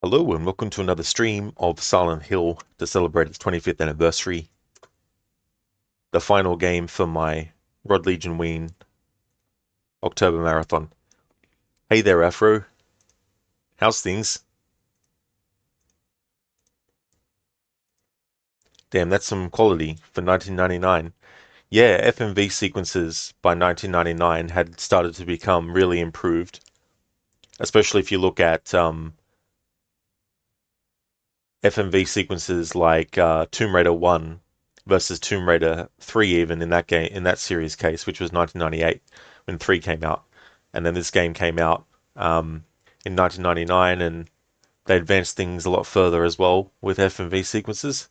Hello and welcome to another stream of Silent Hill to celebrate its 25th anniversary. The final game for my Rod-Legion-Ween October Marathon. Hey there, Afro. How's things? Damn, that's some quality for 1999. Yeah, FMV sequences by 1999 had started to become really improved, especially if you look at FMV sequences like Tomb Raider 1 versus Tomb Raider 3 even in that series case, which was 1998 when 3 came out. And then this game came out in 1999 and they advanced things a lot further as well with FMV sequences.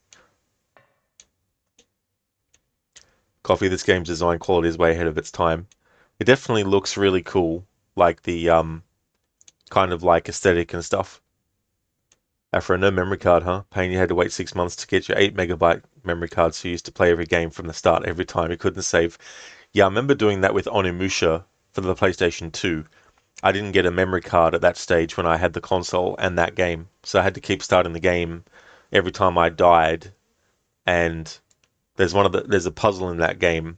Coffee, this game's design quality is way ahead of its time. It definitely looks really cool, like the kind of like aesthetic and stuff. After no memory card, huh? Pain you had to wait 6 months to get your 8 megabyte memory card so you used to play every game from the start every time you couldn't save. Yeah, I remember doing that with Onimusha for the PlayStation 2. I didn't get a memory card at that stage when I had the console and that game, so I had to keep starting the game every time I died. And there's a puzzle in that game.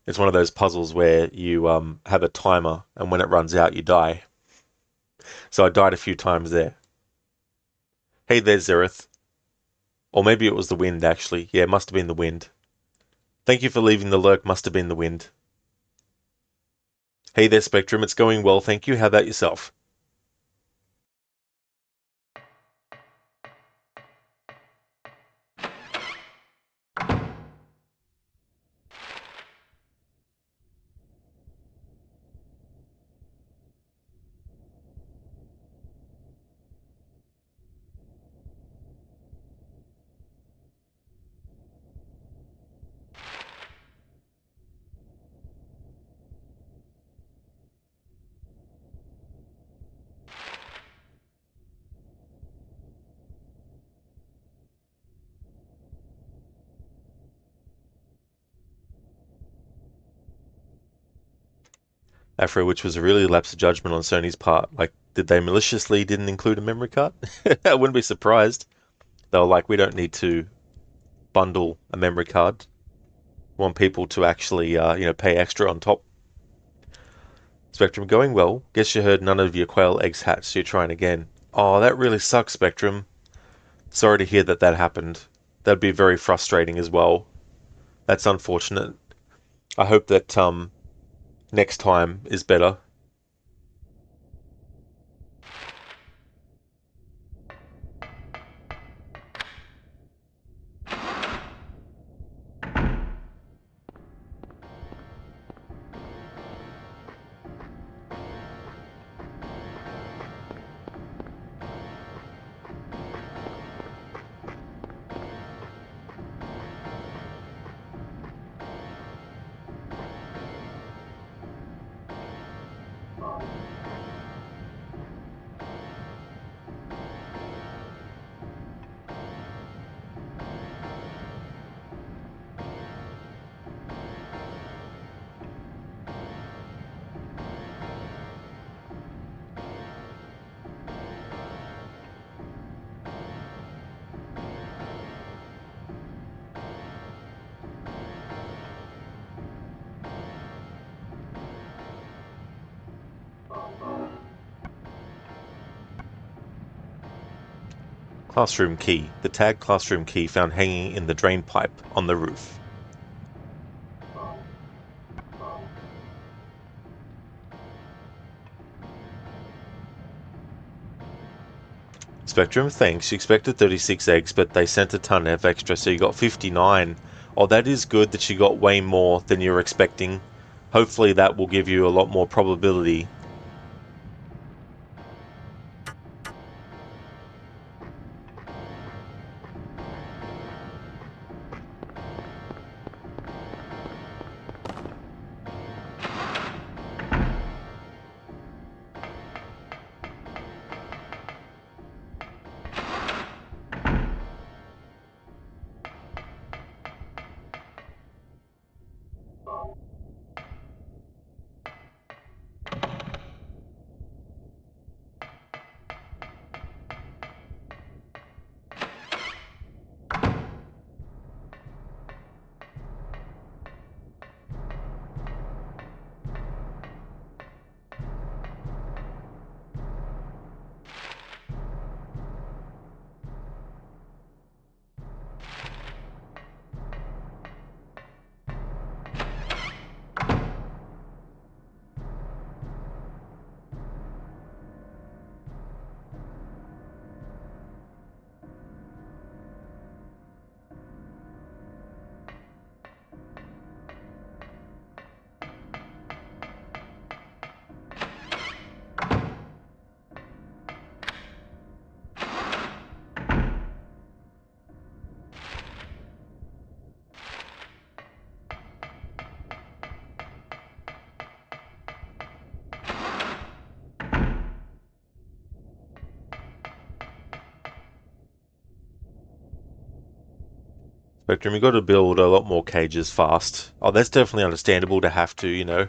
It's one of those puzzles where you have a timer, and when it runs out, you die. So I died a few times there. Hey there, Zereth. Or maybe it was the wind, actually. Yeah, it must have been the wind. Thank you for leaving the lurk, must have been the wind. Hey there, Spectrum. It's going well, thank you. How about yourself? Afro, which was a really lapse of judgment on Sony's part. Like, did they maliciously didn't include a memory card? I wouldn't be surprised. They were like, we don't need to bundle a memory card. We want people to actually, pay extra on top. Spectrum going well. Guess you heard none of your quail eggs hatched, so you're trying again. Oh, that really sucks, Spectrum. Sorry to hear that that happened. That'd be very frustrating as well. That's unfortunate. I hope that next time is better. Classroom key. The tag classroom key found hanging in the drain pipe on the roof. Spectrum, thanks. You expected 36 eggs, but they sent a ton of extra, so you got 59. Oh, that is good that you got way more than you were expecting. Hopefully that will give you a lot more probability. Spectrum, you got to build a lot more cages fast. Oh, that's definitely understandable to have to, you know.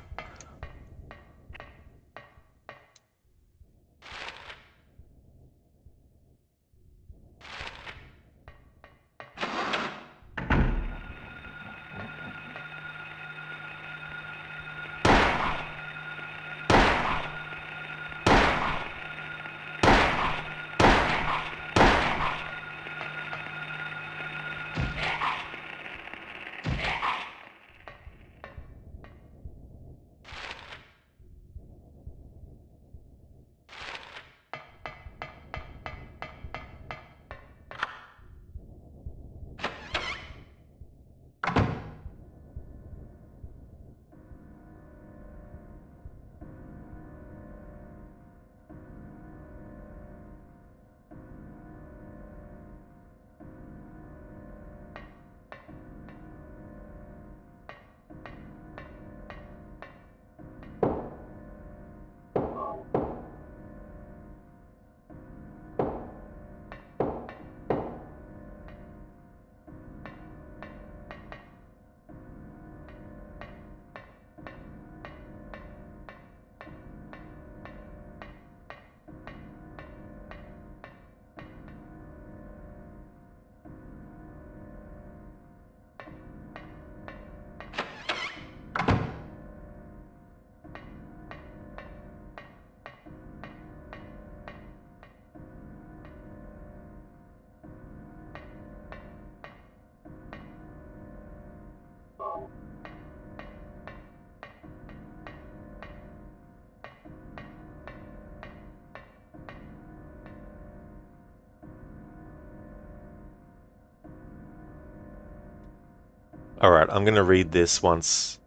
Alright, I'm going to read this once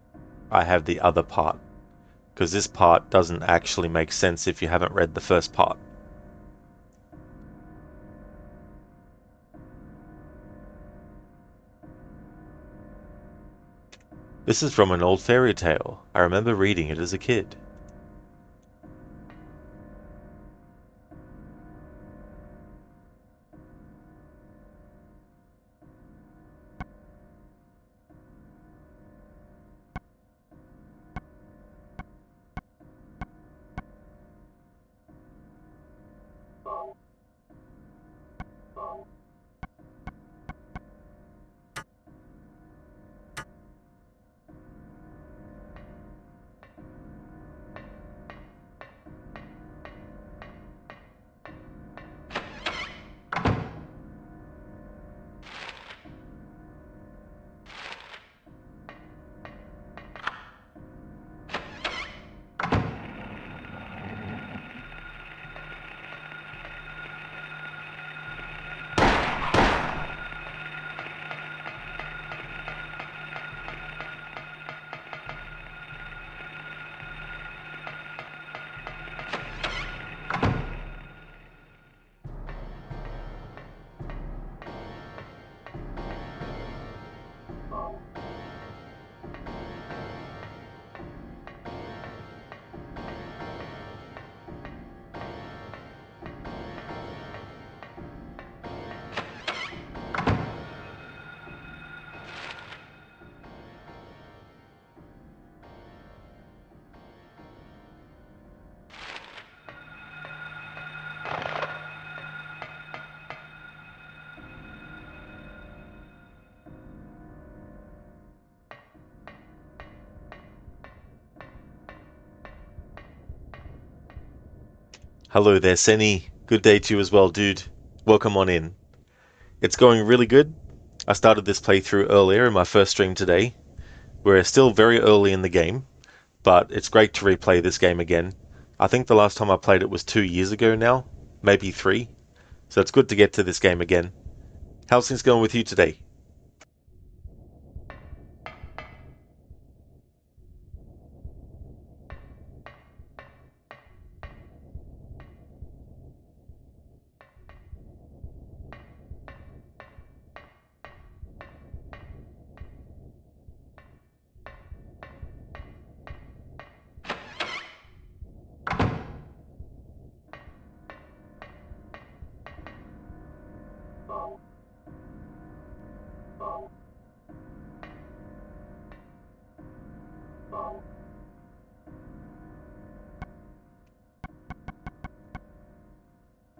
I have the other part, because this part doesn't actually make sense if you haven't read the first part. This is from an old fairy tale. I remember reading it as a kid. Hello there, Senny. Good day to you as well, dude. Welcome on in. It's going really good. I started this playthrough earlier in my first stream today. We're still very early in the game, but it's great to replay this game again. I think the last time I played it was 2 years ago now, maybe 3. So it's good to get to this game again. How's things going with you today?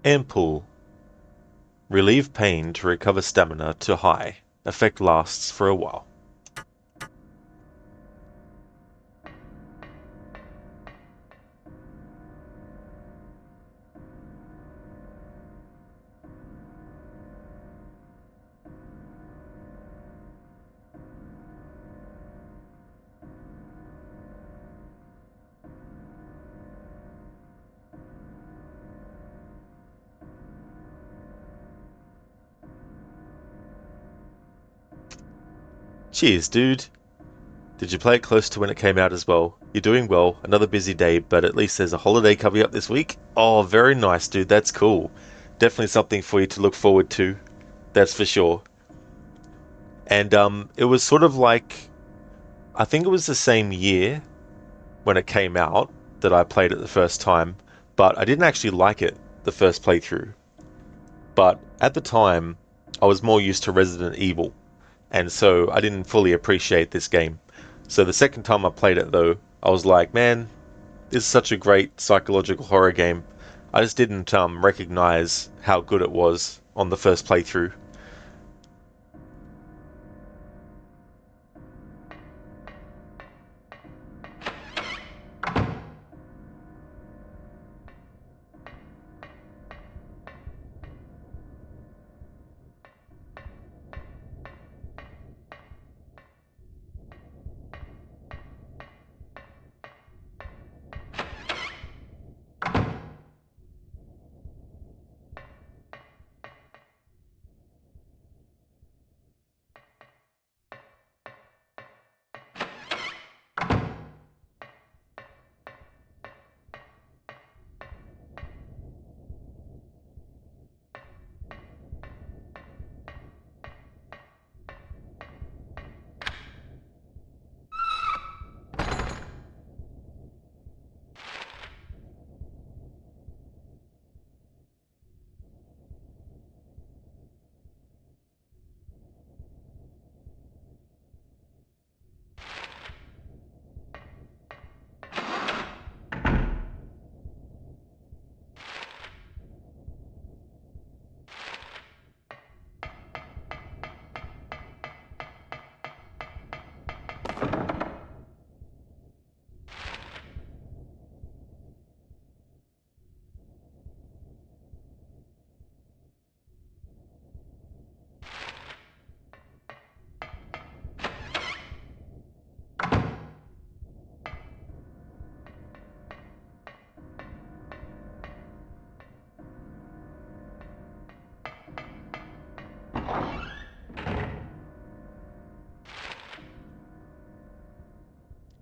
Ampoule. Relieve pain to recover stamina to high. Effect lasts for a while. Cheers, dude. Did you play it close to when it came out as well? You're doing well. Another busy day, but at least there's a holiday coming up this week. Oh, very nice, dude. That's cool. Definitely something for you to look forward to. That's for sure. And it was sort of like I think it was the same year when it came out that I played it the first time, but I didn't actually like it the first playthrough. But at the time, I was more used to Resident Evil, and so I didn't fully appreciate this game. So the second time I played it, though, I was like, man, this is such a great psychological horror game. I just didn't recognize how good it was on the first playthrough.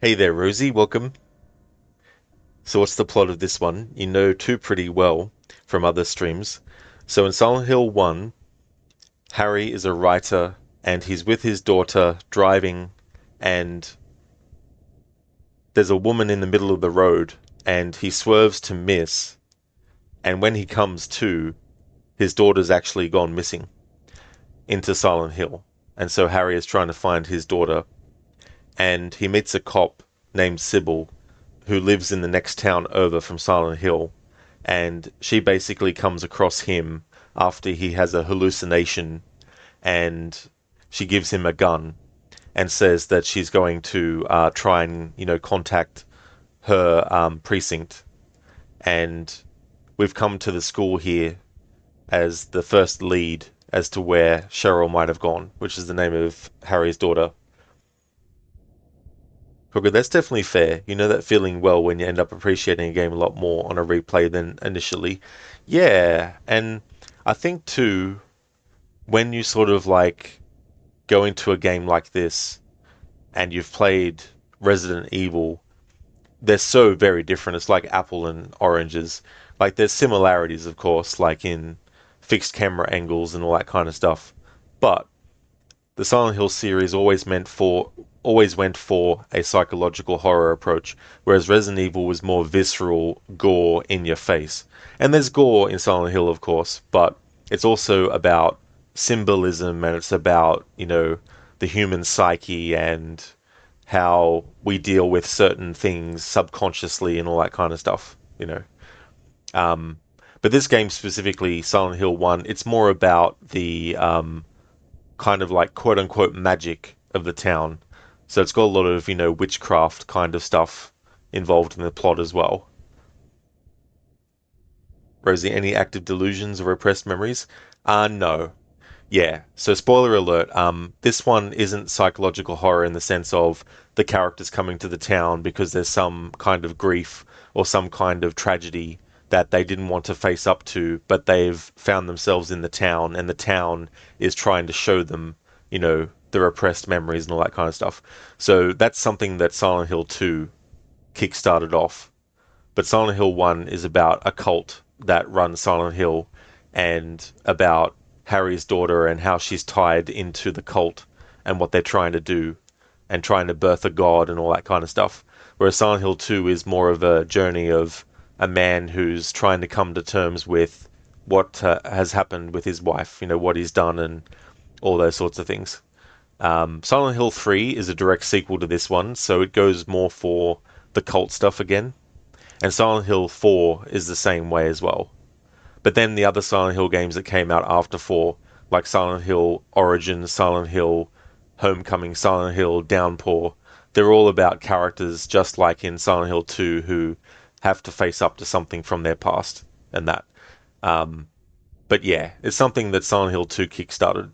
Hey there, Rosie, welcome. So, what's the plot of this one? You know two pretty well from other streams. So, in Silent Hill 1, Harry is a writer and he's with his daughter driving, and there's a woman in the middle of the road, and he swerves to miss. And when he comes to, his daughter's actually gone missing into Silent Hill. And so Harry is trying to find his daughter, and he meets a cop named Sybil who lives in the next town over from Silent Hill, and she basically comes across him after he has a hallucination, and she gives him a gun and says that she's going to try and contact her precinct, and we've come to the school here as the first lead as to where Cheryl might have gone, which is the name of Harry's daughter. Okay, that's definitely fair. You know that feeling well when you end up appreciating a game a lot more on a replay than initially. Yeah, and I think too, when you sort of like go into a game like this and you've played Resident Evil, they're so very different. It's like apple and oranges. Like there's similarities, of course, like in fixed camera angles and all that kind of stuff. But the Silent Hill series always went for a psychological horror approach, whereas Resident Evil was more visceral gore in your face. And there's gore in Silent Hill, of course, but it's also about symbolism, and it's about, the human psyche and how we deal with certain things subconsciously and all that kind of stuff. Um, But this game specifically, Silent Hill 1, it's more about the kind of like quote unquote magic of the town. So it's got a lot of, witchcraft kind of stuff involved in the plot as well. Rosie, any active delusions or repressed memories? No. Yeah. So spoiler alert, this one isn't psychological horror in the sense of the characters coming to the town because there's some kind of grief or some kind of tragedy that they didn't want to face up to, but they've found themselves in the town and the town is trying to show them, the repressed memories and all that kind of stuff. So that's something that Silent Hill 2 kick-started off. But Silent Hill 1 is about a cult that runs Silent Hill and about Harry's daughter and how she's tied into the cult and what they're trying to do and trying to birth a god and all that kind of stuff. Whereas Silent Hill 2 is more of a journey of a man who's trying to come to terms with what has happened with his wife, what he's done and all those sorts of things. Silent Hill 3 is a direct sequel to this one, so it goes more for the cult stuff again. And Silent Hill 4 is the same way as well. But then the other Silent Hill games that came out after 4, like Silent Hill Origins, Silent Hill Homecoming, Silent Hill Downpour, they're all about characters just like in Silent Hill 2 who have to face up to something from their past and that. Um, but yeah, it's something that Silent Hill 2 kickstarted.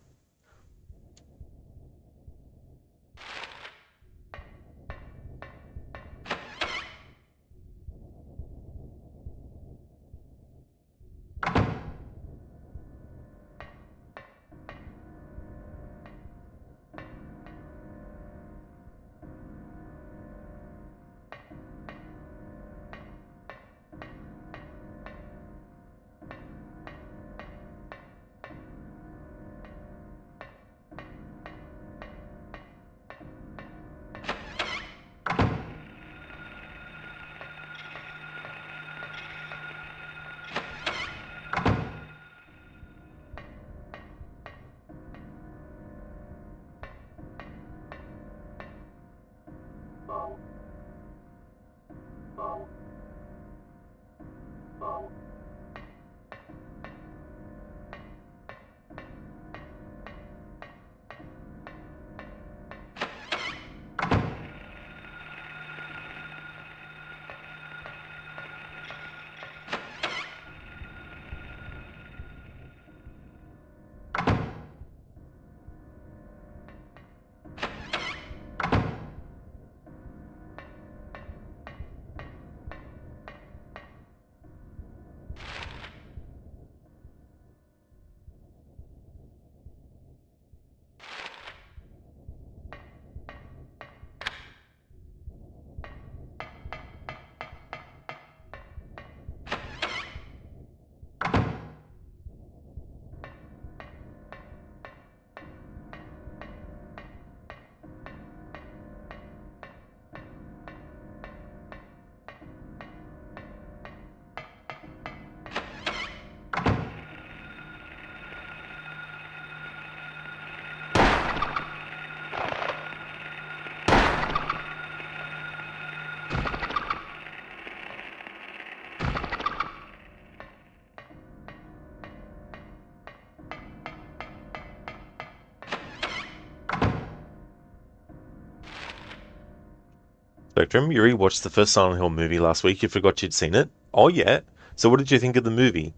Spectrum, you rewatched the first Silent Hill movie last week. You forgot you'd seen it. Oh, yeah. So what did you think of the movie?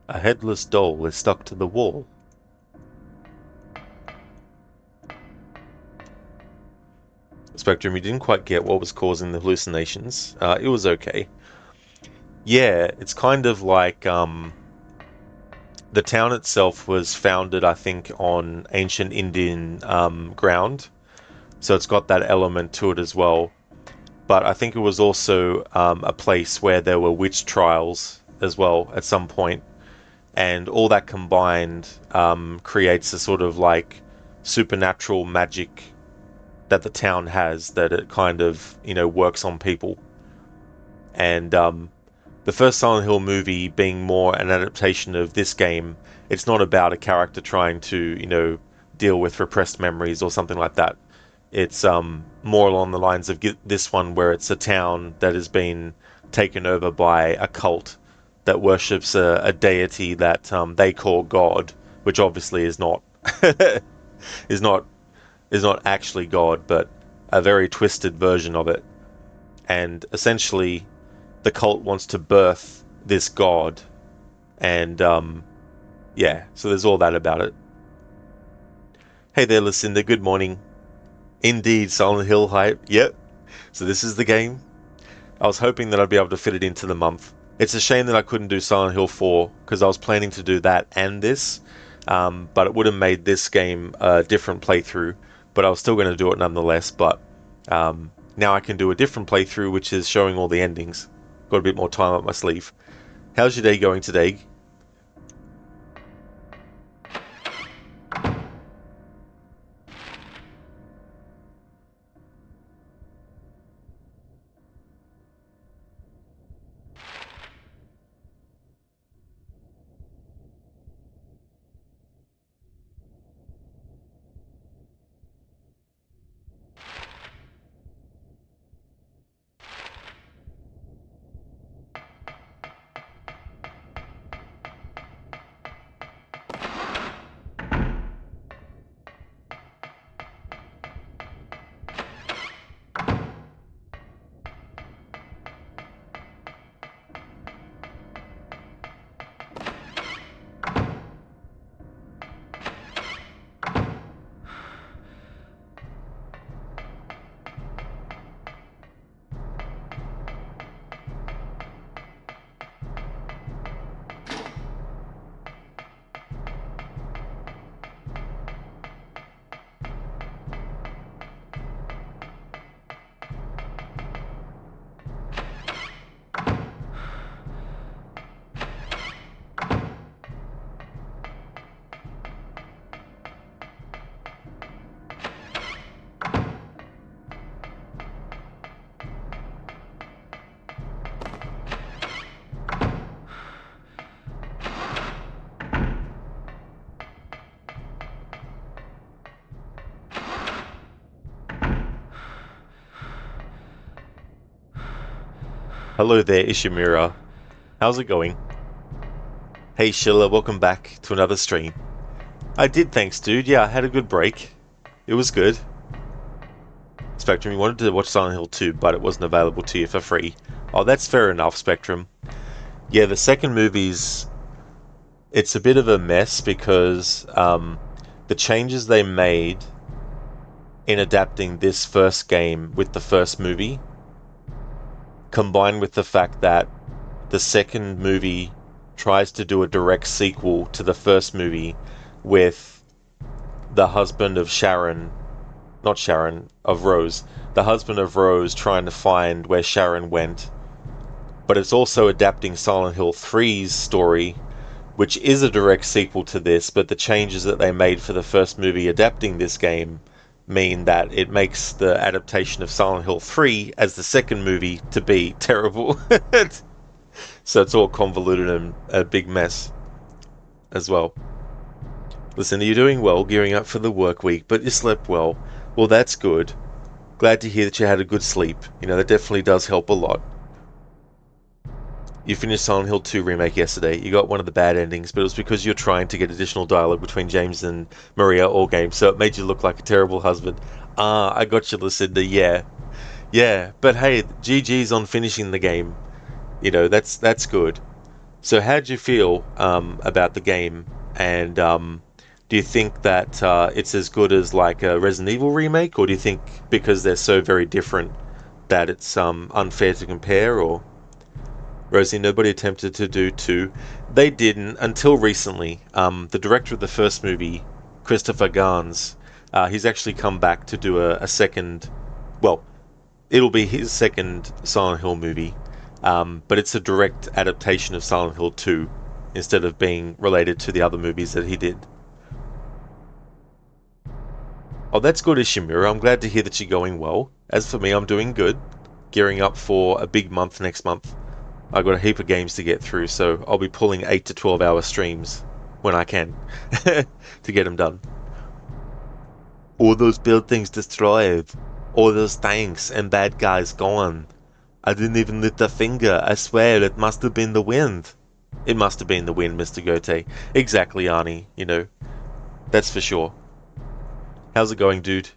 A headless doll is stuck to the wall. Spectrum, you didn't quite get what was causing the hallucinations. It was okay. Yeah, it's kind of like the town itself was founded, I think, on ancient Indian ground, so it's got that element to it as well. But I think it was also a place where there were witch trials as well at some point, and all that combined creates a sort of like supernatural magic that the town has, that it kind of, works on people. And the first Silent Hill movie being more an adaptation of this game, it's not about a character trying to, deal with repressed memories or something like that. It's more along the lines of this one, where it's a town that has been taken over by a cult that worships a deity that they call God, which obviously is not is not is not actually God, but a very twisted version of it. And essentially, the cult wants to birth this god, and yeah, so there's all that about it. Hey there, Lucinda. Good morning. Indeed, Silent Hill hype. Yep. So this is the game. I was hoping that I'd be able to fit it into the month. It's a shame that I couldn't do Silent Hill 4 because I was planning to do that and this, but it would have made this game a different playthrough. But I was still going to do it nonetheless. But now I can do a different playthrough, which is showing all the endings. Got a bit more time up my sleeve. How's your day going today? Hello there, Ishimura. How's it going? Hey Sheila, welcome back to another stream. I did, thanks dude. Yeah, I had a good break. It was good. Spectrum, you wanted to watch Silent Hill 2, but it wasn't available to you for free. Oh, that's fair enough, Spectrum. Yeah, the second movie's... It's a bit of a mess because the changes they made in adapting this first game with the first movie, combined with the fact that the second movie tries to do a direct sequel to the first movie with the husband of Rose, the husband of Rose trying to find where Sharon went. But it's also adapting Silent Hill 3's story, which is a direct sequel to this, but the changes that they made for the first movie adapting this game mean that it makes the adaptation of Silent Hill 3 as the second movie to be terrible. So it's all convoluted and a big mess as well. Listen, you're doing well, gearing up for the work week, but you slept well. Well, that's good. Glad to hear that you had a good sleep. That definitely does help a lot. You finished Silent Hill 2 Remake yesterday. You got one of the bad endings, but it was because you're trying to get additional dialogue between James and Maria all game, so it made you look like a terrible husband. Ah, I got you, Lucinda, yeah. Yeah, but hey, GG's on finishing the game. That's good. So how'd you feel about the game? And do you think that it's as good as like a Resident Evil remake, or do you think because they're so very different that it's unfair to compare? Or Rosie, nobody attempted to do two. They didn't until recently. The director of the first movie, Christopher Gans, he's actually come back to do a second. Well, it'll be his second Silent Hill movie, but it's a direct adaptation of Silent Hill 2 instead of being related to the other movies that he did. Oh, that's good, Ishimura. I'm glad to hear that you're going well. As for me, I'm doing good. Gearing up for a big month next month. I've got a heap of games to get through, so I'll be pulling 8 to 12 hour streams when I can to get them done. All those buildings destroyed. All those tanks and bad guys gone. I didn't even lift a finger. I swear it must have been the wind. It must have been the wind, Mr. Gote. Exactly, Arnie. That's for sure. How's it going, dude?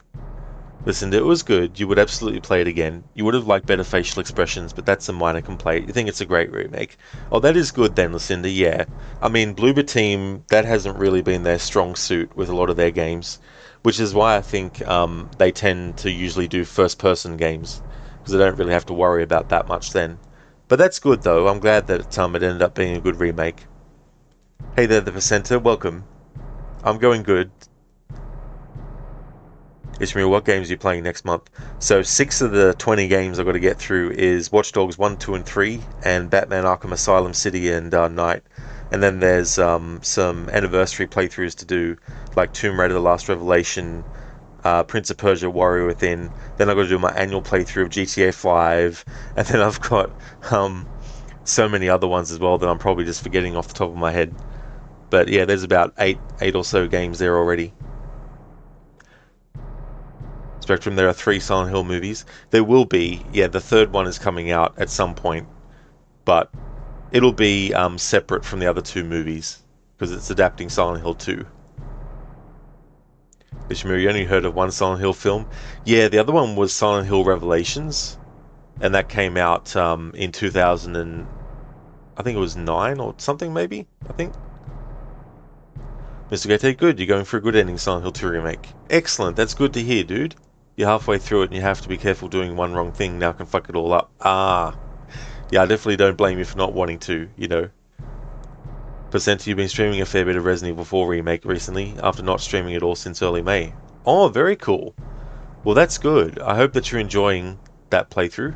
Listen, it was good. You would absolutely play it again. You would have liked better facial expressions, but that's a minor complaint. You think it's a great remake. Oh, that is good then, Lucinda, yeah. I mean, Bloober Team, that hasn't really been their strong suit with a lot of their games, which is why I think they tend to usually do first-person games, because they don't really have to worry about that much then. But that's good, though. I'm glad that it ended up being a good remake. Hey there, the Percenter. Welcome. I'm going good. Ishmael, what games are you playing next month? So 6 of the 20 games I've got to get through is Watch Dogs 1, 2, and 3, and Batman Arkham Asylum City and Night. And then there's some anniversary playthroughs to do, like Tomb Raider The Last Revelation, Prince of Persia Warrior Within. Then I've got to do my annual playthrough of GTA 5, and then I've got so many other ones as well that I'm probably just forgetting off the top of my head. But yeah, there's about eight or so games there already. Spectrum, there are 3 Silent Hill movies. There will be, yeah, the third one is coming out at some point, but it'll be separate from the other 2 movies because it's adapting Silent Hill 2. Ishmael, you only heard of one Silent Hill film? Yeah, the other one was Silent Hill Revelations, and that came out in 2000 and I think it was 9 or something maybe. I think. Mr. Gate, good. You're going for a good ending, Silent Hill 2 remake. Excellent. That's good to hear, dude. You're halfway through it and you have to be careful doing one wrong thing. Now can fuck it all up. Ah. Yeah, I definitely don't blame you for not wanting to. Percent, you've been streaming a fair bit of Resident Evil 4 Remake recently, after not streaming it all since early May. Oh, very cool. Well, that's good. I hope that you're enjoying that playthrough.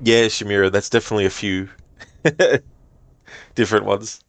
Yeah, Shamira, that's definitely a few different ones.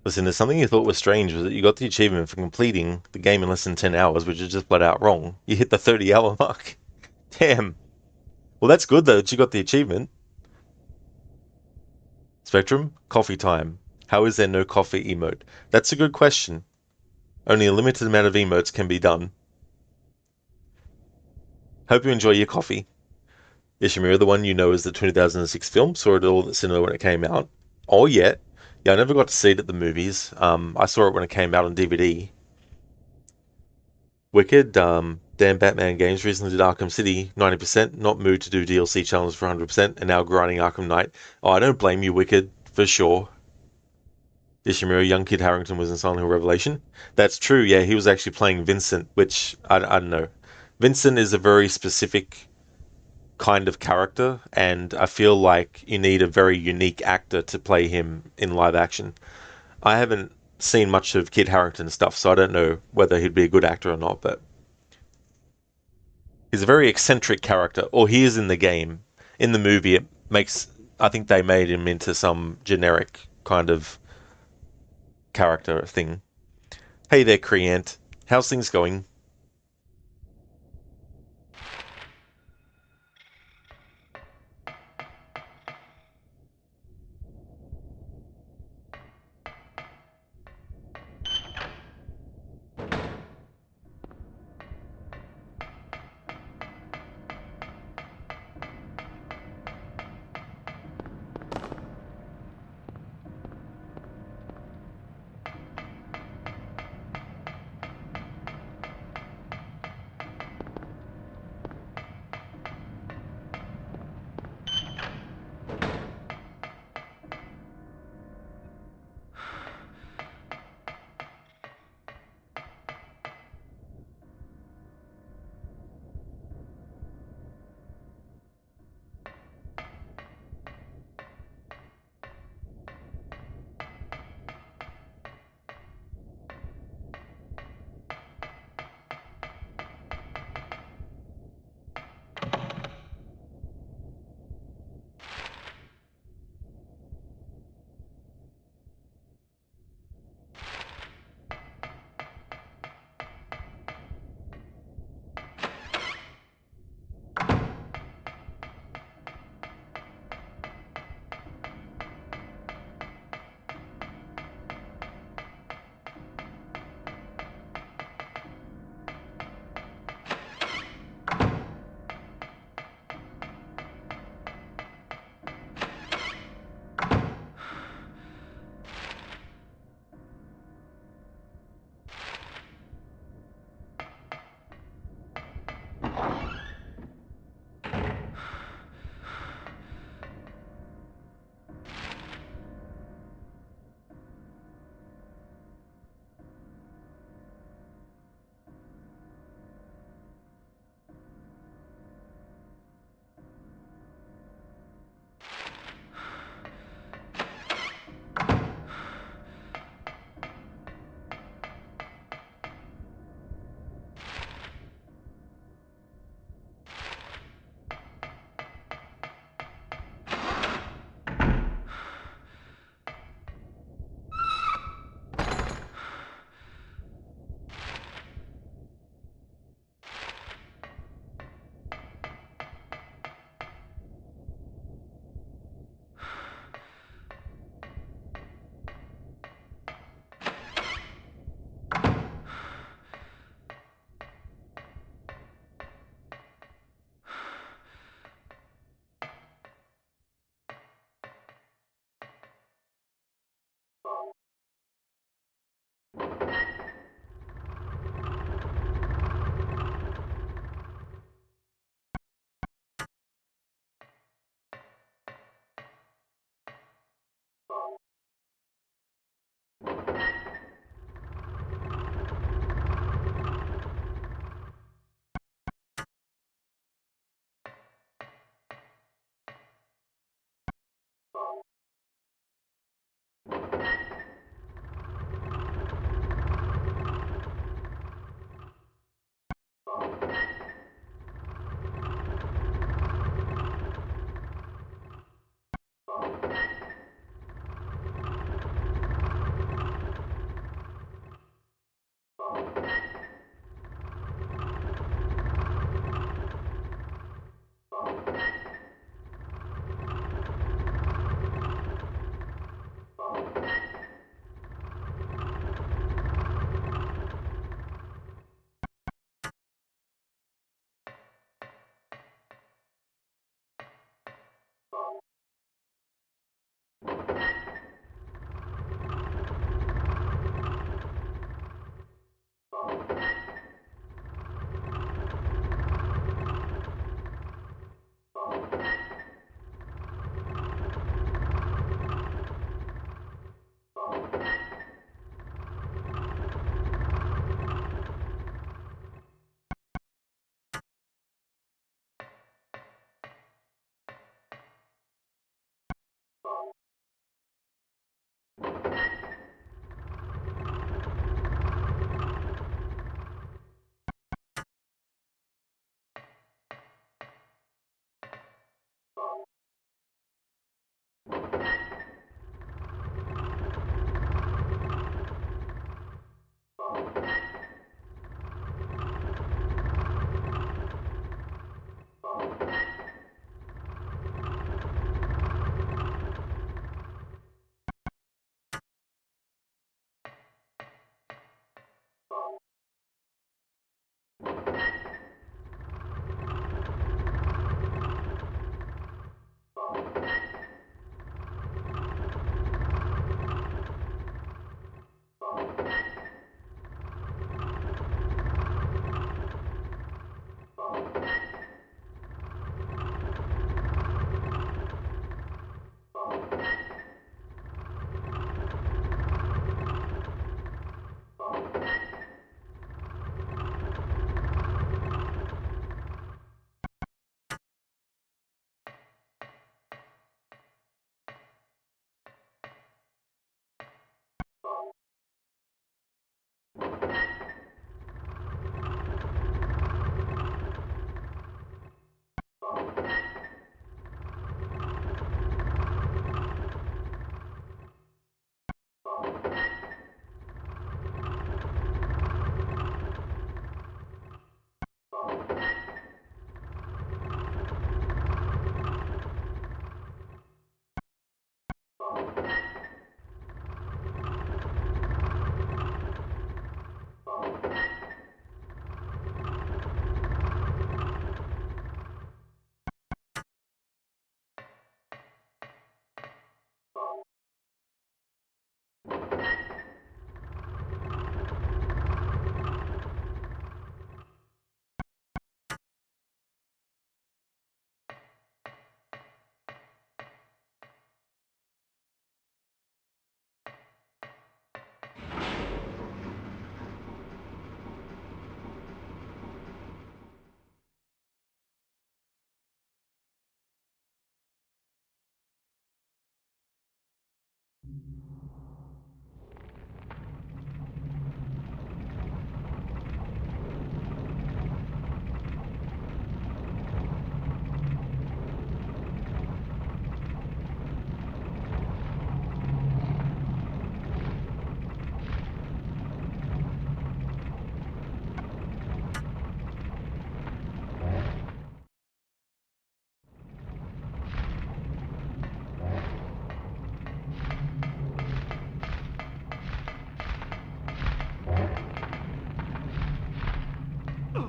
Listen, there's something you thought was strange was that you got the achievement for completing the game in less than 10 hours, which is just flat out wrong. You hit the 30-hour mark. Damn. Well, that's good though that you got the achievement. Spectrum, coffee time. How is there no coffee emote? That's a good question. Only a limited amount of emotes can be done. Hope you enjoy your coffee. Ishimura, the one you know is the 2006 film, saw it all at the cinema when it came out. Oh, yeah. Yeah, I never got to see it at the movies. I saw it when it came out on DVD. Wicked, damn Batman games recently did Arkham City 90%, not moved to do DLC challenges for 100%, and now grinding Arkham Knight. Oh, I don't blame you, Wicked, for sure. Ishimura, young Kid Harrington was in Silent Hill Revelation. That's true, yeah, he was actually playing Vincent, which, I don't know. Vincent is a very specific kind of character, and I feel like you need a very unique actor to play him in live action. I haven't seen much of Kid Harrington stuff, so I don't know whether he'd be a good actor or not, but he's a very eccentric character, or he is in the game. In the movie, it makes. I think they made him into some generic kind of character thing. Hey there, Creant. How's things going?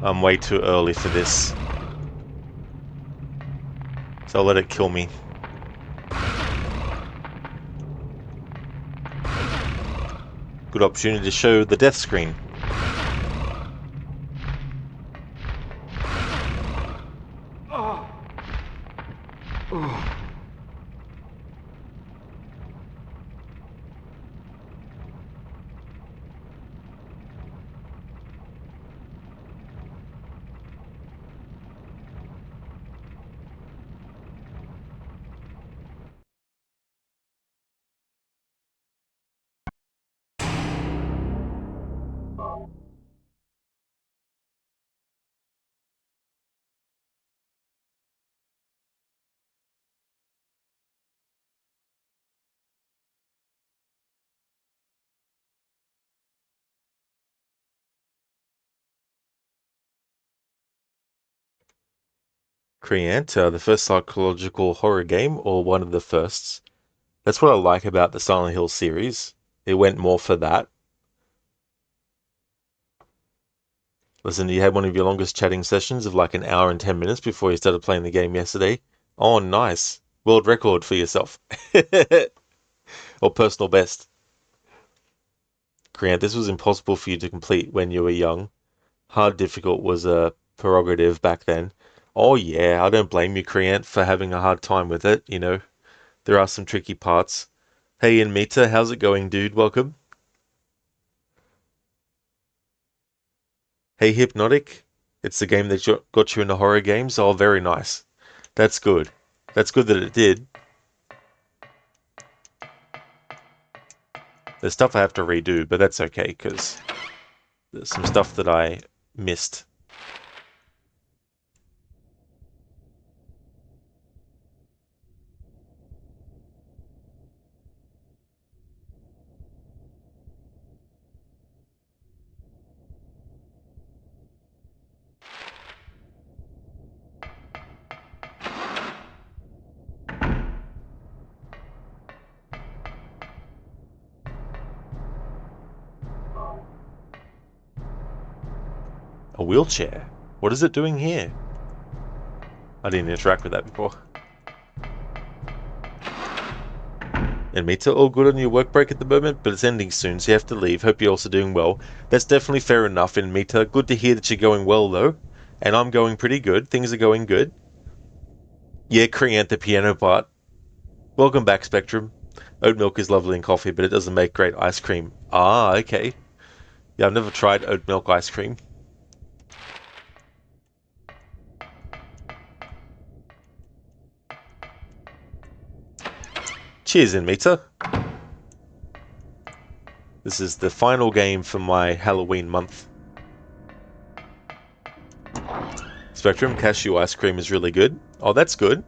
I'm way too early for this, so I'll let it kill me. Good opportunity to show the death screen. Creant, the first psychological horror game, or one of the firsts. That's what I like about the Silent Hill series. It went more for that. Listen, you had one of your longest chatting sessions of like an hour and 10 minutes before you started playing the game yesterday. Oh, nice. World record for yourself. Or personal best. Creant, this was impossible for you to complete when you were young. Hard difficult was a prerogative back then. Oh yeah, I don't blame you, Creant, for having a hard time with it, you know. There are some tricky parts. Hey, Mita, how's it going, dude? Welcome. Hey, Hypnotic. It's the game that got you into horror games. Oh, very nice. That's good. That's good that it did. There's stuff I have to redo, but that's okay, because there's some stuff that I missed. A wheelchair? What is it doing here? I didn't interact with that before. And Mita, all good on your work break at the moment, but it's ending soon, so you have to leave. Hope you're also doing well. That's definitely fair enough, and Mita, good to hear that you're going well, though. And I'm going pretty good. Things are going good. Yeah, Creant the piano part. Welcome back, Spectrum. Oat milk is lovely in coffee, but it doesn't make great ice cream. Ah, okay. Yeah, I've never tried oat milk ice cream. Cheers, Mita. This is the final game for my Halloween month. Spectrum, cashew ice cream is really good. Oh, that's good.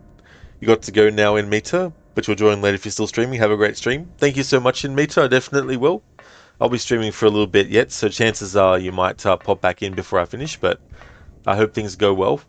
You got to go now, Mita, but you'll join later if you're still streaming. Have a great stream. Thank you so much, Mita. I definitely will. I'll be streaming for a little bit yet, so chances are you might pop back in before I finish, but I hope things go well.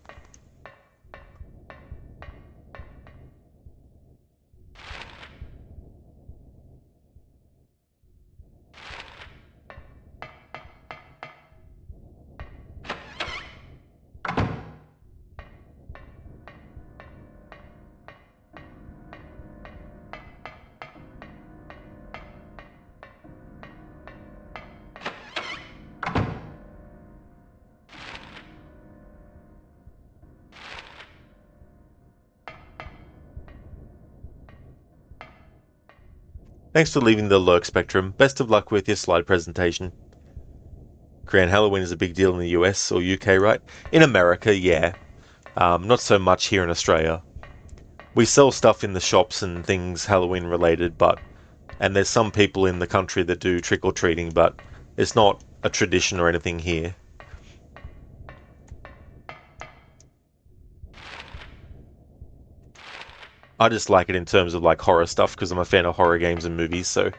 Thanks for leaving the lurk, Spectrum. Best of luck with your slide presentation. Grand Halloween is a big deal in the US or UK, right? In America, yeah. Not so much here in Australia. We sell stuff in the shops and things Halloween related, but And there's some people in the country that do trick or treating, but it's not a tradition or anything here. I just like it in terms of like horror stuff because I'm a fan of horror games and movies, so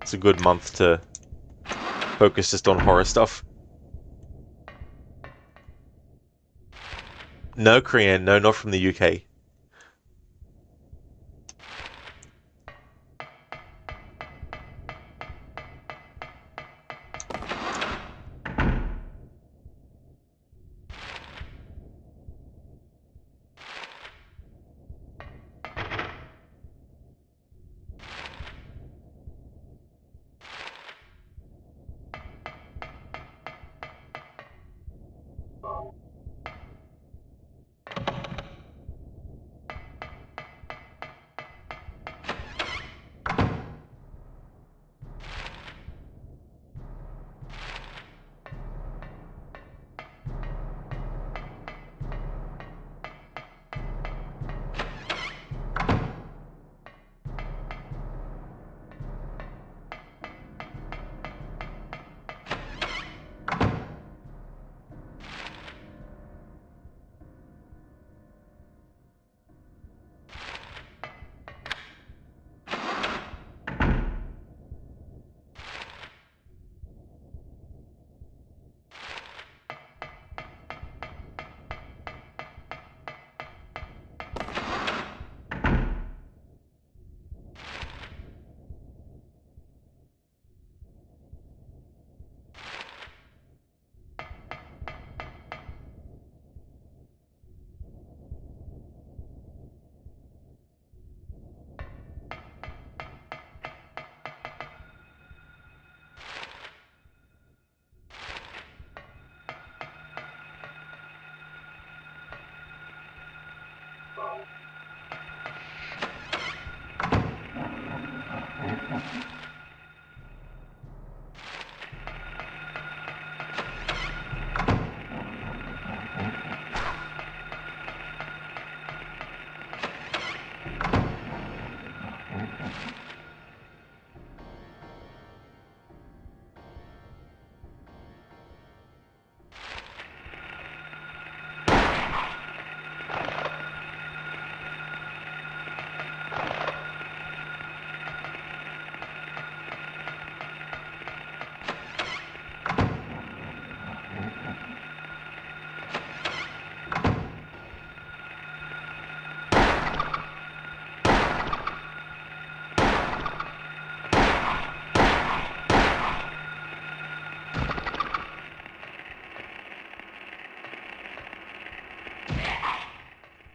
it's a good month to focus just on horror stuff. No, Korean, no, not from the UK.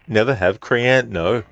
Never have Korean? No.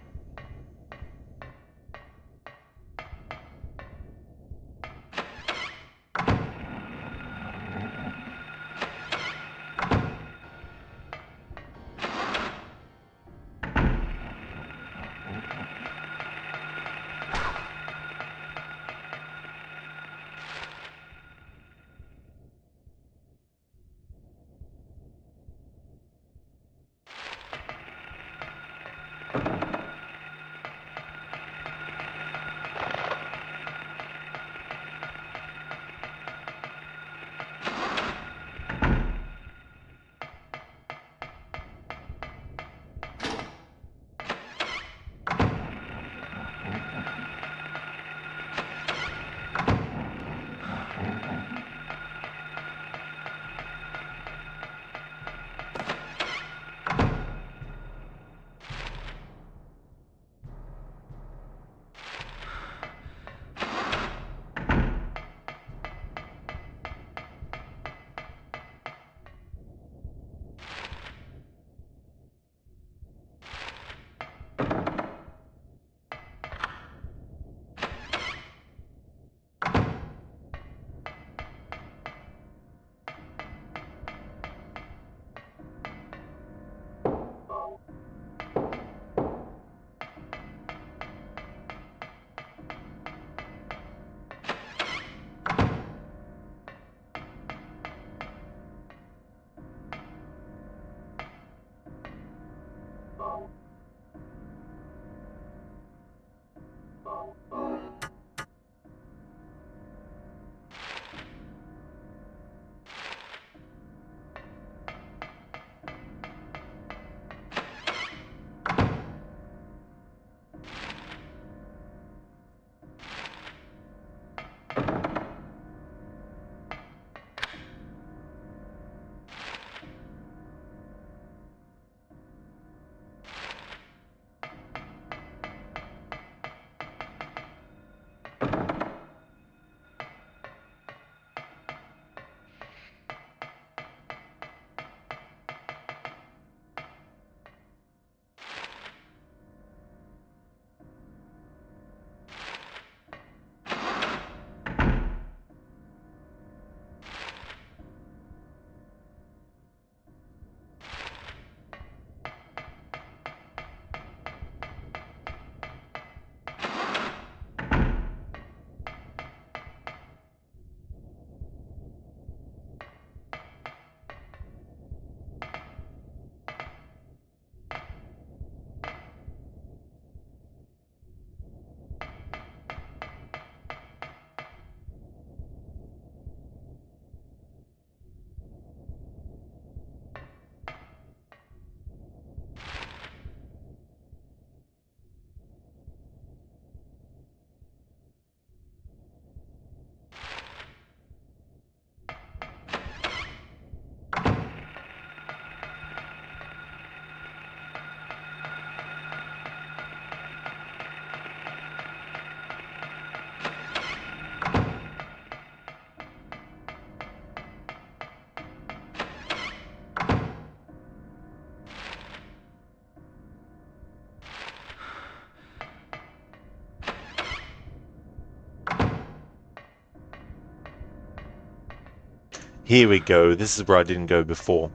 Here we go. This is where I didn't go before.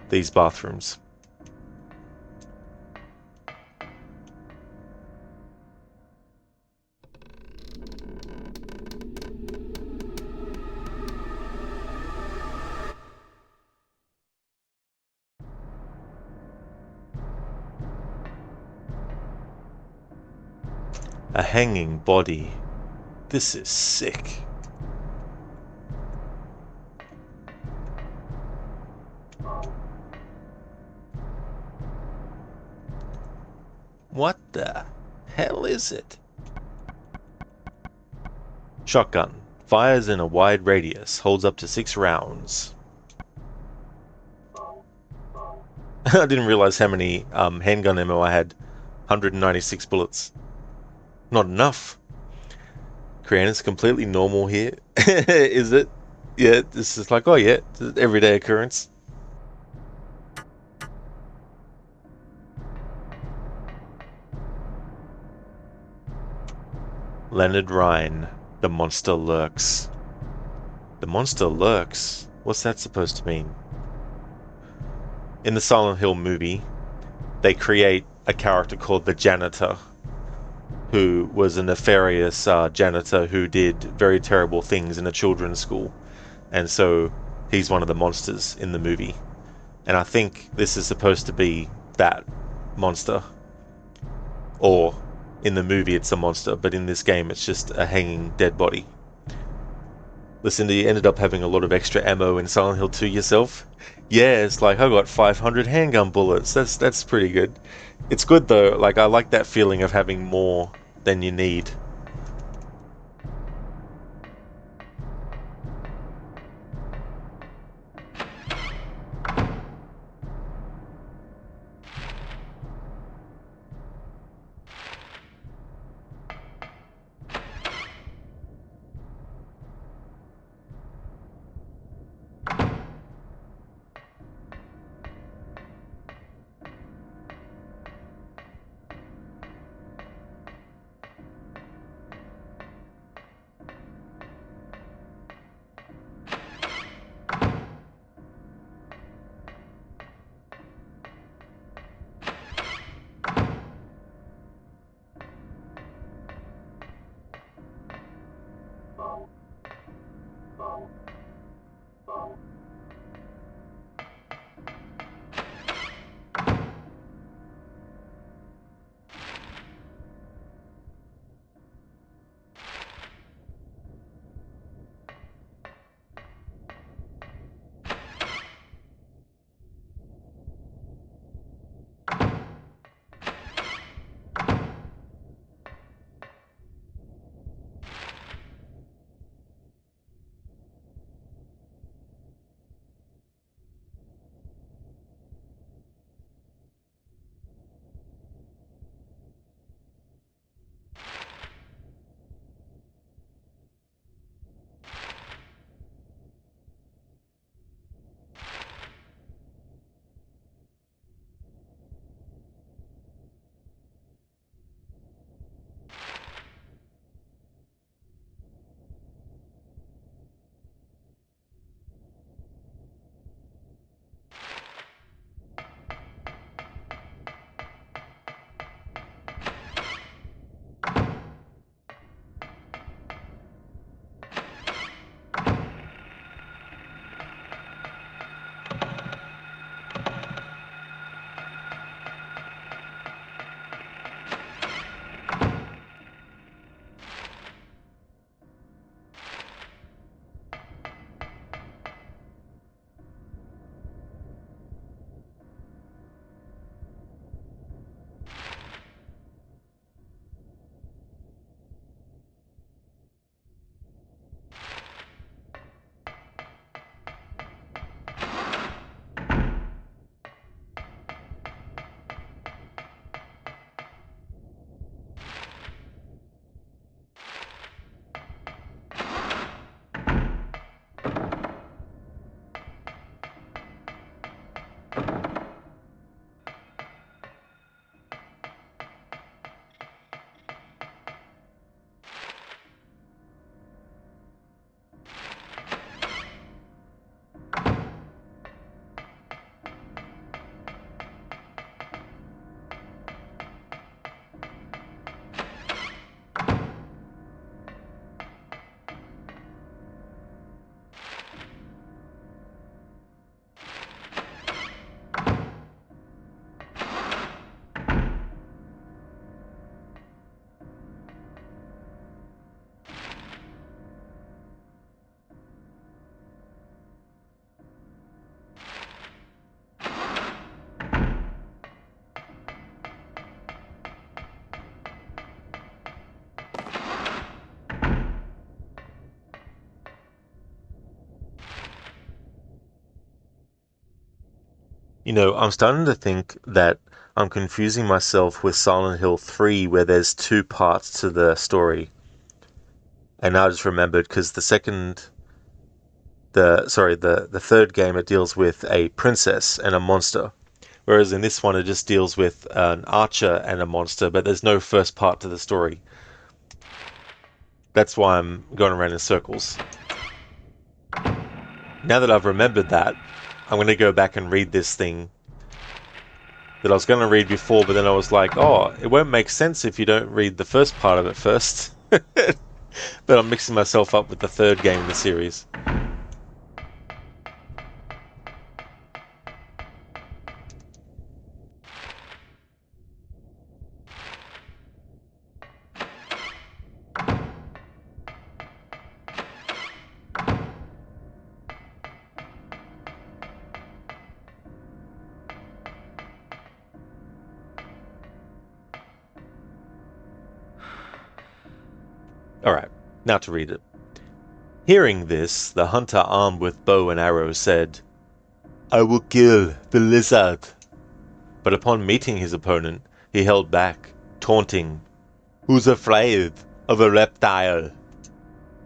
These bathrooms. A hanging body. This is sick. What the hell is it? Shotgun. Fires in a wide radius. Holds up to 6 rounds. I didn't realize how many handgun ammo I had. 196 bullets. Not enough. Creator's completely normal here. Is it? Yeah, this is like, oh yeah, it's an everyday occurrence. Leonard Rhine. The monster lurks. The monster lurks? What's that supposed to mean? In the Silent Hill movie, they create a character called the Janitor, who was a nefarious janitor who did very terrible things in a children's school. And so he's one of the monsters in the movie. And I think this is supposed to be that monster. Or in the movie it's a monster, but in this game it's just a hanging dead body. Listen, you ended up having a lot of extra ammo in Silent Hill 2 yourself? Yeah, it's like I got 500 handgun bullets. That's pretty good. It's good though. Like I like that feeling of having more than you need. I'm starting to think that I'm confusing myself with Silent Hill 3, where there's two parts to the story. And now I just remembered because the third game, it deals with a princess and a monster. Whereas in this one, it just deals with an archer and a monster, but there's no first part to the story. That's why I'm going around in circles. Now that I've remembered that, I'm going to go back and read this thing that I was going to read before, but then I was like, oh, it won't make sense if you don't read the first part of it first. But I'm mixing myself up with the third game in the series. Alright, now to read it. Hearing this, the hunter armed with bow and arrow said, I will kill the lizard. But upon meeting his opponent, he held back, taunting, Who's afraid of a reptile?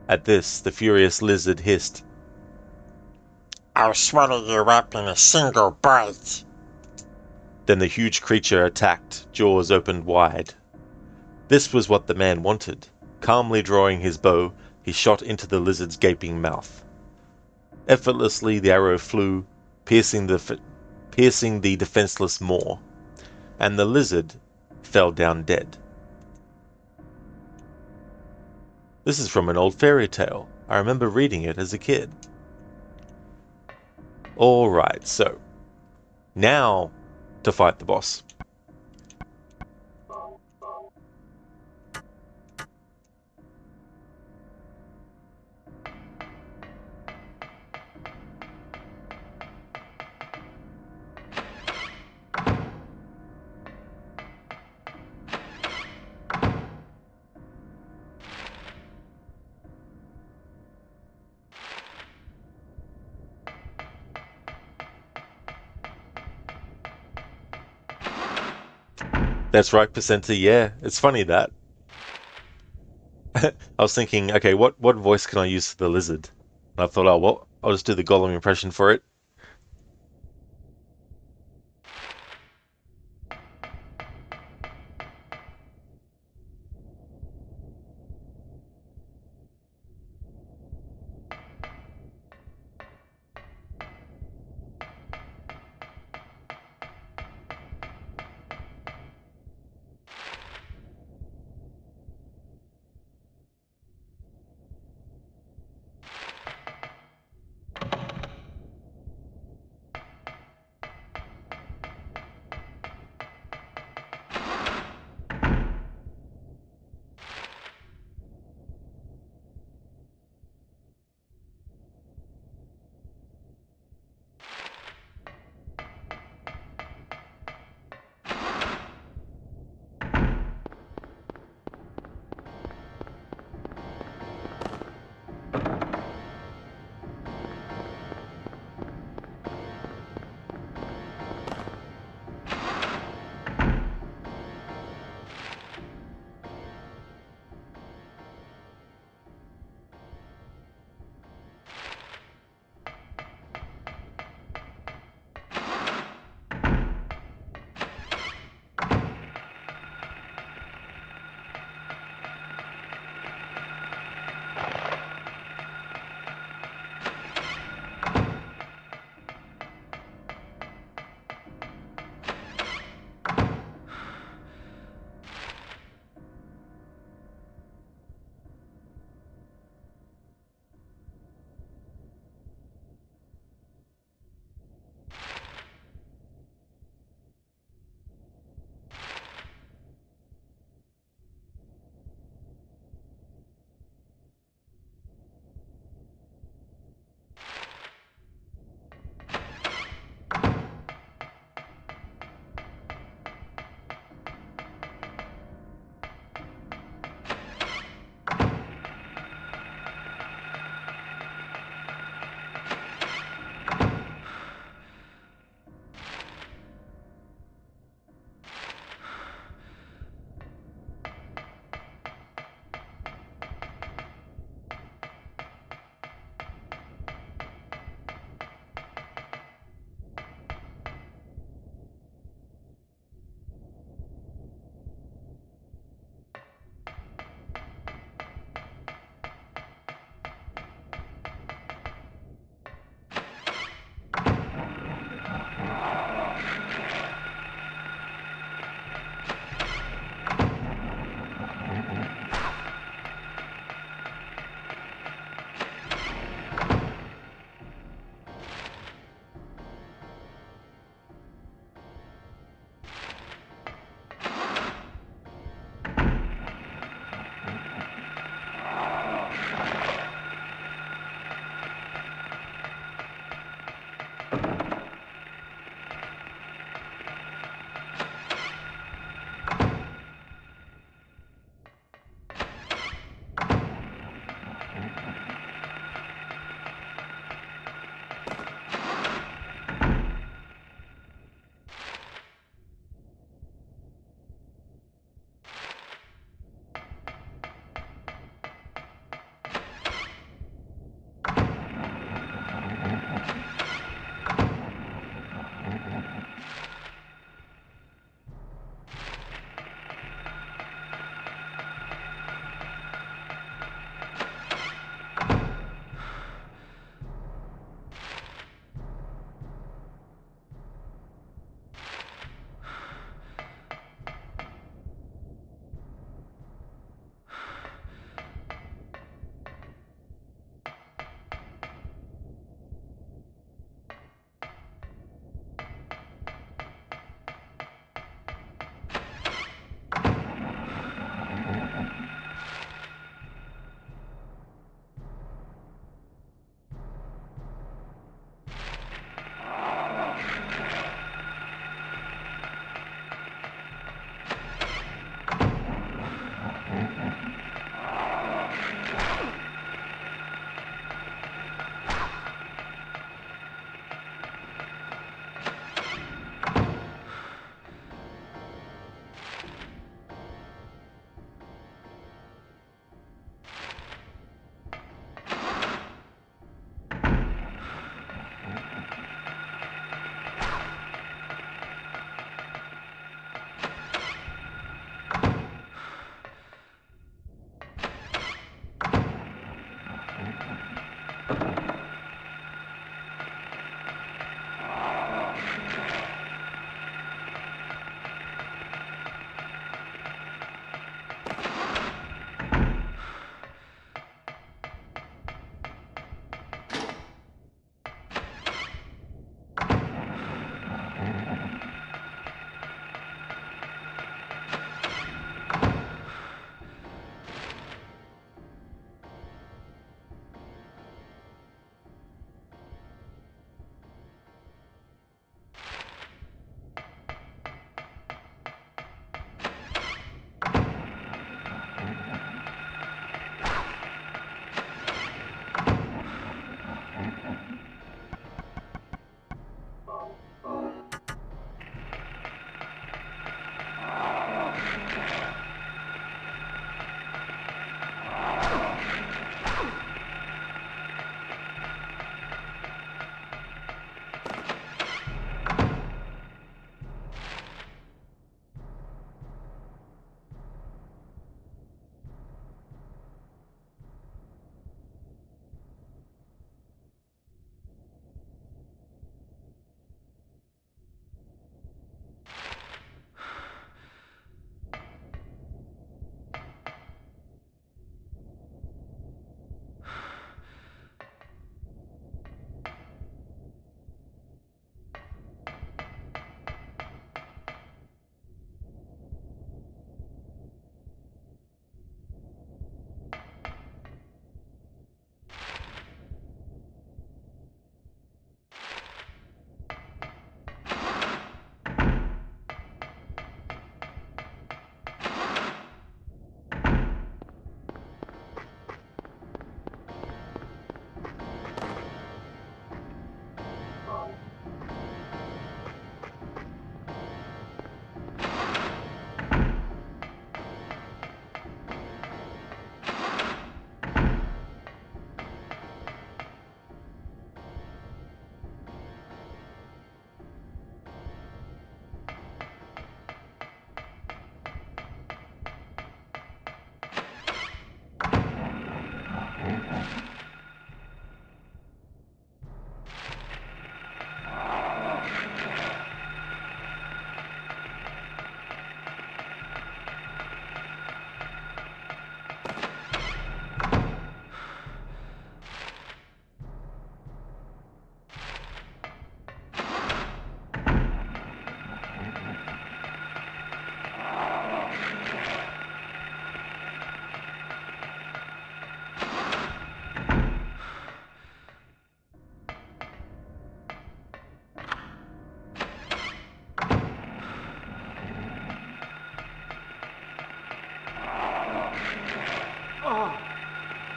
At this, the furious lizard hissed, I'll swallow you up in a single bite. Then the huge creature attacked, jaws opened wide. This was what the man wanted. Calmly drawing his bow, he shot into the lizard's gaping mouth. Effortlessly the arrow flew, piercing the defenseless maw, and the lizard fell down dead. This is from an old fairy tale. I remember reading it as a kid. Alright, so now to fight the boss. That's right, Placenta, yeah. It's funny that. I was thinking, okay, what voice can I use for the lizard? And I thought, oh, well, I'll just do the Gollum impression for it.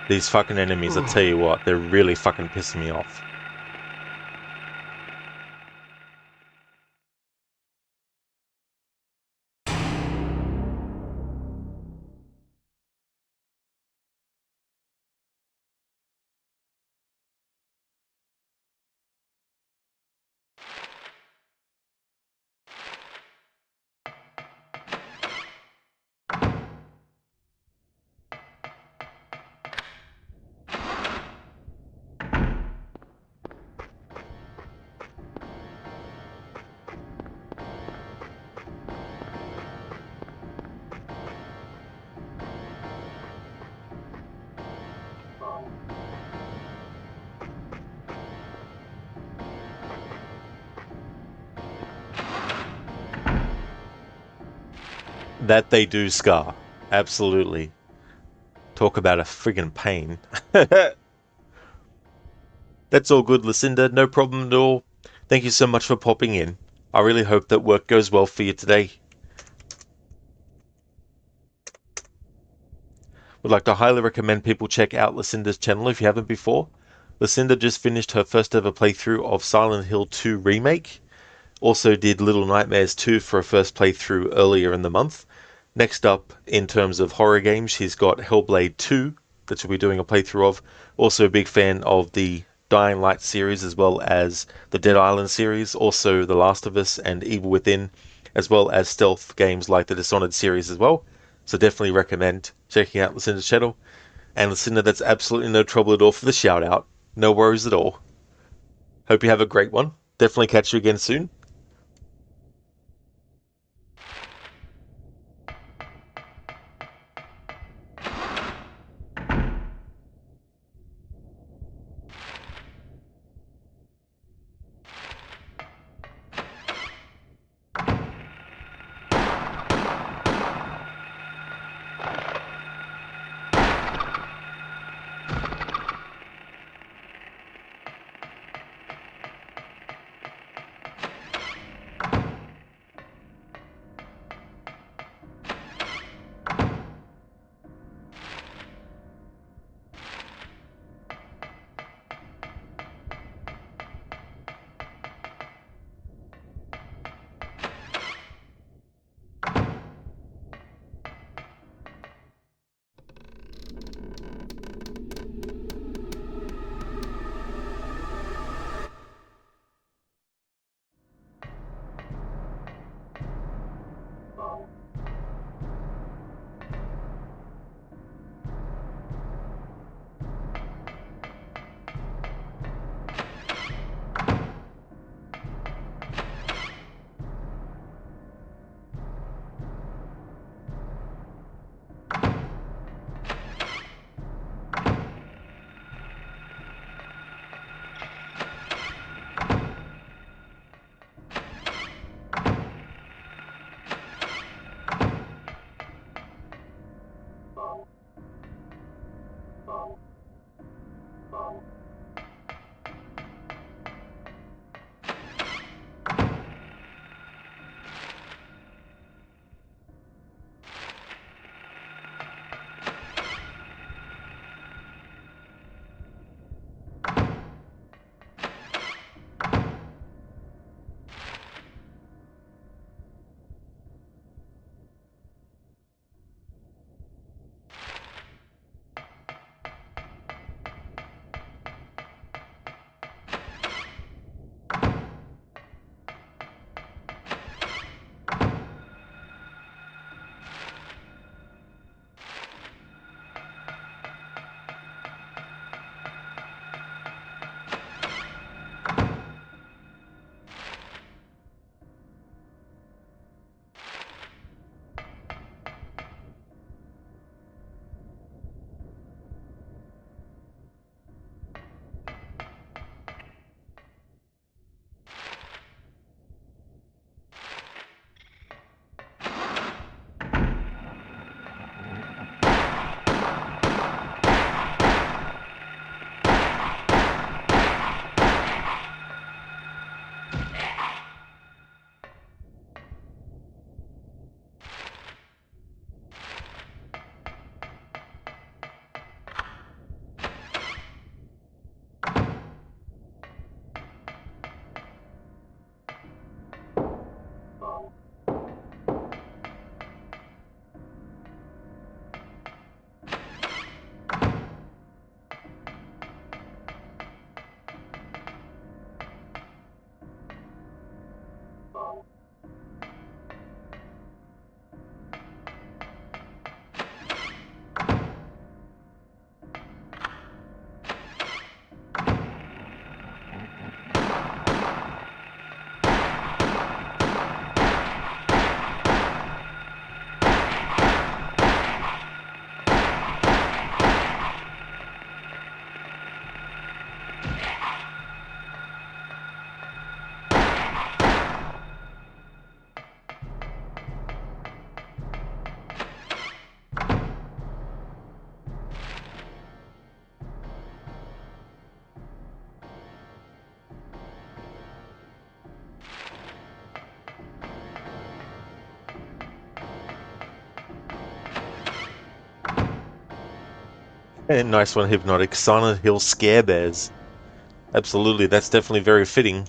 These fucking enemies, I tell you what, they're really fucking pissing me off. That they do, Scar. Absolutely. Talk about a friggin' pain. That's all good, Lucinda. No problem at all. Thank you so much for popping in. I really hope that work goes well for you today. Would like to highly recommend people check out Lucinda's channel if you haven't before. Lucinda just finished her first ever playthrough of Silent Hill 2 Remake. Also did Little Nightmares 2 for a first playthrough earlier in the month. Next up, in terms of horror games, she's got Hellblade 2 that she'll be doing a playthrough of. Also a big fan of the Dying Light series as well as the Dead Island series, also The Last of Us and Evil Within, as well as stealth games like the Dishonored series as well. So definitely recommend checking out Lucinda's channel. And Lucinda, that's absolutely no trouble at all for the shout out. No worries at all. Hope you have a great one. Definitely catch you again soon. And nice one, Hypnotic. Silent Hill Scare Bears. Absolutely, that's definitely very fitting.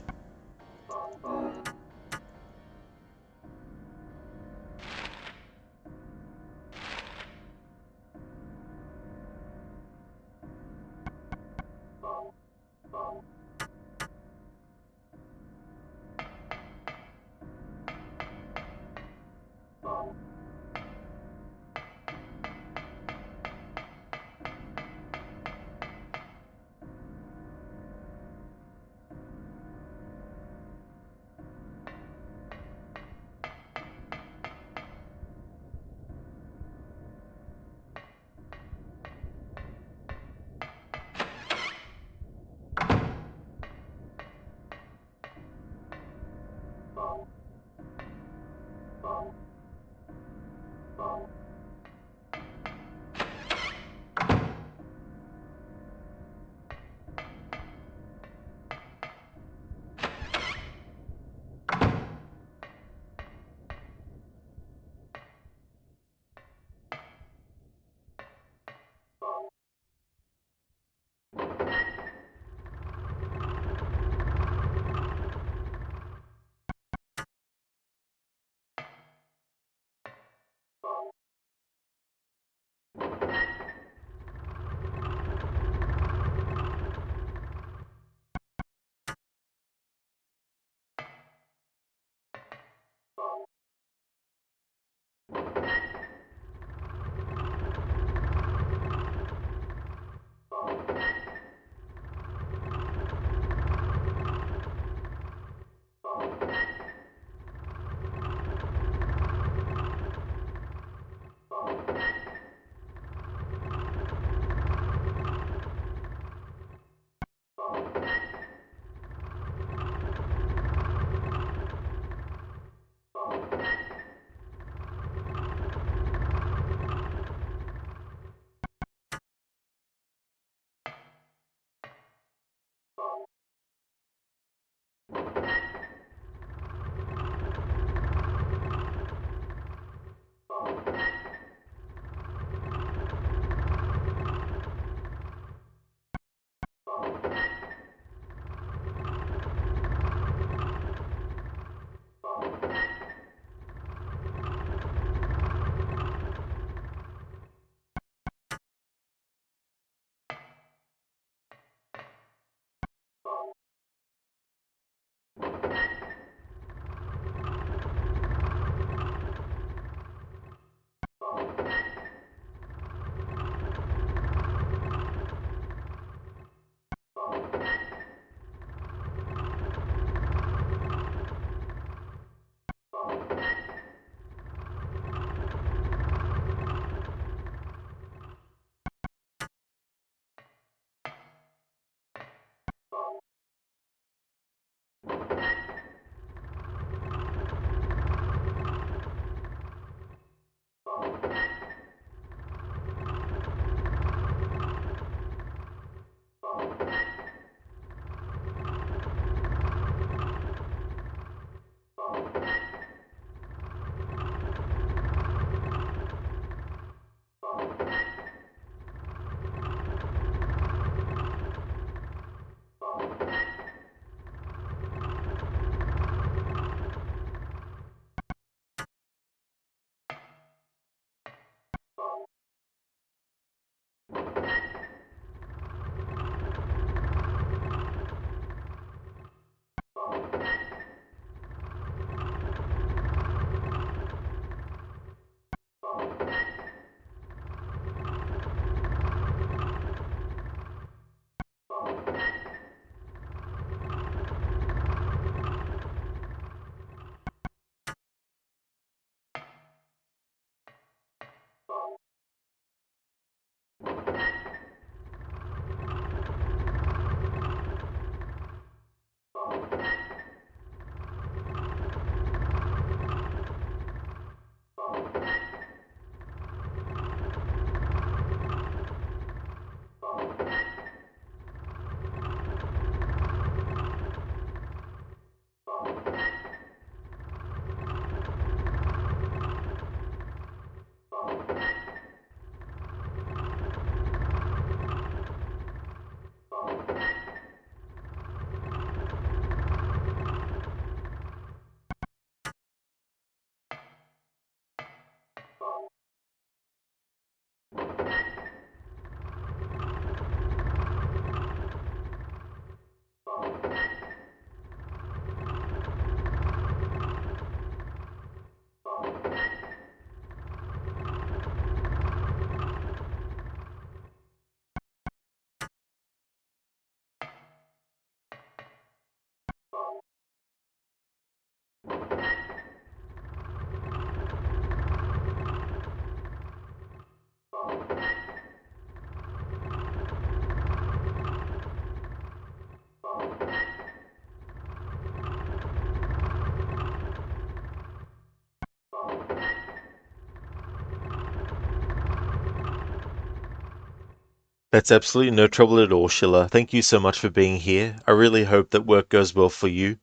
That's absolutely no trouble at all, Sheila. Thank you so much for being here. I really hope that work goes well for you.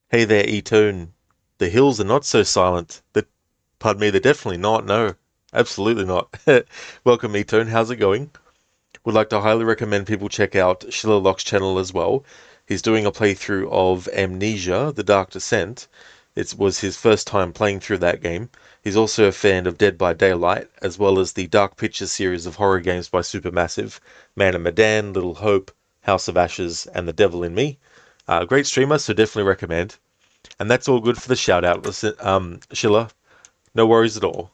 Hey there, E-Tone. The hills are not so silent. Pardon me, they're definitely not. No, absolutely not. Welcome, E-Tone. How's it going? Would like to highly recommend people check out Sheila Locke's channel as well. He's doing a playthrough of Amnesia: The Dark Descent. It was his first time playing through that game. He's also a fan of Dead by Daylight, as well as the Dark Pictures series of horror games by Supermassive, Man and Medan, Little Hope, House of Ashes, and The Devil in Me. Great streamer, so definitely recommend. And that's all good for the shout out. Listen, Sheila, no worries at all.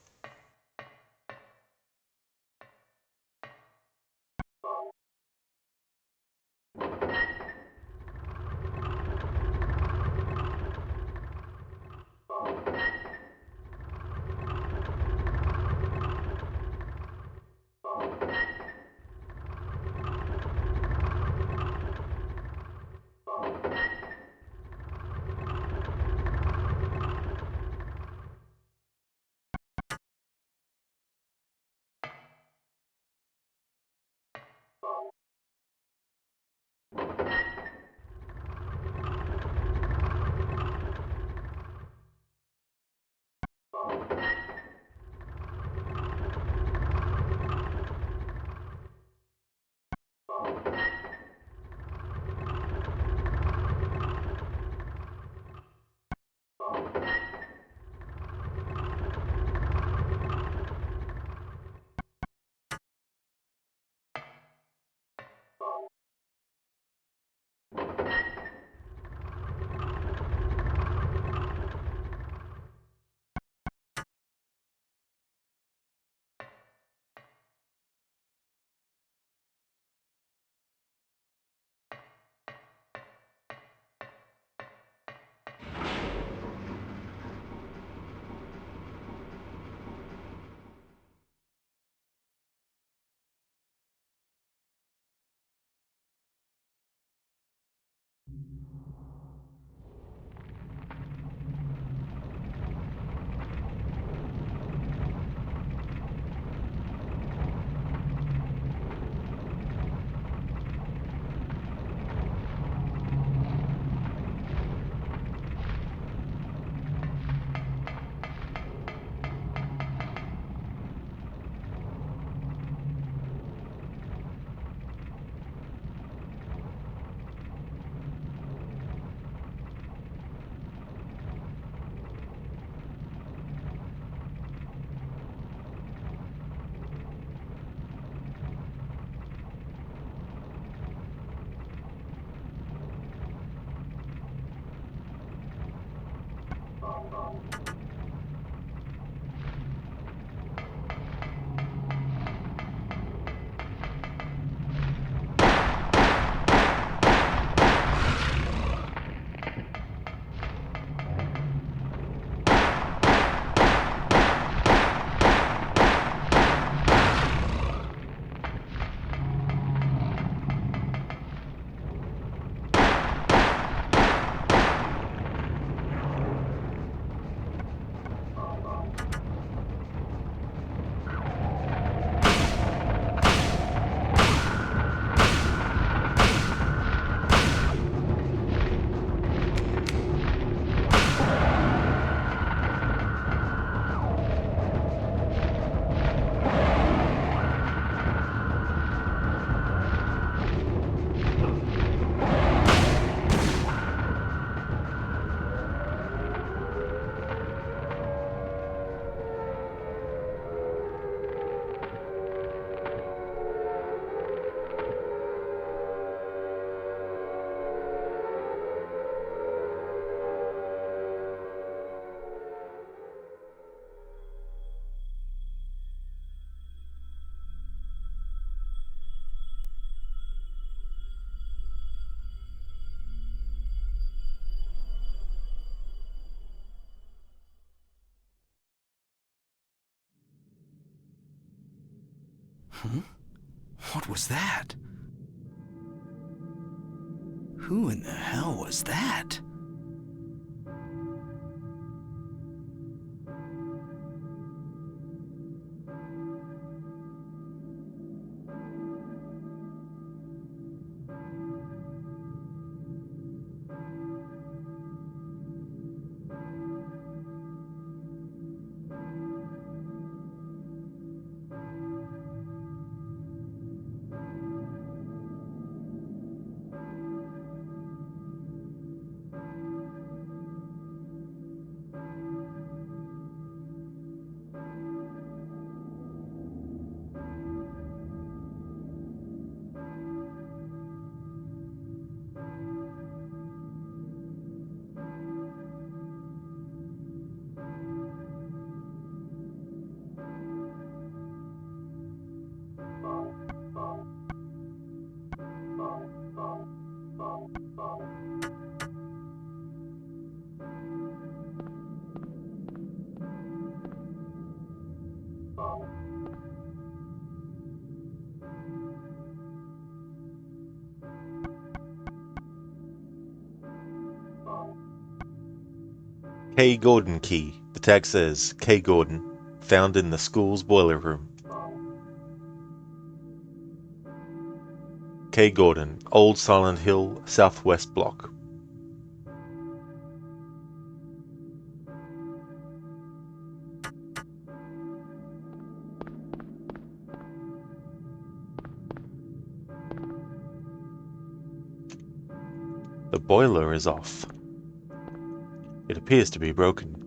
Huh? What was that? Who in the hell was that? K. Gordon key. The tag says K. Gordon, found in the school's boiler room. K. Gordon, Old Silent Hill, Southwest Block. The boiler is off. It appears to be broken.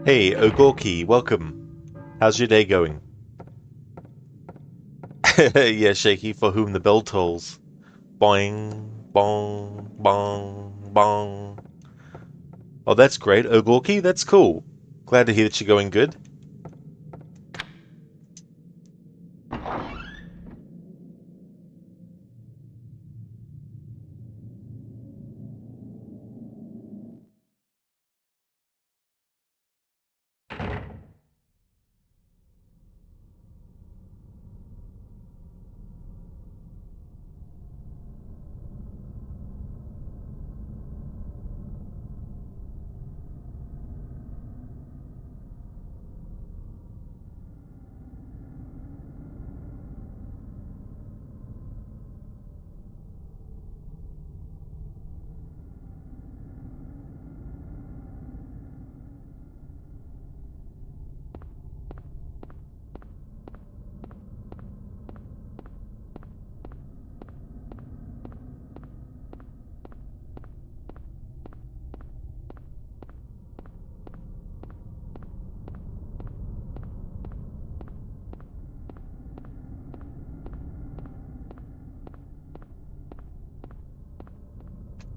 Hey, Ogorki, welcome. How's your day going? Yeah, Shaky, for whom the bell tolls. Boing, bong, bong, bong. Oh, that's great, Ogorki, that's cool. Glad to hear that you're going good.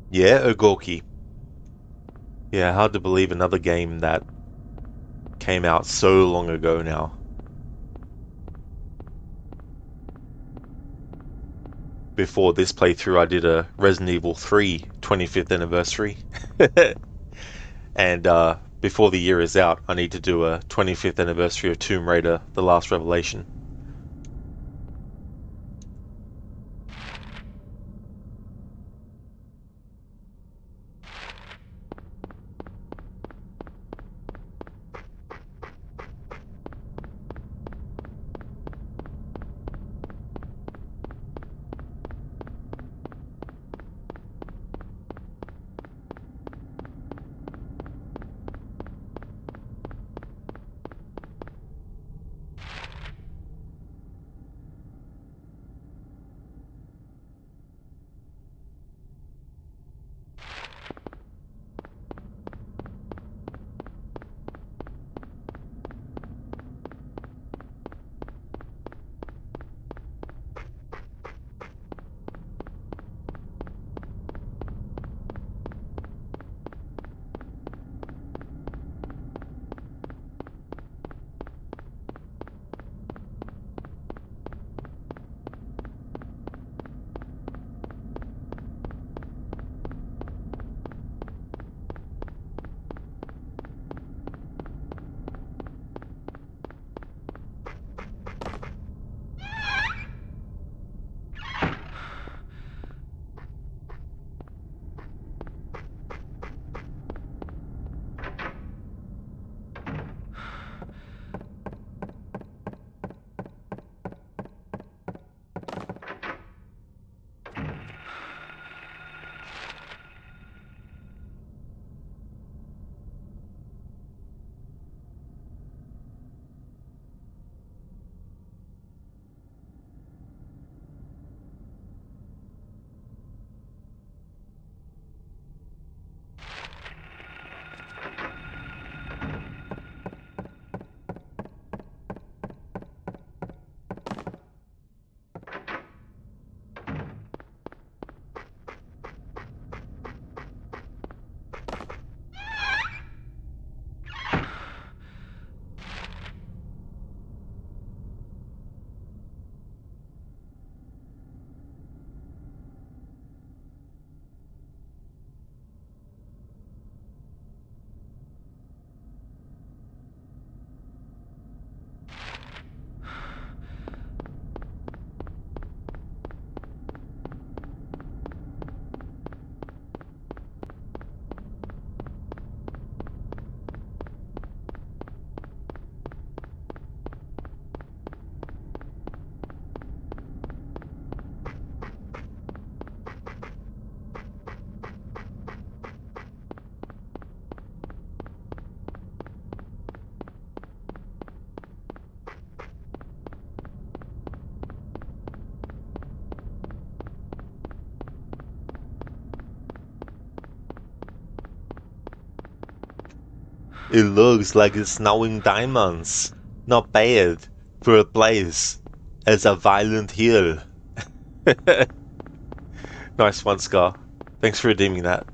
Yeah, Ogorki. Yeah, hard to believe another game that came out so long ago now. Before this playthrough, I did a Resident Evil 3 25th anniversary. And before the year is out, I need to do a 25th anniversary of Tomb Raider: The Last Revelation. It looks like it's snowing diamonds. Not bad for a place as a violent hill. Nice one, Scar. Thanks for redeeming that.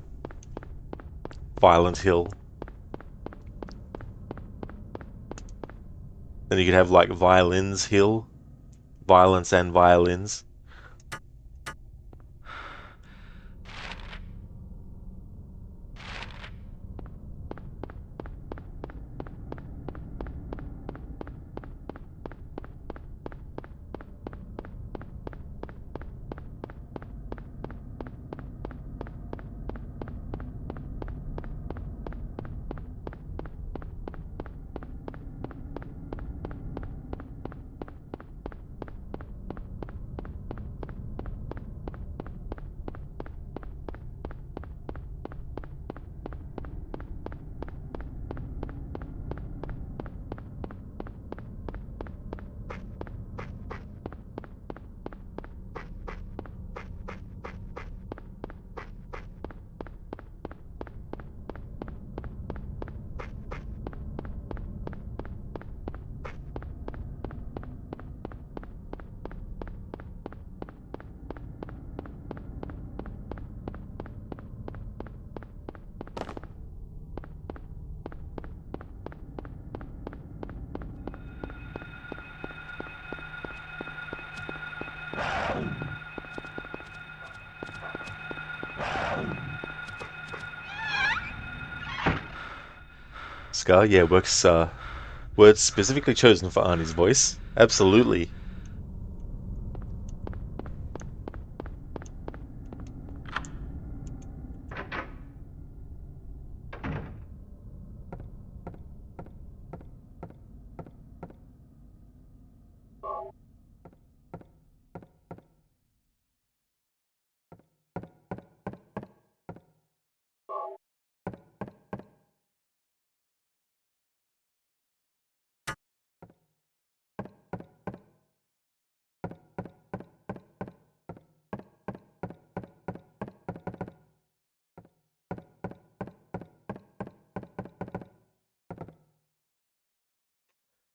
Violent hill. Then you could have like violins hill. Violence and violins. Scar, yeah, works, words specifically chosen for Arnie's voice. Absolutely.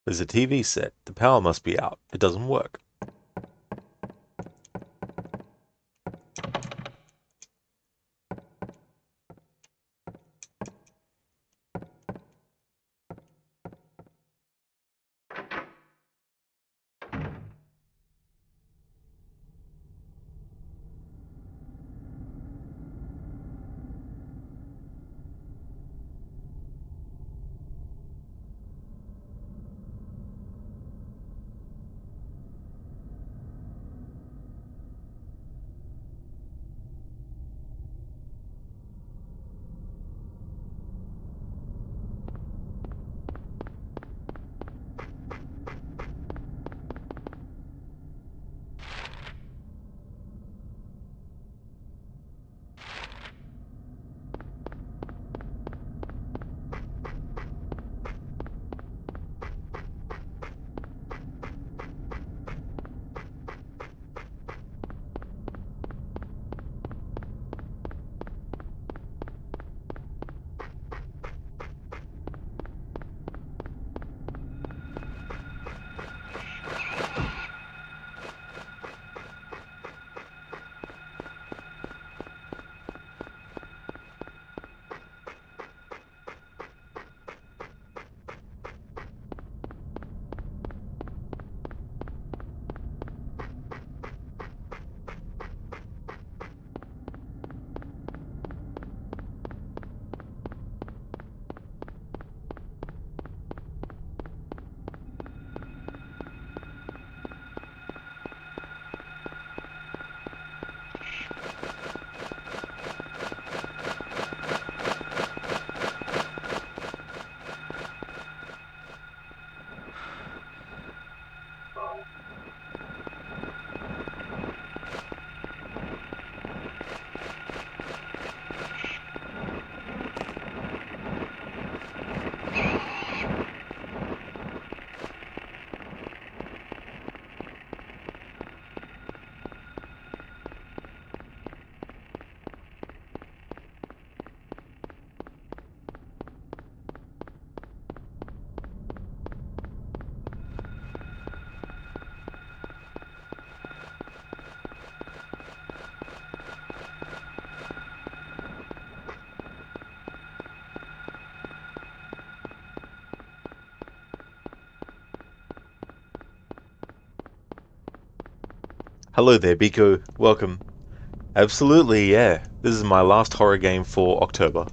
There's a TV set. The power must be out. It doesn't work. Hello there, Biko. Welcome. Absolutely, yeah. This is my last horror game for October.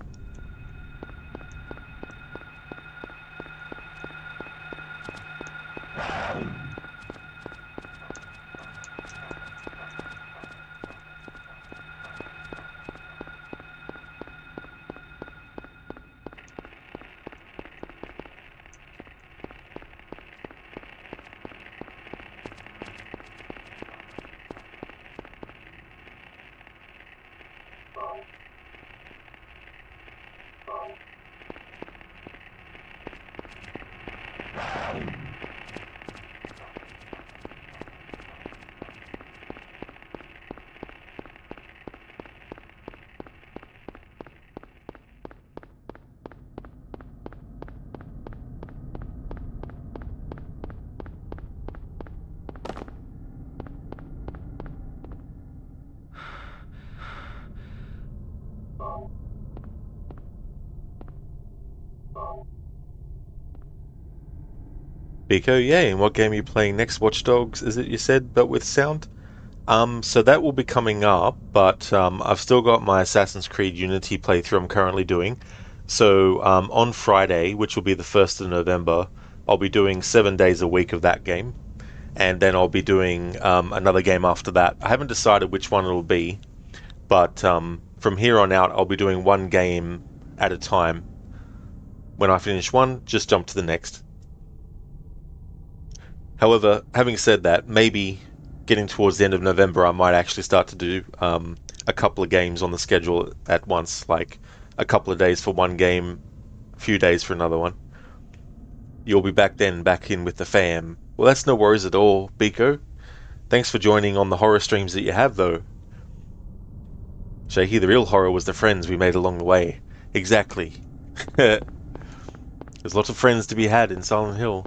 Biko, yay, and what game are you playing next? Watch Dogs, is it you said, but with sound? So that will be coming up, but I've still got my Assassin's Creed Unity playthrough I'm currently doing. So on Friday, which will be the 1st of November, I'll be doing 7 days a week of that game, and then I'll be doing another game after that. I haven't decided which one it'll be, but from here on out, I'll be doing one game at a time. When I finish one, just jump to the next. However, having said that, maybe getting towards the end of November, I might actually start to do a couple of games on the schedule at once, like a couple of days for one game, a few days for another one. You'll be back then, back in with the fam. Well, that's no worries at all, Biko. Thanks for joining on the horror streams that you have, though. Shaky, the real horror was the friends we made along the way. Exactly. There's lots of friends to be had in Silent Hill.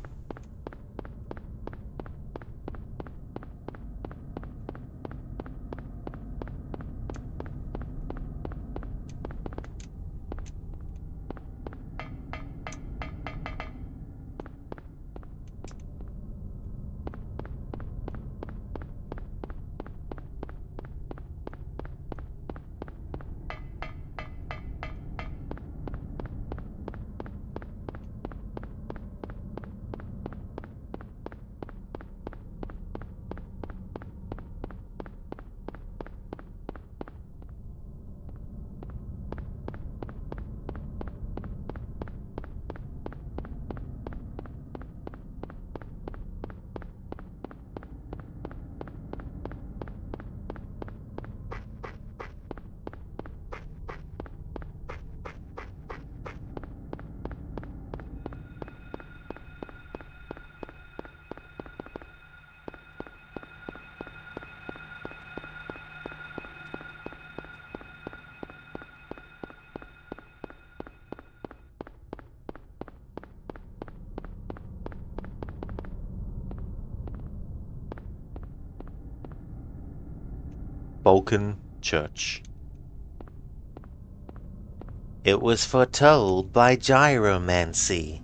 Balkan Church. It was foretold by gyromancy.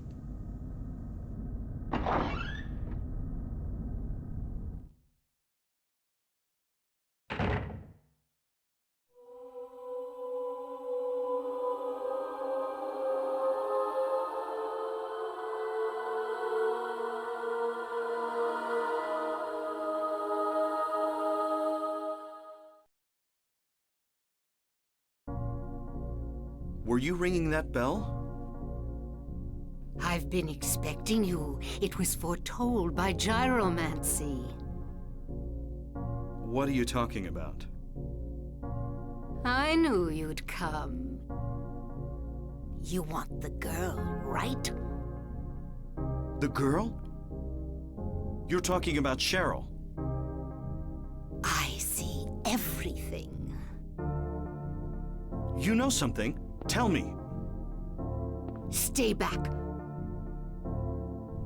Were you ringing that bell? I've been expecting you. It was foretold by gyromancy. What are you talking about? I knew you'd come. You want the girl, right? The girl? You're talking about Cheryl. I see everything. You know something. Tell me. Stay back.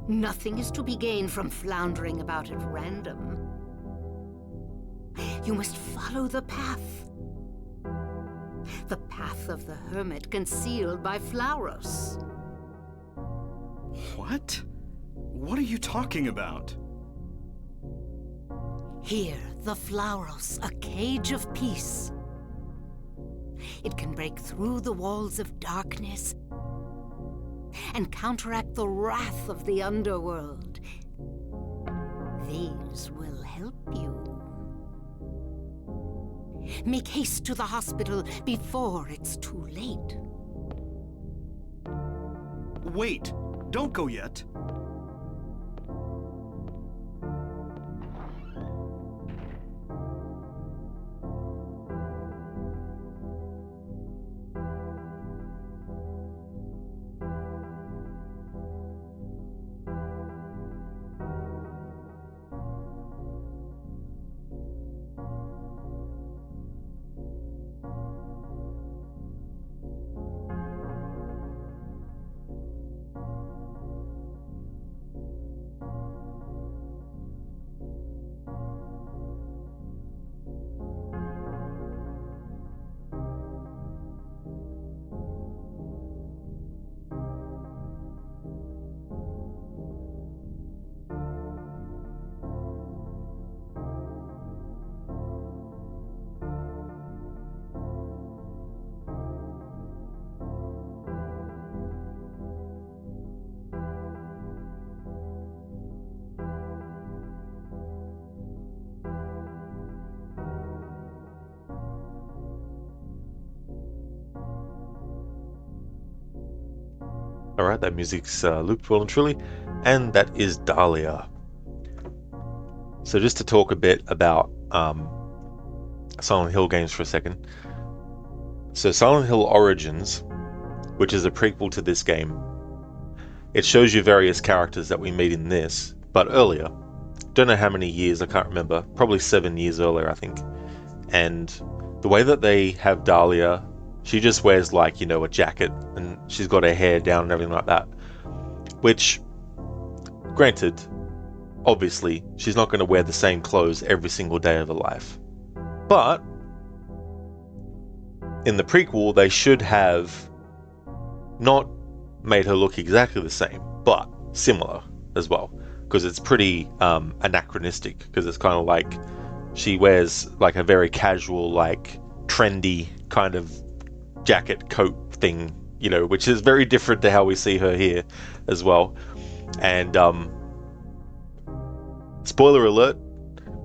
Nothing is to be gained from floundering about at random. You must follow the path. The path of the hermit concealed by Flauros. What? What are you talking about? Here, the Flauros, a cage of peace. It can break through the walls of darkness and counteract the wrath of the underworld. These will help you. Make haste to the hospital before it's too late. Wait! Don't go yet! Alright, that music's looped well and truly, and that is Dahlia. So just to talk a bit about Silent Hill games for a second. So Silent Hill Origins, which is a prequel to this game, it shows you various characters that we meet in this, but earlier. Don't know how many years, I can't remember. Probably 7 years earlier, I think. And the way that they have Dahlia, she just wears like, you know, a jacket and she's got her hair down and everything like that. Which, granted, obviously, she's not going to wear the same clothes every single day of her life. But, in the prequel, they should have not made her look exactly the same, but similar as well. Because it's pretty anachronistic, because it's kind of like she wears like a very casual, like trendy kind of jacket coat thing, you know, which is very different to how we see her here as well. And spoiler alert,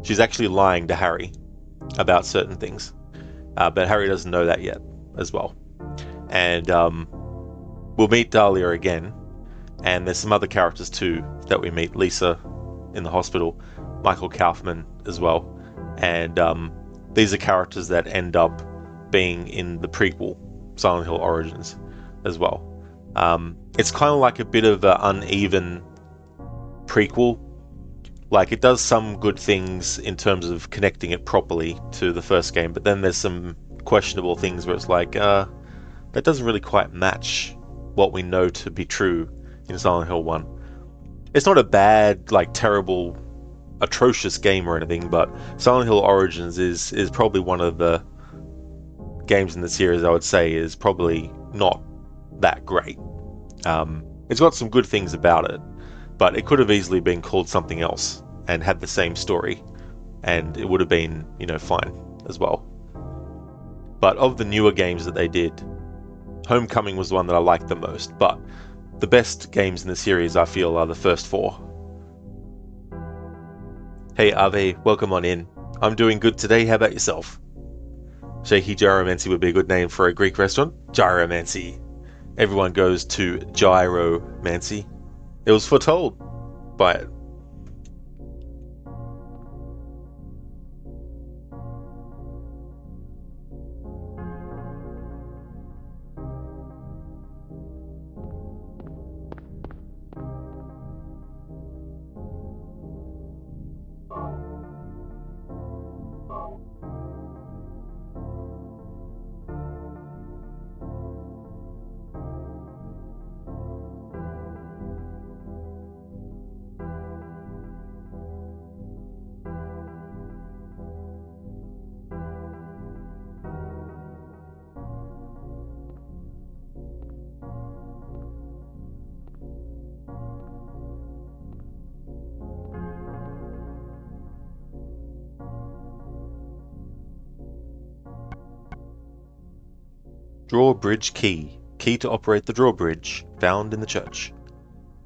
she's actually lying to Harry about certain things, but Harry doesn't know that yet as well. And we'll meet Dahlia again, and there's some other characters too that we meet. Lisa in the hospital, Michael Kaufman as well, and these are characters that end up being in the prequel Silent Hill Origins as well. It's kind of like a bit of an uneven prequel. Like, it does some good things in terms of connecting it properly to the first game, but then there's some questionable things where it's like, that doesn't really quite match what we know to be true in Silent Hill 1. It's not a bad, like, terrible, atrocious game or anything, but Silent Hill Origins is probably one of the games in the series I would say is probably not that great. It's got some good things about it, but it could have easily been called something else and had the same story, and it would have been, you know, fine as well. But of the newer games that they did, Homecoming was the one that I liked the most, but the best games in the series, I feel, are the first 4. Hey Ave, welcome on in. I'm doing good today, how about yourself? Shaky Gyromancy would be a good name for a Greek restaurant. Gyromancy. Everyone goes to Gyromancy. It was foretold by it. Drawbridge key. Key to operate the drawbridge. Found in the church.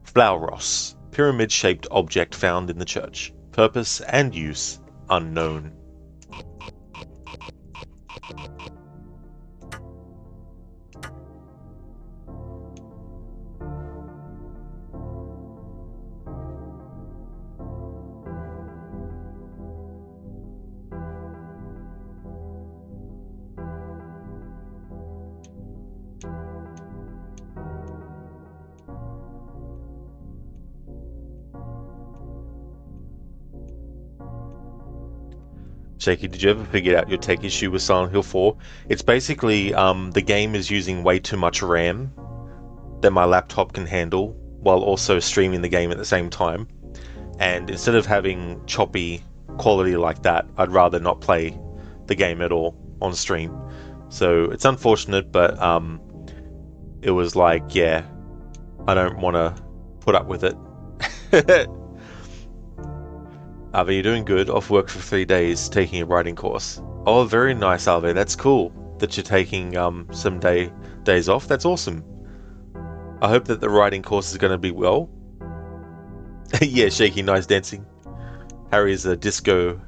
Flauros. Pyramid-shaped object found in the church. Purpose and use unknown. Shaky, did you ever figure out your tech issue with Silent Hill 4? It's basically the game is using way too much RAM that my laptop can handle while also streaming the game at the same time. And instead of having choppy quality like that, I'd rather not play the game at all on stream. So it's unfortunate, but it was like, yeah, I don't want to put up with it. Ave, you're doing good. Off work for 3 days, taking a writing course. Oh, very nice, Ave. That's cool that you're taking some days off. That's awesome. I hope that the writing course is going to be well. Yeah, Shaky, nice dancing. Harry is a disco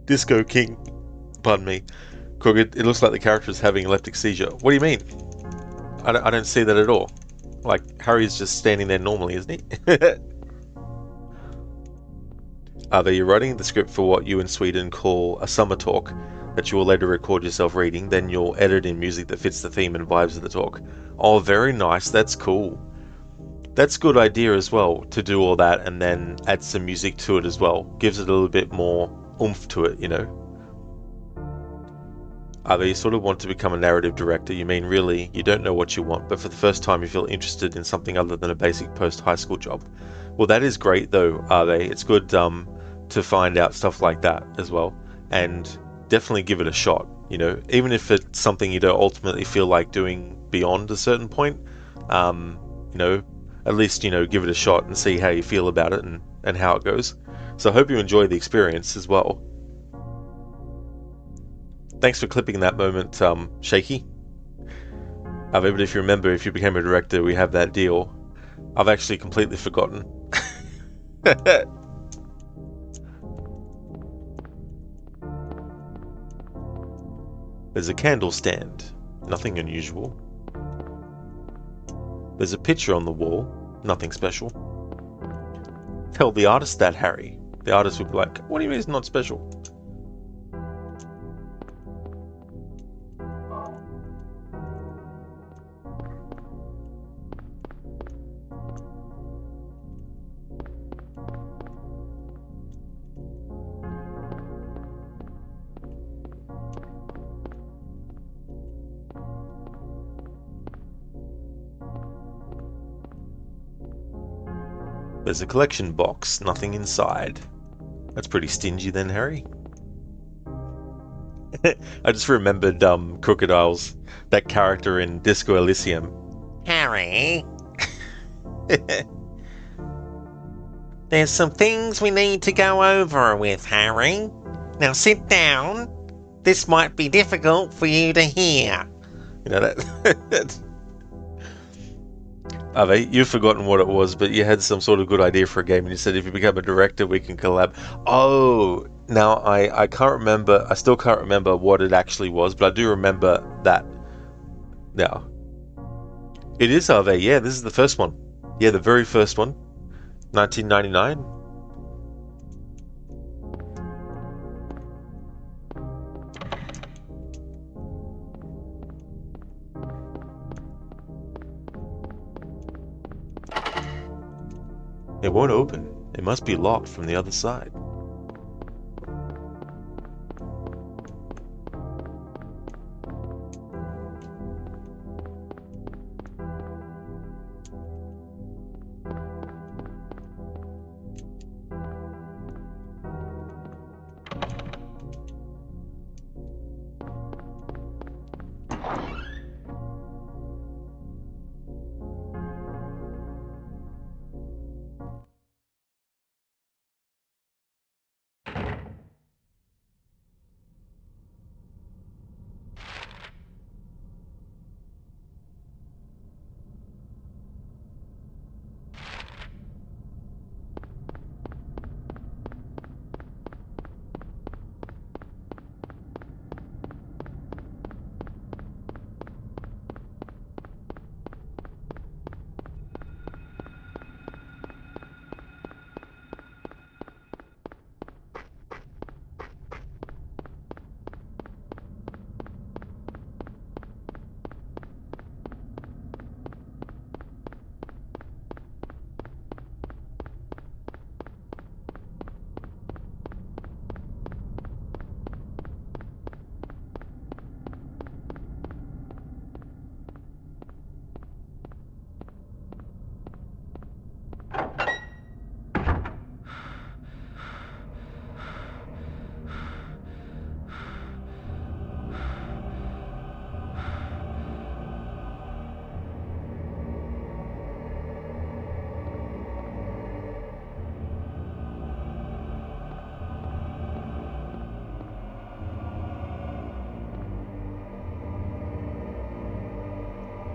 king. Pardon me. Crooked, it looks like the character is having epileptic seizure. What do you mean? I don't see that at all. Like, Harry's just standing there normally, isn't he? You're writing the script for what you in Sweden call a summer talk that you will later record yourself reading, then you'll edit in music that fits the theme and vibes of the talk. Oh, very nice. That's cool. That's a good idea as well, to do all that and then add some music to it as well. Gives it a little bit more oomph to it, you know. You sort of want to become a narrative director. You mean really, you don't know what you want, but for the first time you feel interested in something other than a basic post-high school job. Well, that is great though, It's good to find out stuff like that as well, and definitely give it a shot, you know, even if it's something you don't ultimately feel like doing beyond a certain point, you know, at least, you know, give it a shot and see how you feel about it and how it goes. So I hope you enjoy the experience as well. Thanks for clipping that moment, Shaky. But if you remember, if you became a director, we have that deal. I've actually completely forgotten. There's a candle stand. Nothing unusual. There's a picture on the wall. Nothing special. Tell the artist that, Harry. The artist would be like, what do you mean it's not special? There's a collection box, nothing inside. That's pretty stingy then, Harry. I just remembered Crocodiles, that character in Disco Elysium. Harry? There's some things we need to go over with, Harry. Now sit down. This might be difficult for you to hear. You know that. You've forgotten what it was, but you had some sort of good idea for a game, and you said if you become a director, we can collab. Oh, now I can't remember. I still can't remember what it actually was, but I do remember that. Now, it is Ave. Yeah, this is the first one. Yeah, the very first one, 1999. It won't open. It must be locked from the other side.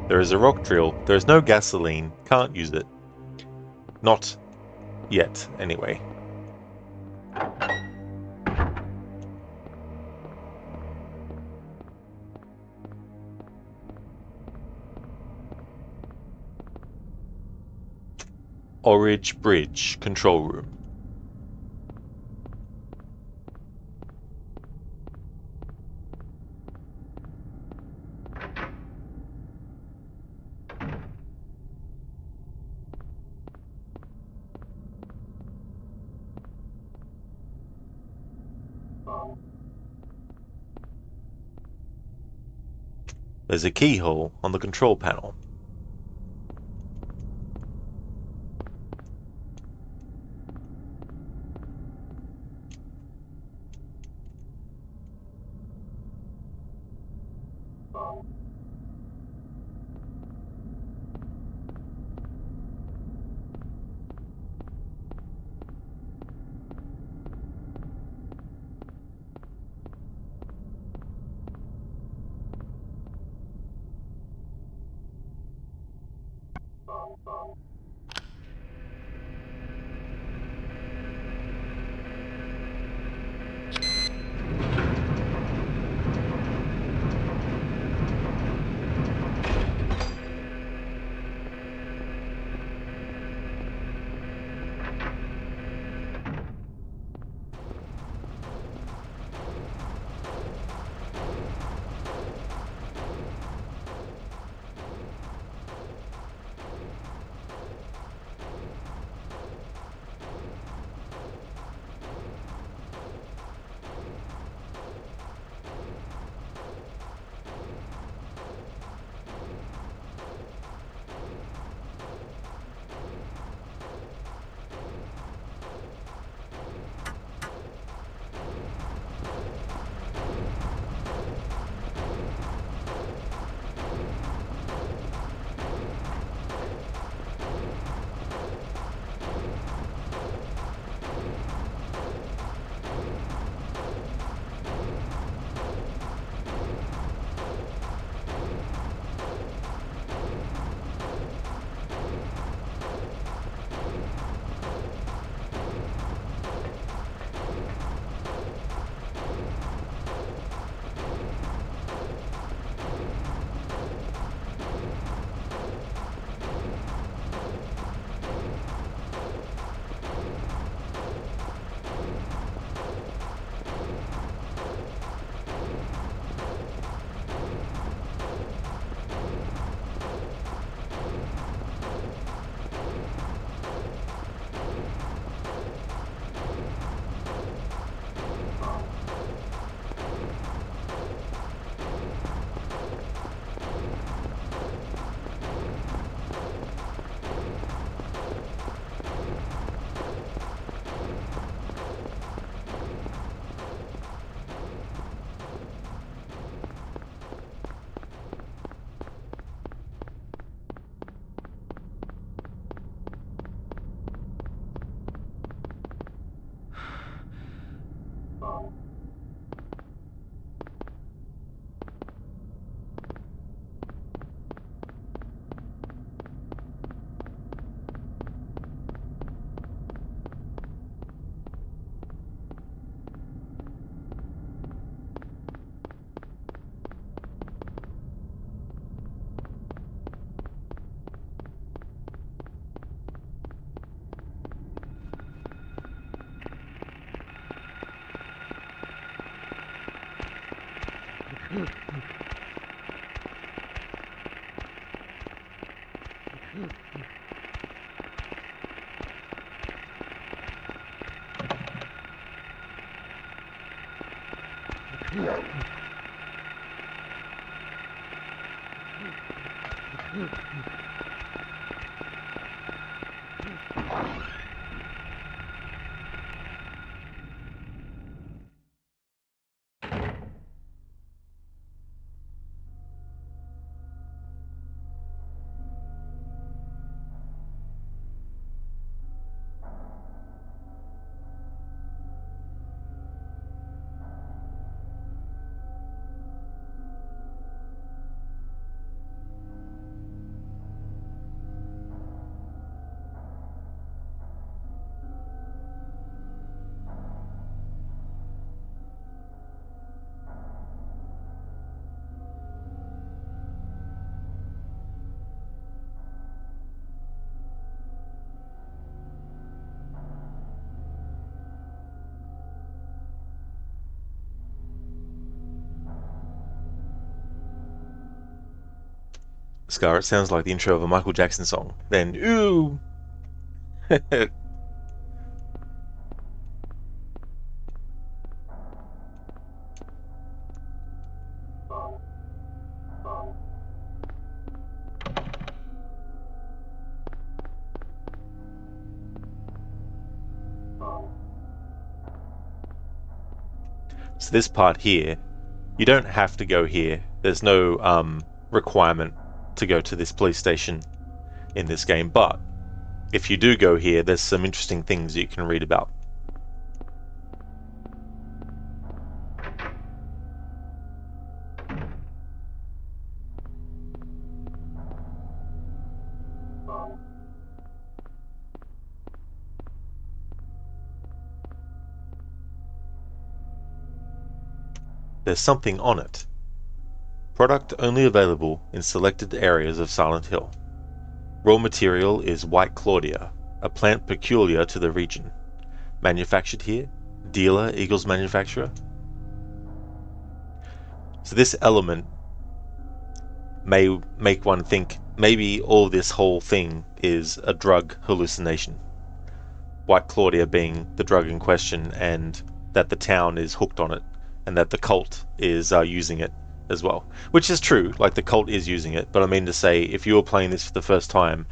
There is a rock drill. There is no gasoline. Can't use it. Not yet, anyway. Orridge Bridge, control room. There's a keyhole on the control panel. Scar, it sounds like the intro of a Michael Jackson song. Then, ooh! So this part here, you don't have to go here. There's no requirement to go to this police station in this game, but if you do go here, there's some interesting things you can read about. There's something on it. Product only available in selected areas of Silent Hill. Raw material is White Claudia, a plant peculiar to the region. Manufactured here. Dealer Eagles manufacturer. So this element may make one think maybe all this whole thing is a drug hallucination. White Claudia being the drug in question, and that the town is hooked on it, and that the cult is using it as well. Which is true, like the cult is using it, but I mean to say, if you were playing this for the first time,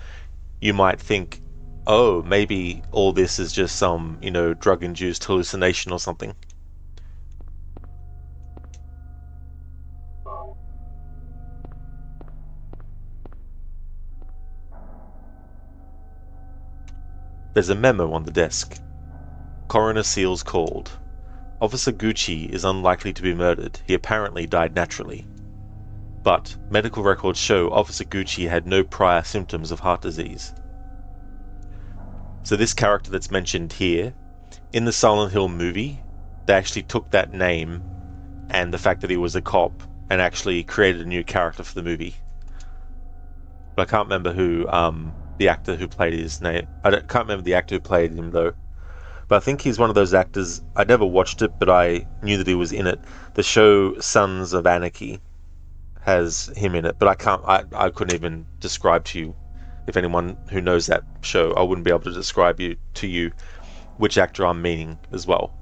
you might think, oh, maybe all this is just some, drug-induced hallucination or something. There's a memo on the desk. Coroner Seals called. Officer Gucci is unlikely to be murdered. He apparently died naturally. But medical records show Officer Gucci had no prior symptoms of heart disease. So this character that's mentioned here, in the Silent Hill movie, they actually took that name and the fact that he was a cop and actually created a new character for the movie. But I can't remember who the actor who played his name. Can't remember the actor who played him though. But I think he's one of those actors. I never watched it, but I knew that he was in it. The show Sons of Anarchy has him in it, but I couldn't even describe to you. If anyone who knows that show, I wouldn't be able to describe to you which actor I'm meaning as well.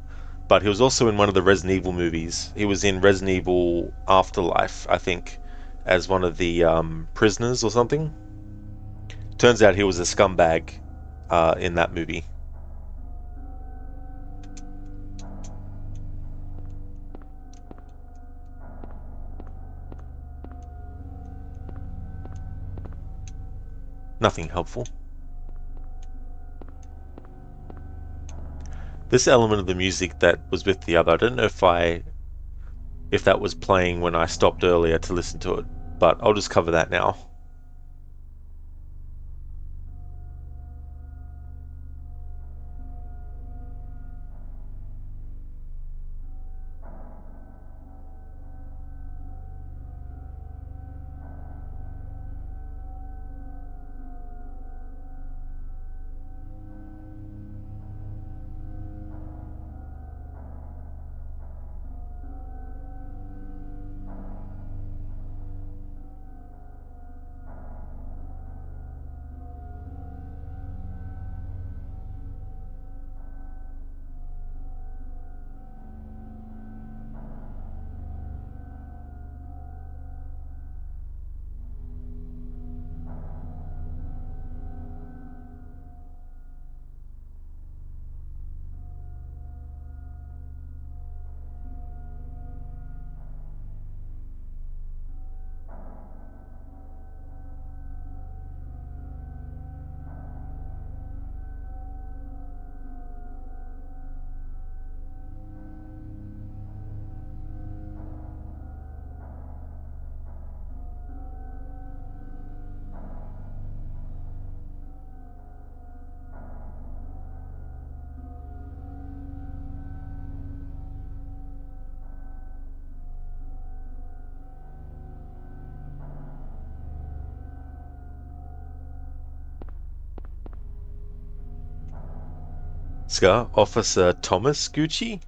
But he was also in one of the Resident Evil movies. He was in Resident Evil Afterlife, I think, as one of the prisoners or something. Turns out he was a scumbag in that movie. Nothing helpful. This element of the music that was with the other, I don't know if that was playing when I stopped earlier to listen to it, but I'll just cover that now. Scar, Officer Thomas Gucci?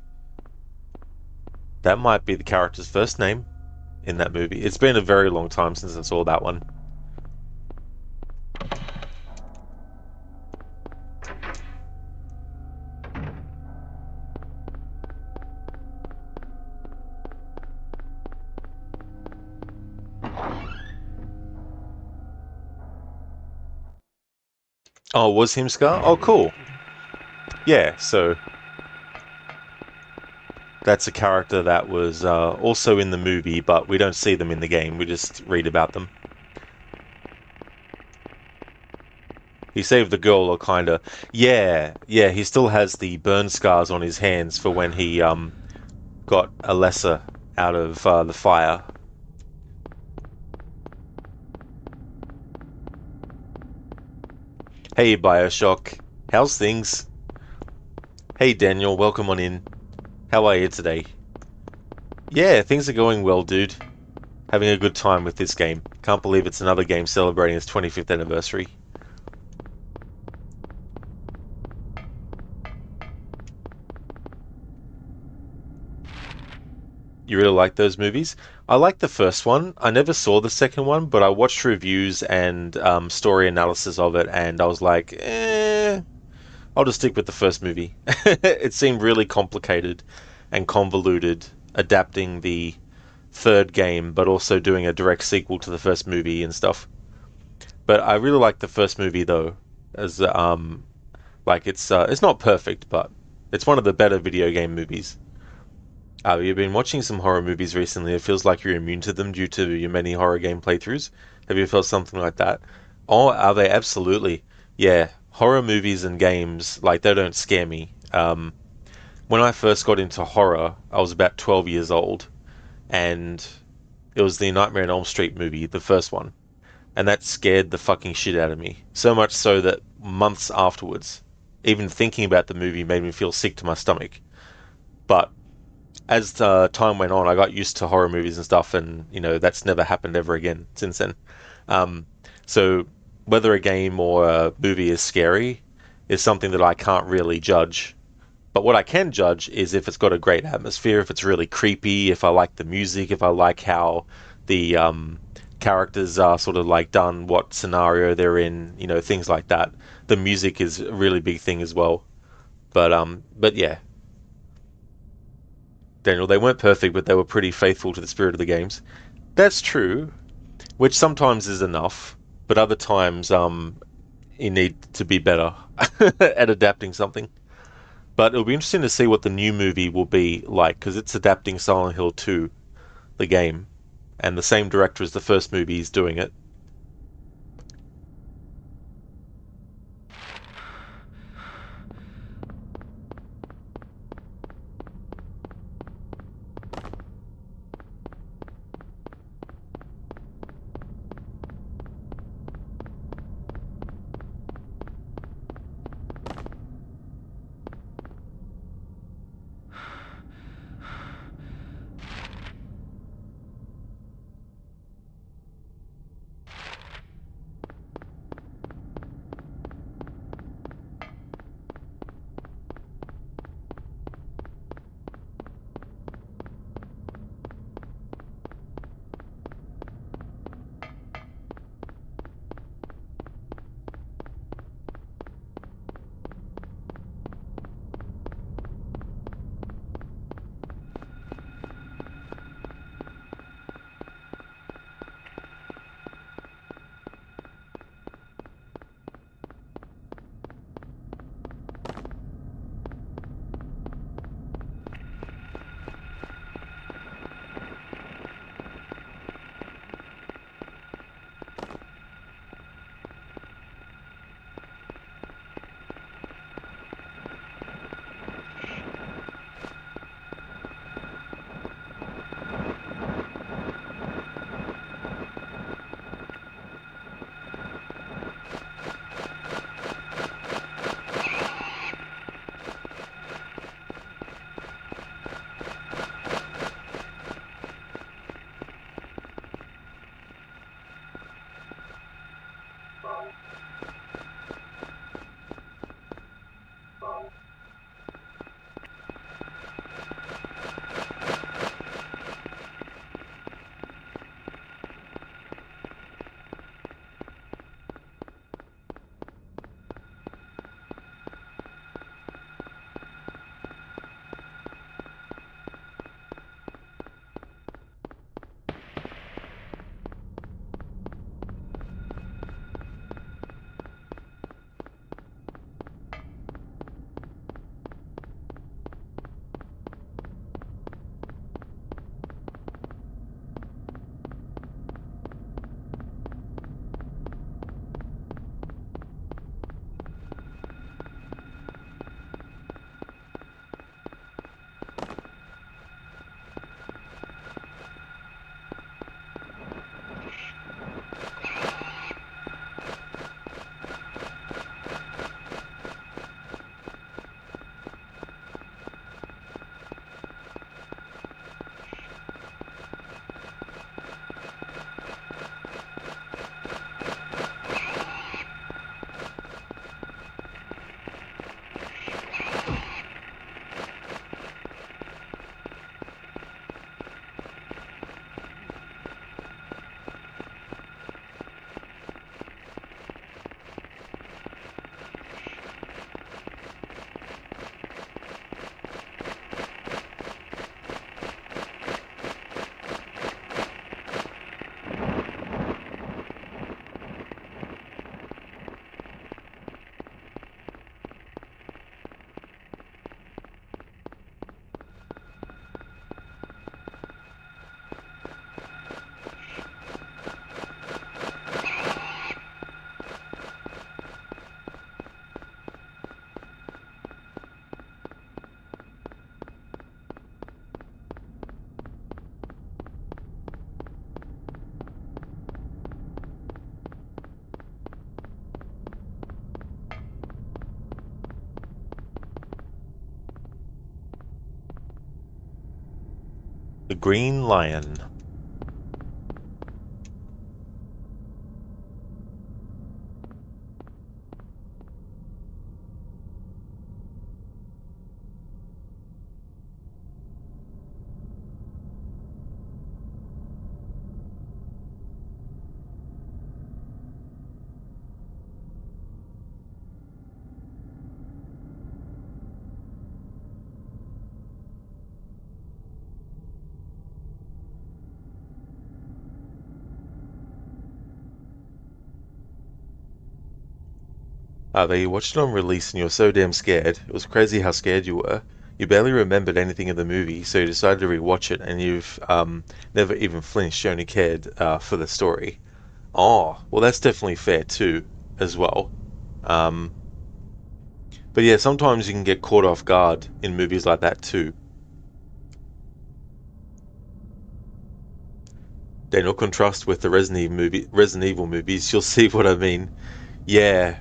That might be the character's first name in that movie. It's been a very long time since I saw that one. Oh, was him Scar? Oh, cool. Yeah, so that's a character that was also in the movie, but we don't see them in the game. We just read about them. He saved the girl, or kinda. Yeah, yeah. He still has the burn scars on his hands for when he got a lesser out of the fire. Hey, Bioshock. How's things? Hey, Daniel. Welcome on in. How are you today? Yeah, things are going well, dude. Having a good time with this game. Can't believe it's another game celebrating its 25th anniversary. You really like those movies? I like the first one. I never saw the second one, but I watched reviews and story analysis of it, and I was like, I'll just stick with the first movie. It seemed really complicated and convoluted, adapting the third game, but also doing a direct sequel to the first movie and stuff. But I really like the first movie though, as like it's not perfect, but it's one of the better video game movies. You've been watching some horror movies recently. It feels like you're immune to them due to your many horror game playthroughs. Have you felt something like that? Oh, are they? Absolutely. Yeah, horror movies and games, like, they don't scare me. When I first got into horror, I was about 12 years old, and it was the Nightmare on Elm Street movie, the first one. And that scared the fucking shit out of me. So much so that months afterwards, even thinking about the movie made me feel sick to my stomach. But as time went on, I got used to horror movies and stuff, and that's never happened ever again since then. Um, so whether a game or a movie is scary is something that I can't really judge. But what I can judge is if it's got a great atmosphere, if it's really creepy, if I like the music, if I like how the characters are sort of like done, what scenario they're in, things like that. The music is a really big thing as well. But yeah, Daniel, they weren't perfect, but they were pretty faithful to the spirit of the games. That's true, which sometimes is enough, but other times you need to be better at adapting something. But it'll be interesting to see what the new movie will be like, because it's adapting Silent Hill 2, the game, and the same director as the first movie is doing it. The Green Lion. But you watched it on release and you were so damn scared. It was crazy how scared you were. You barely remembered anything of the movie, so you decided to rewatch it, and you've never even flinched. You only cared for the story. Oh, well, that's definitely fair too, as well. Um, but yeah, sometimes you can get caught off guard in movies like that too. Then, you'll contrast with the Resident Evil movies. You'll see what I mean. Yeah,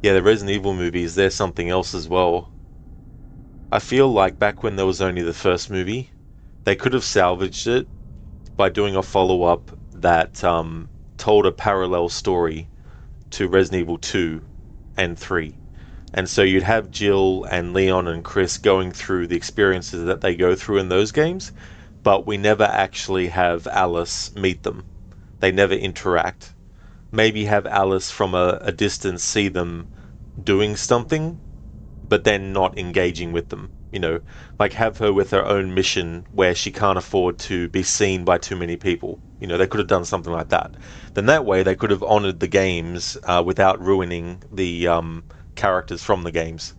yeah, the Resident Evil movies. They're something else as well. I feel like back when there was only the first movie, they could have salvaged it by doing a follow up that told a parallel story to Resident Evil 2 and 3. And so you'd have Jill and Leon and Chris going through the experiences that they go through in those games, but we never actually have Alice meet them. They never interact. Maybe have Alice from a distance see them doing something, but then not engaging with them. Like have her with her own mission where she can't afford to be seen by too many people. They could have done something like that. Then that way they could have honored the games without ruining the characters from the games.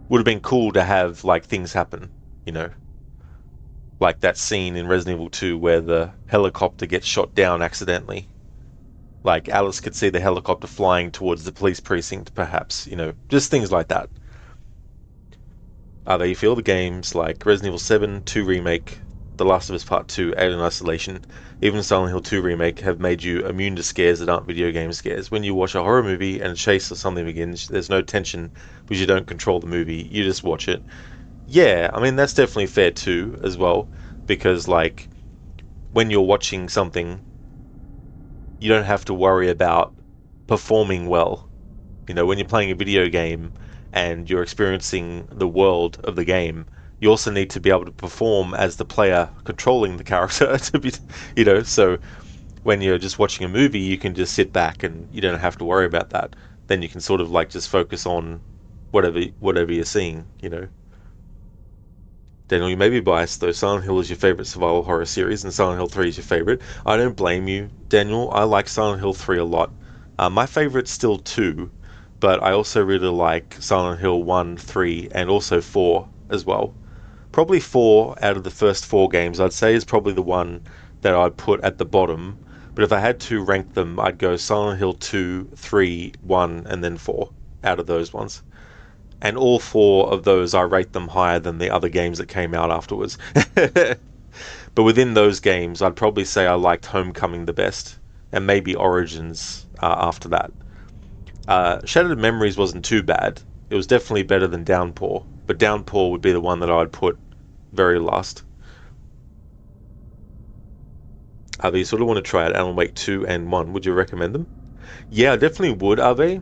Would have been cool to have like things happen, you know, like that scene in Resident Evil 2 where the helicopter gets shot down accidentally. Like Alice could see the helicopter flying towards the police precinct, perhaps, just things like that. You feel the games like Resident Evil 7, 2 Remake, The Last of Us Part 2, Alien Isolation, even Silent Hill 2 Remake have made you immune to scares that aren't video game scares. When you watch a horror movie and a chase or something begins, there's no tension because you don't control the movie, you just watch it. Yeah, I mean, that's definitely fair too, as well, because, like, when you're watching something, you don't have to worry about performing well. When you're playing a video game and you're experiencing the world of the game, you also need to be able to perform as the player controlling the character to be, so when you're just watching a movie, you can just sit back and you don't have to worry about that. Then you can sort of like just focus on whatever you're seeing. Daniel, you may be biased though. Silent Hill is your favorite survival horror series, and Silent Hill 3 is your favorite. I don't blame you, Daniel. I like Silent Hill 3 a lot. My favorite's still 2, but I also really like Silent Hill 1, 3, and also 4 as well. Probably 4 out of the first 4 games, I'd say, is probably the one that I'd put at the bottom. But if I had to rank them, I'd go Silent Hill 2, 3, 1, and then 4 out of those ones. And all 4 of those, I rate them higher than the other games that came out afterwards. But within those games, I'd probably say I liked Homecoming the best, and maybe Origins after that. Shattered Memories wasn't too bad. It was definitely better than Downpour, but Downpour would be the one that I'd put very last. But you sort of want to try out Alan Wake 2 and 1. Would you recommend them? Yeah, I definitely would, Ave.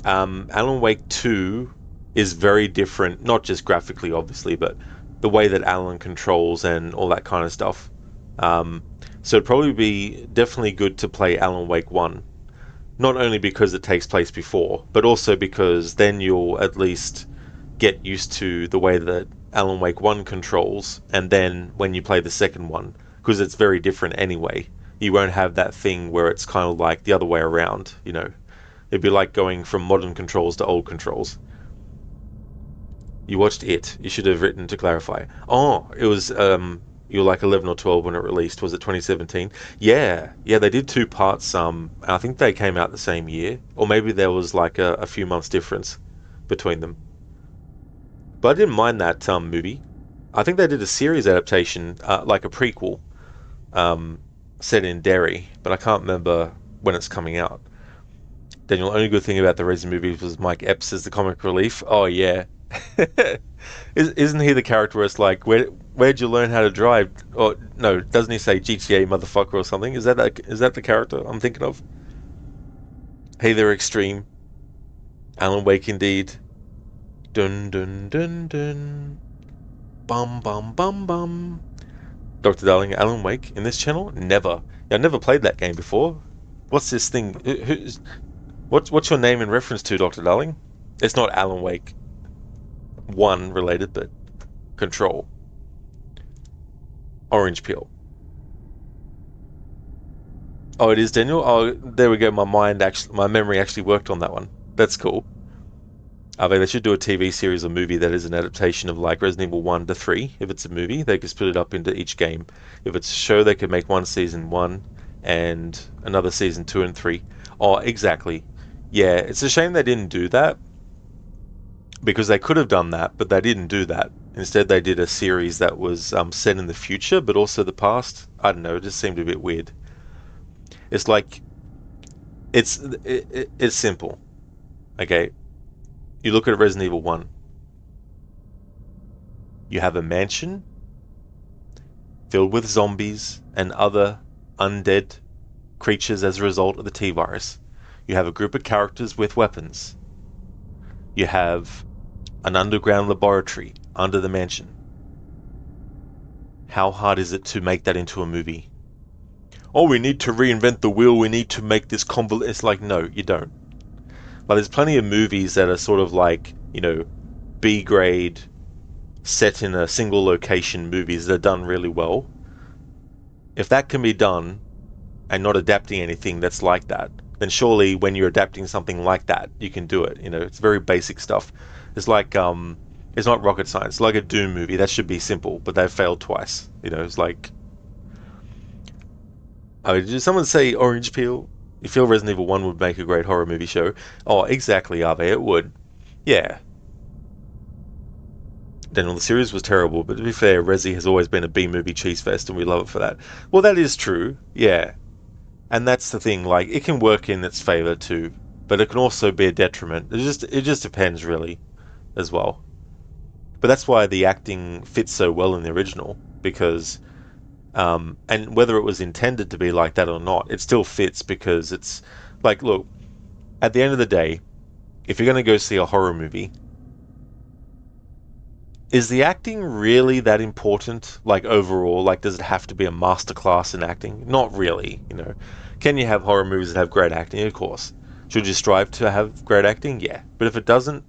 Alan Wake 2 is very different, not just graphically, obviously, but the way that Alan controls and all that kind of stuff. So it'd probably be definitely good to play Alan Wake 1. Not only because it takes place before, but also because then you'll at least get used to the way that Alan Wake 1 controls, and then when you play the second one, because it's very different anyway, you won't have that thing where it's kind of like the other way around, It'd be like going from modern controls to old controls. You watched it. You should have written to clarify. Oh, it was, you were like 11 or 12 when it released. Was it 2017? Yeah, they did 2 parts. I think they came out the same year, or maybe there was like a few months difference between them. But I didn't mind that movie. I think they did a series adaptation, like a prequel, set in Derry, but I can't remember when it's coming out. Daniel, the only good thing about the Resident movies was Mike Epps as the comic relief. Oh yeah. Isn't he the character where it's like, where'd you learn how to drive? Or no, doesn't he say GTA motherfucker or something? Is that the character I'm thinking of? Hey there, Extreme. Alan Wake indeed. Dun dun dun dun. Bum bum bum bum. Dr. Darling, Alan Wake in this channel? Never. Yeah, I've never played that game before. What's this thing? What's your name in reference to, Dr. Darling? It's not Alan Wake 1 related, but Control. Orange Peel. Oh, it is Daniel? Oh, there we go. My memory actually worked on that one. That's cool. They should do a TV series or movie that is an adaptation of like Resident Evil 1 to 3. If it's a movie, they could split it up into each game. If it's a show, they could make one season 1 and another season 2 and 3. Oh, exactly. Yeah, it's a shame they didn't do that because they could have done that, but they didn't do that. Instead, they did a series that was set in the future, but also the past. I don't know, it just seemed a bit weird. It's like it's simple. Okay, you look at Resident Evil 1. You have a mansion filled with zombies and other undead creatures as a result of the T-virus. You have a group of characters with weapons. You have an underground laboratory under the mansion. How hard is it to make that into a movie? Oh, we need to reinvent the wheel, we need to make this convoluted. It's like, no, you don't. Like, there's plenty of movies that are sort of like, B grade, set in a single location movies that are done really well. If that can be done and not adapting anything that's like that, then surely when you're adapting something like that, you can do it. It's very basic stuff. It's like it's not rocket science. It's like a Doom movie that should be simple, but they've failed twice. It's like, did someone say Orange Peel? You feel Resident Evil 1 would make a great horror movie show? Oh, exactly, Ave, it would. Yeah. Daniel, the series was terrible, but to be fair, Resi has always been a B-movie cheese fest, and we love it for that. Well, that is true, yeah. And that's the thing, like, it can work in its favor too, but it can also be a detriment. It just depends, really, as well. But that's why the acting fits so well in the original, because and whether it was intended to be like that or not, it still fits because it's like, look, at the end of the day, if you're going to go see a horror movie, is the acting really that important? Like, overall, like, does it have to be a masterclass in acting? Not really. Can you have horror movies that have great acting? Of course. Should you strive to have great acting? Yeah. But if it doesn't,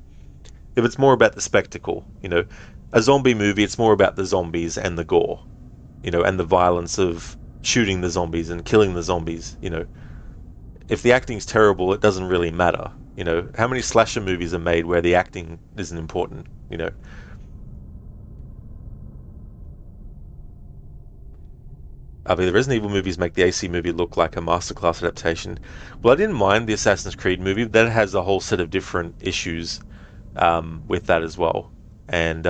if it's more about the spectacle, a zombie movie, it's more about the zombies and the gore, and the violence of shooting the zombies and killing the zombies. If the acting's terrible, it doesn't really matter. How many slasher movies are made where the acting isn't important? The Resident Evil movies make the AC movie look like a masterclass adaptation. Well, I didn't mind the Assassin's Creed movie. That has a whole set of different issues with that as well. And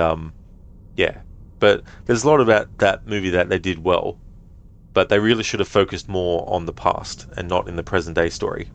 yeah, but there's a lot about that movie that they did well, but they really should have focused more on the past and not in the present day story.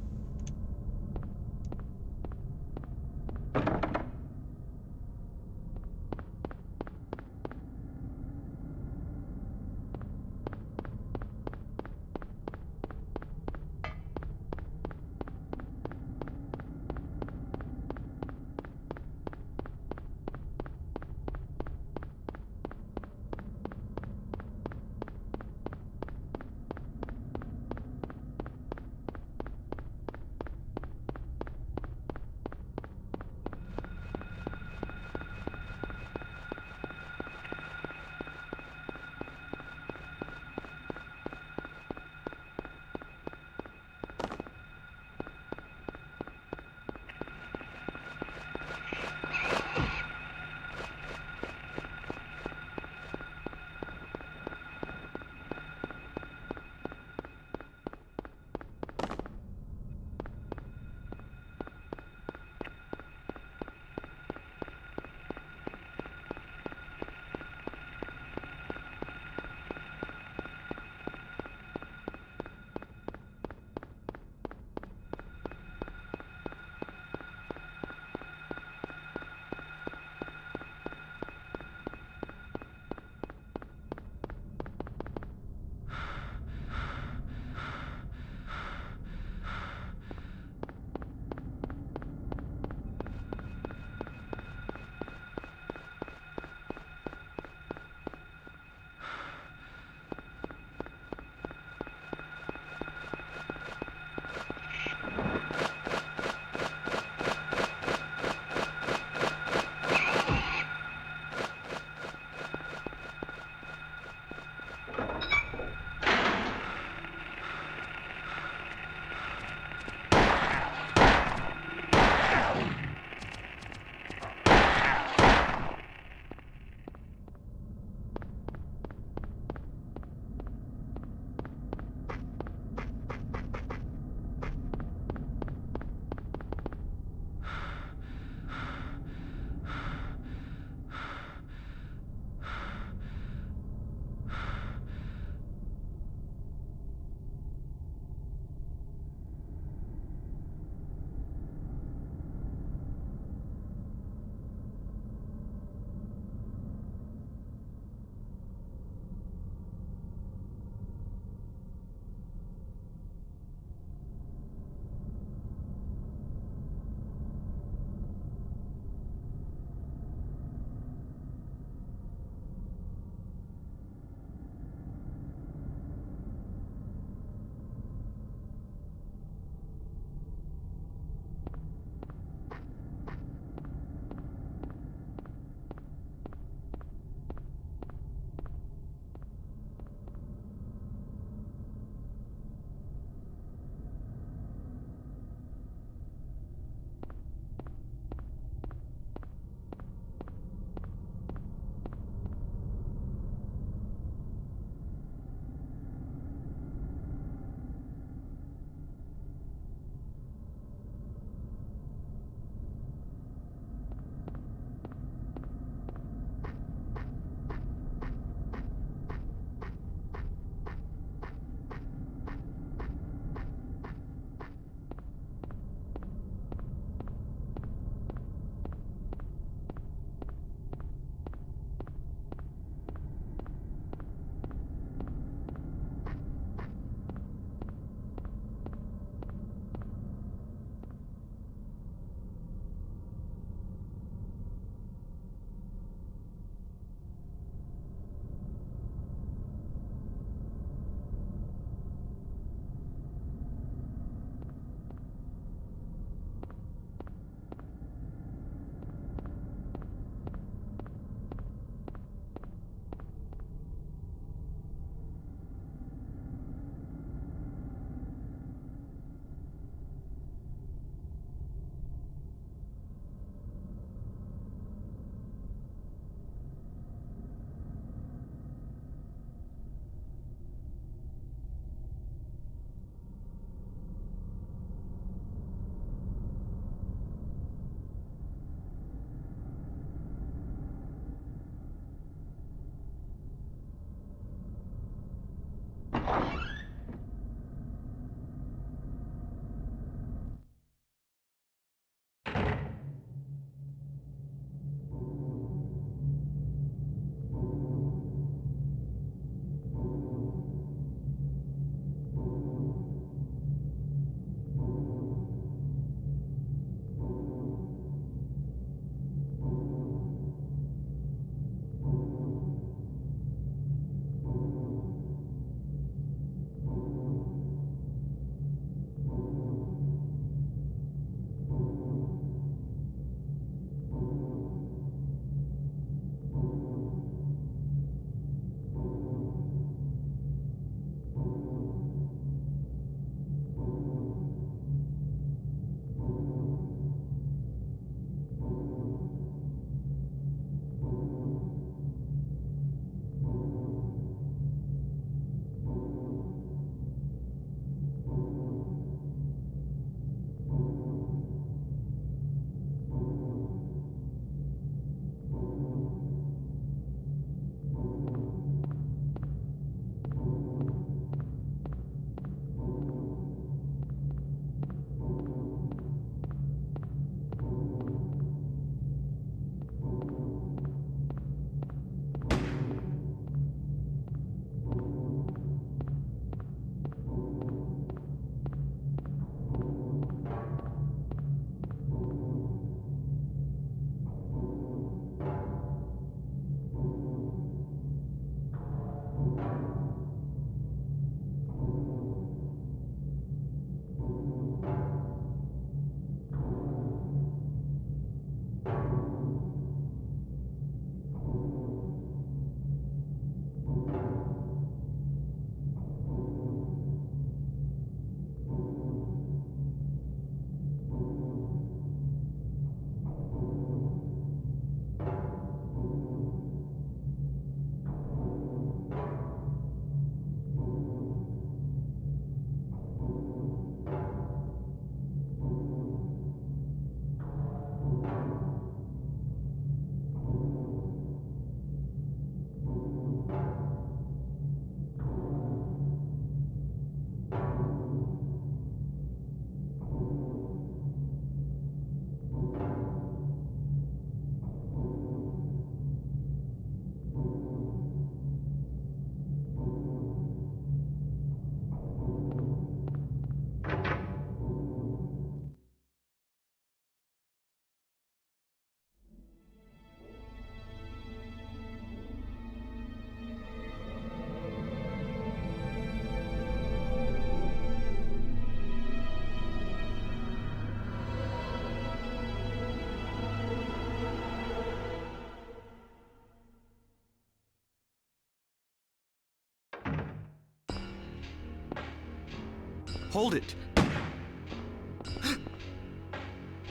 Hold it!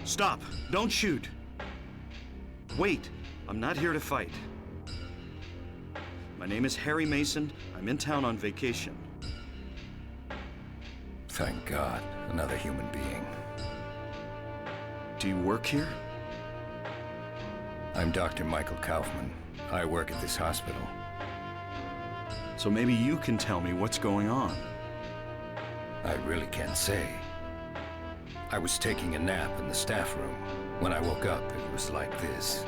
Stop! Don't shoot! Wait! I'm not here to fight. My name is Harry Mason. I'm in town on vacation. Thank God, another human being. Do you work here? I'm Dr. Michael Kaufman. I work at this hospital. So maybe you can tell me what's going on. I really can't say. I was taking a nap in the staff room. When I woke up, it was like this.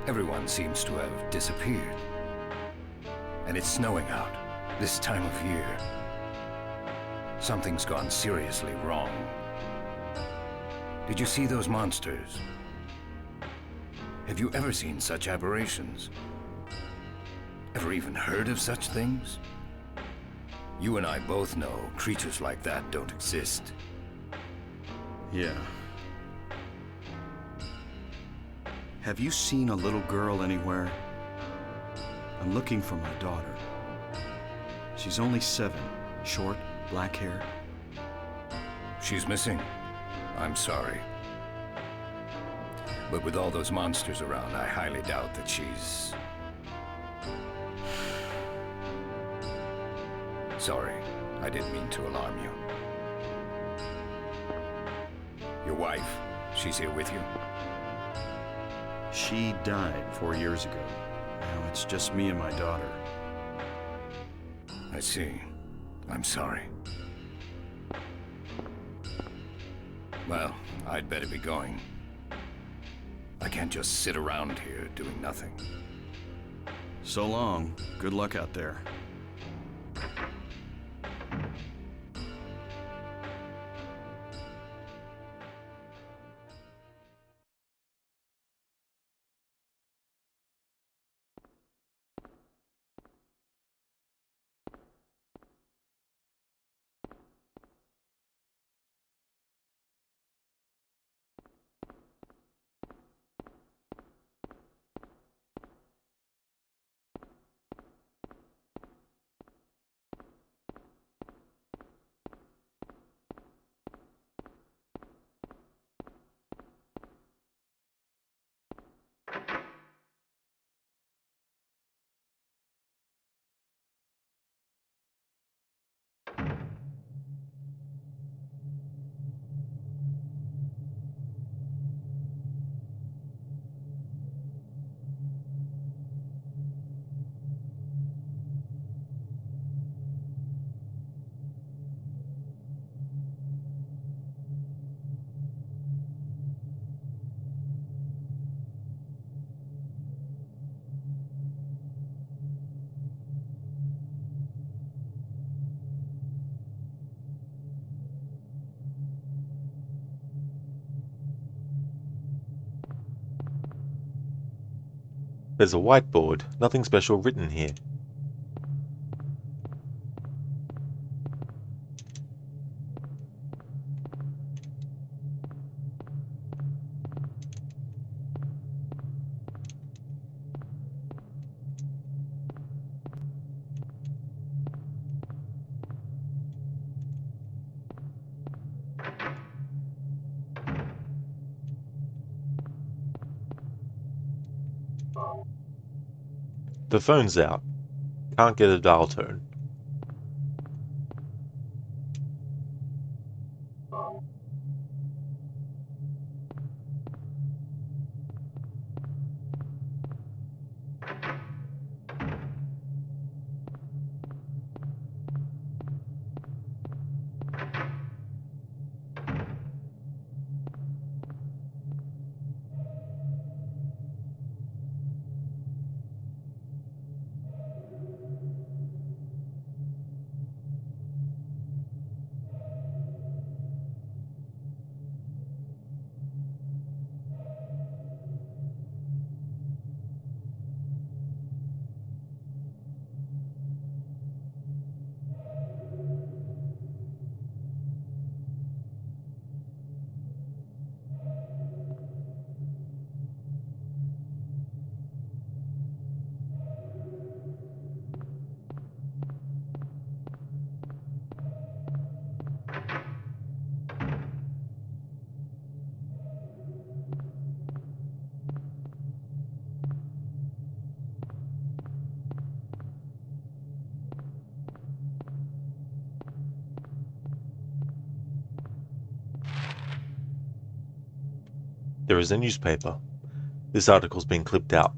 Everyone seems to have disappeared. And it's snowing out, this time of year. Something's gone seriously wrong. Did you see those monsters? Have you ever seen such aberrations? Ever even heard of such things? You and I both know creatures like that don't exist. Yeah. Have you seen a little girl anywhere? I'm looking for my daughter. She's only 7, short, black hair. She's missing. I'm sorry. But with all those monsters around, I highly doubt that she's... Sorry, I didn't mean to alarm you. Your wife, she's here with you? She died 4 years ago. Now it's just me and my daughter. I see. I'm sorry. Well, I'd better be going. I can't just sit around here doing nothing. So long. Good luck out there. There's a whiteboard, nothing special written here. The phone's out. Can't get a dial tone. There is a newspaper. This article's been clipped out.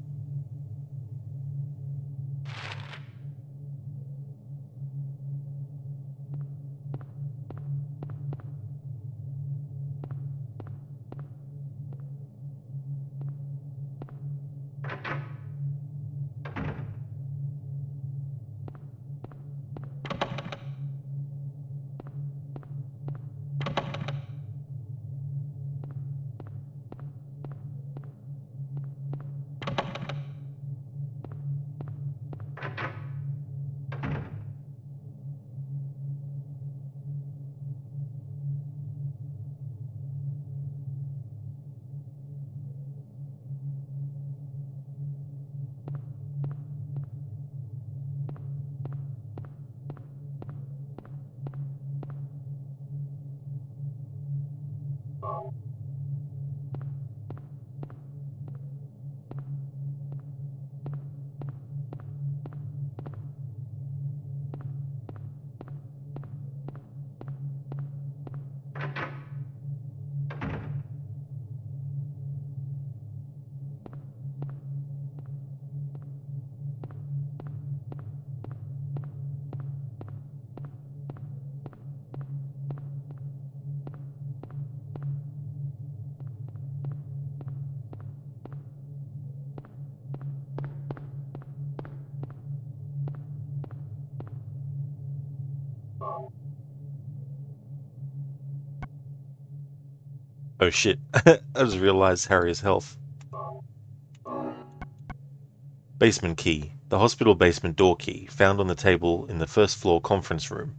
Oh shit, I just realized Harry's health. Basement key. The hospital basement door key, found on the table in the first floor conference room.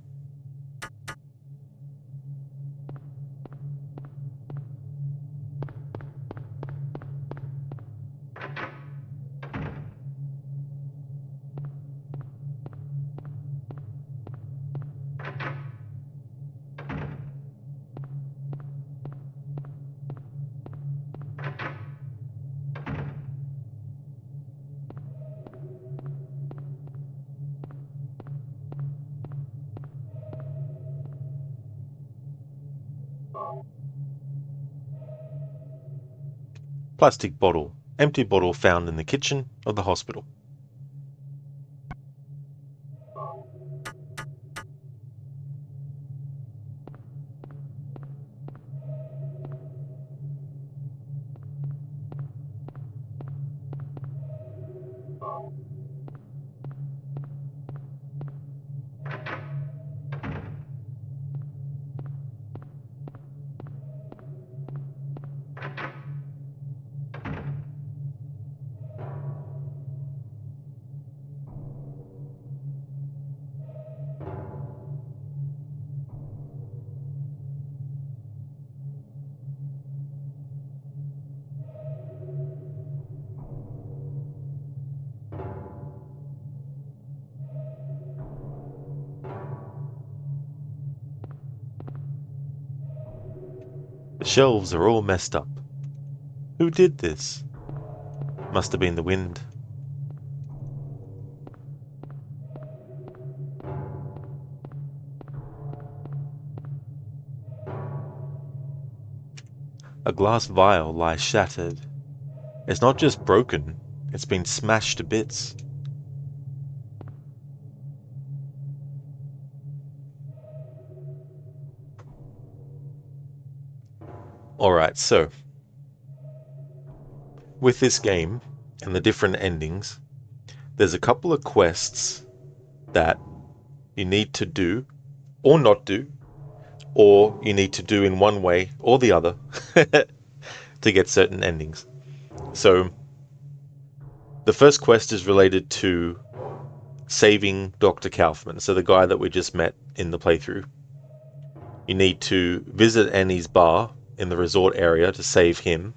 Plastic bottle. Empty bottle found in the kitchen of the hospital. The shelves are all messed up. Who did this? Must have been the wind. A glass vial lies shattered. It's not just broken, it's been smashed to bits. Alright, so with this game and the different endings, there's a couple of quests that you need to do or not do, or you need to do in one way or the other to get certain endings. So the first quest is related to saving Dr. Kaufman, so the guy that we just met in the playthrough. You need to visit Annie's bar in the resort area to save him.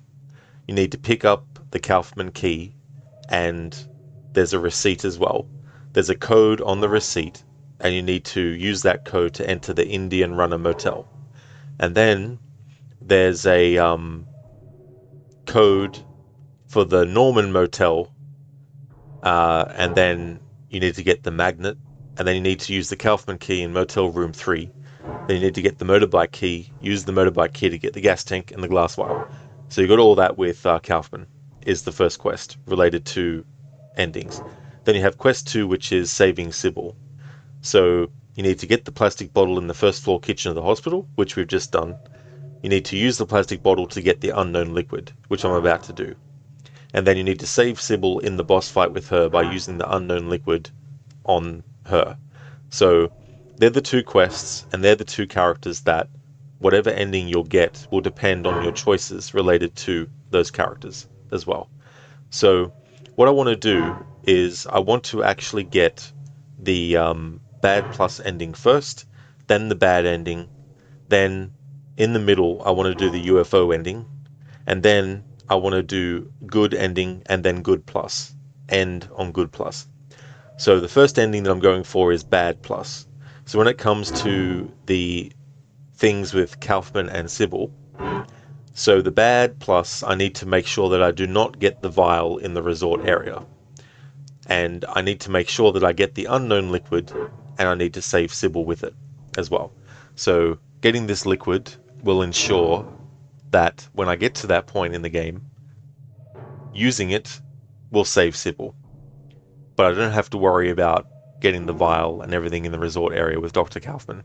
You need to pick up the Kaufman key, and there's a receipt as well. There's a code on the receipt, and you need to use that code to enter the Indian Runner Motel. And then there's a code for the Norman Motel, and then you need to get the magnet, and then you need to use the Kaufman key in Motel Room 3. Then you need to get the motorbike key, use the motorbike key to get the gas tank and the glass vial. So you got all that with Kaufman, is the first quest related to endings. Then you have quest 2, which is saving Sybil. So you need to get the plastic bottle in the first floor kitchen of the hospital, which we've just done. You need to use the plastic bottle to get the unknown liquid, which I'm about to do. And then you need to save Sybil in the boss fight with her by using the unknown liquid on her. So they're the two quests, and they're the two characters that whatever ending you'll get will depend on your choices related to those characters as well. So what I want to do is I want to actually get the bad plus ending first, then the bad ending, then in the middle I want to do the UFO ending, and then I want to do good ending and then good plus, end on good plus. So the first ending that I'm going for is bad plus. So when it comes to the things with Kaufman and Sybil, so the bad plus, I need to make sure that I do not get the vial in the resort area. And I need to make sure that I get the unknown liquid, and I need to save Sybil with it as well. So getting this liquid will ensure that when I get to that point in the game, using it will save Sybil. But I don't have to worry about getting the vial and everything in the resort area with Dr. Kaufman.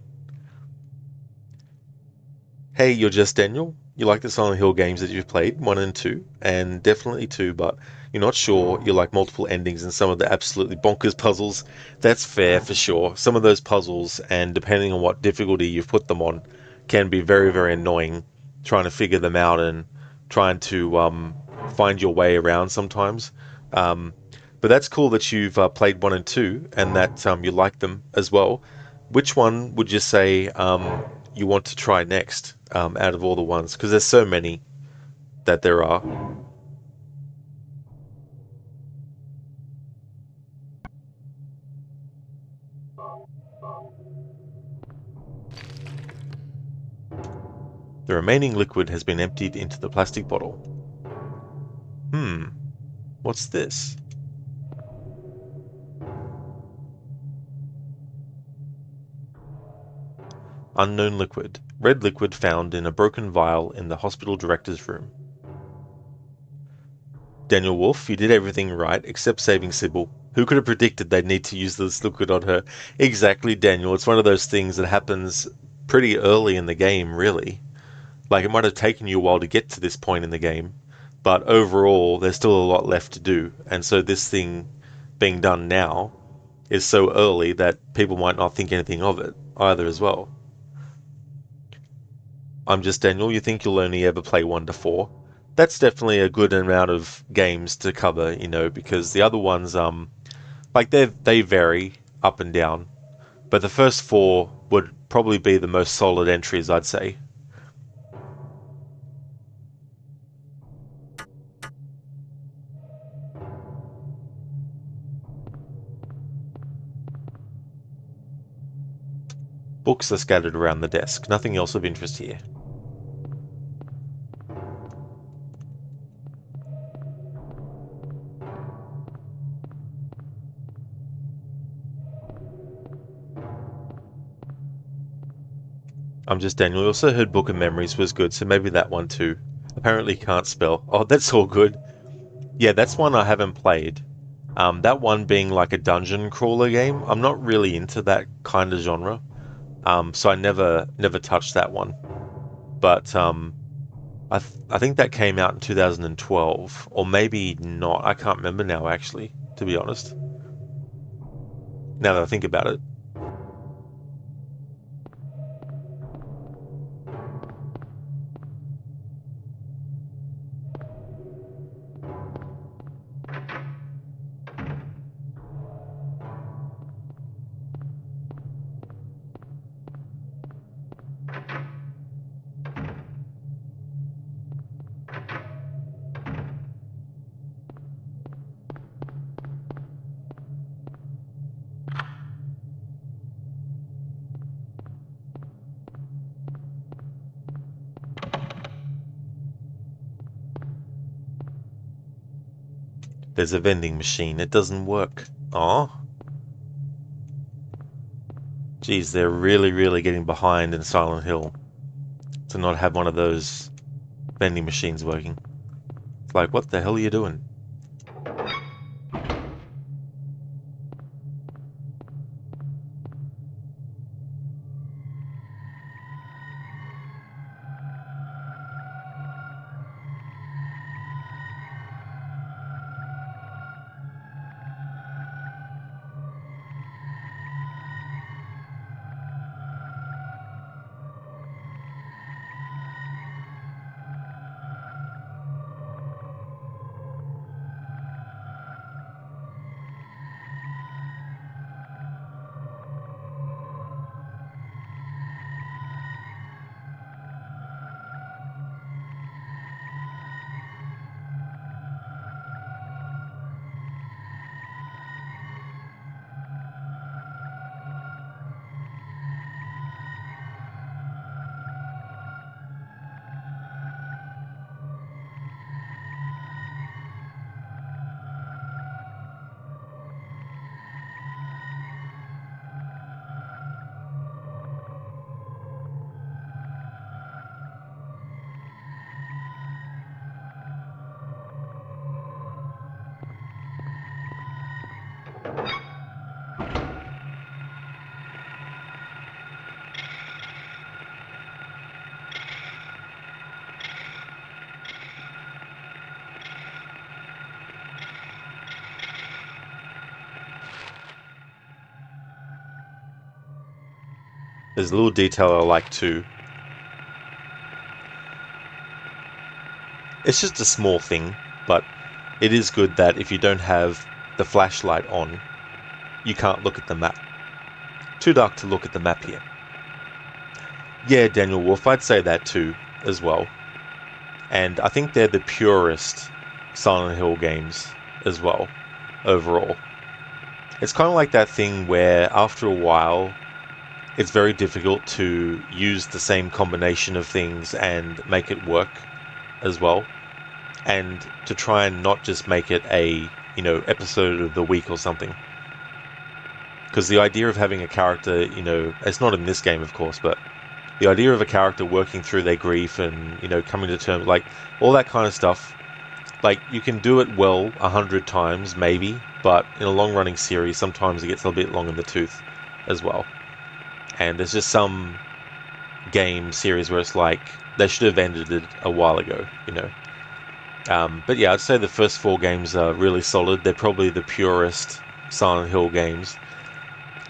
Hey, you're just Daniel. You like the Silent Hill games that you've played, 1 and 2, and definitely 2, but you're not sure. You like multiple endings and some of the absolutely bonkers puzzles. That's fair for sure. Some of those puzzles, and depending on what difficulty you've put them on, can be very, very annoying trying to figure them out and trying to find your way around sometimes. But that's cool that you've played 1 and 2 and that you like them as well. Which one would you say you want to try next out of all the ones? Because there's so many that there are. The remaining liquid has been emptied into the plastic bottle. What's this? Unknown liquid. Red liquid found in a broken vial in the hospital director's room. Daniel Wolf, you did everything right except saving Sybil. Who could have predicted they'd need to use this liquid on her? Exactly, Daniel. It's one of those things that happens pretty early in the game, really. Like, it might have taken you a while to get to this point in the game, but overall, there's still a lot left to do. And so this thing being done now is so early that people might not think anything of it either as well. I'm just Daniel. You think you'll only ever play 1 to 4. That's definitely a good amount of games to cover, you know, because the other ones, like they vary up and down. But the first 4 would probably be the most solid entries, I'd say. Books are scattered around the desk. Nothing else of interest here. I'm just Daniel. I also heard Book of Memories was good, so maybe that one too. Apparently can't spell. Oh, that's all good. Yeah, that's one I haven't played. That one being like a dungeon crawler game. I'm not really into that kind of genre. So I never touched that one. But I think that came out in 2012, or maybe not. I can't remember now, actually, to be honest. Now that I think about it. There's a vending machine. It doesn't work. Aw. Geez, they're really, really getting behind in Silent Hill to not have one of those vending machines working. It's like, what the hell are you doing? There's a little detail I like too. It's just a small thing, but it is good that if you don't have the flashlight on, you can't look at the map. Too dark to look at the map here. Yeah, Daniel Wolf, I'd say that too, as well. And I think they're the purest Silent Hill games as well, overall. It's kind of like that thing where after a while, it's very difficult to use the same combination of things and make it work as well. And to try and not just make it a, episode of the week or something. Because the idea of having a character, it's not in this game, of course, but the idea of a character working through their grief and, coming to terms, like, all that kind of stuff, like, you can do it well 100 times, maybe, but in a long-running series, sometimes it gets a bit long in the tooth as well. And there's just some game series where it's like, they should have ended it a while ago, But yeah, I'd say the first 4 games are really solid. They're probably the purest Silent Hill games.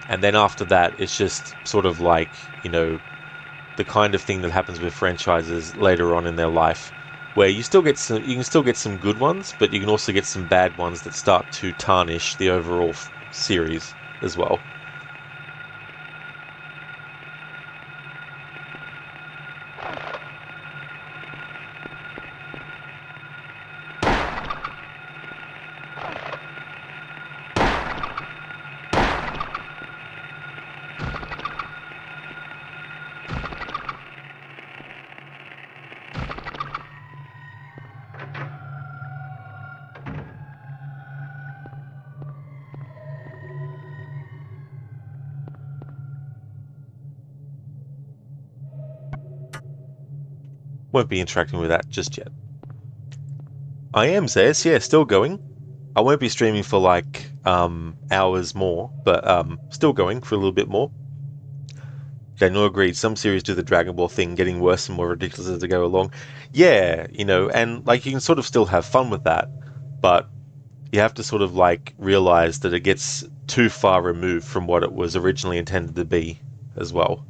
And then after that, it's just sort of like, the kind of thing that happens with franchises later on in their life, where you can still get some good ones, but you can also get some bad ones that start to tarnish the overall series as well. Won't be interacting with that just yet. I am Zayas, yeah, still going. I won't be streaming for like hours more, but still going for a little bit more. Daniel agreed, some series do the Dragon Ball thing, getting worse and more ridiculous as they go along. Yeah, and like you can sort of still have fun with that, but you have to sort of like realize that it gets too far removed from what it was originally intended to be as well.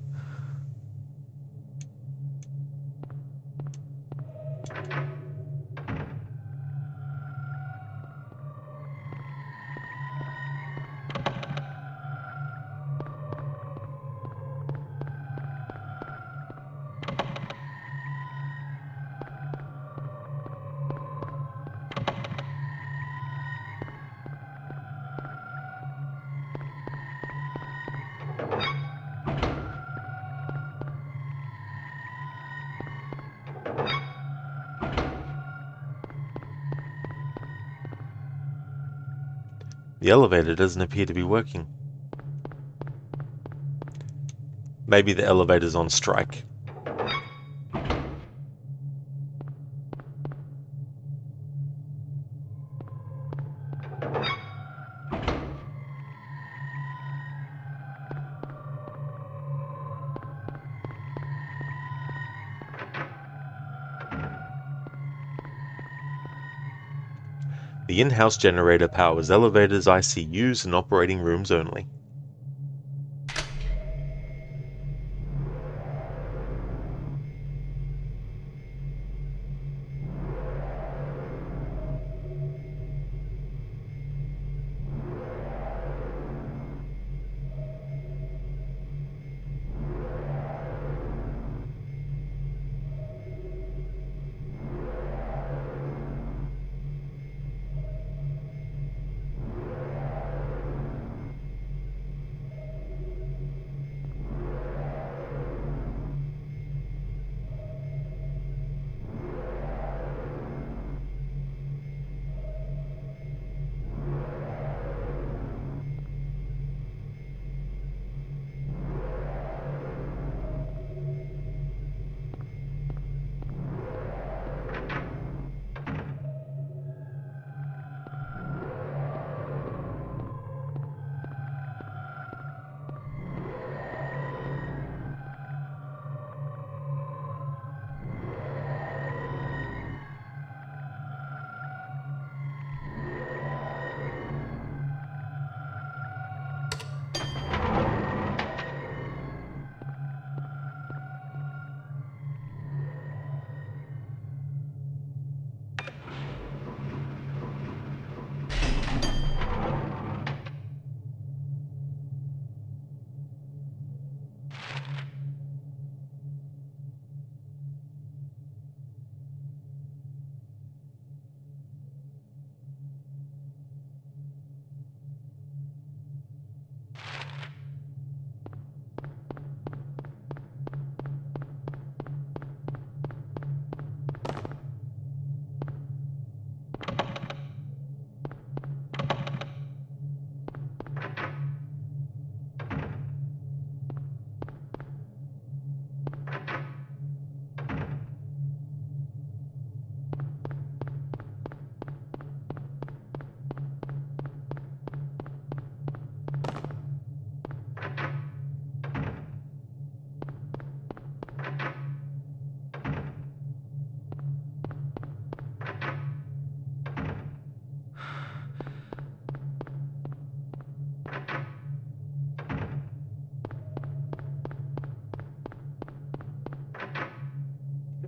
The elevator doesn't appear to be working. Maybe the elevator's on strike. The in-house generator powers elevators, ICUs, and operating rooms only.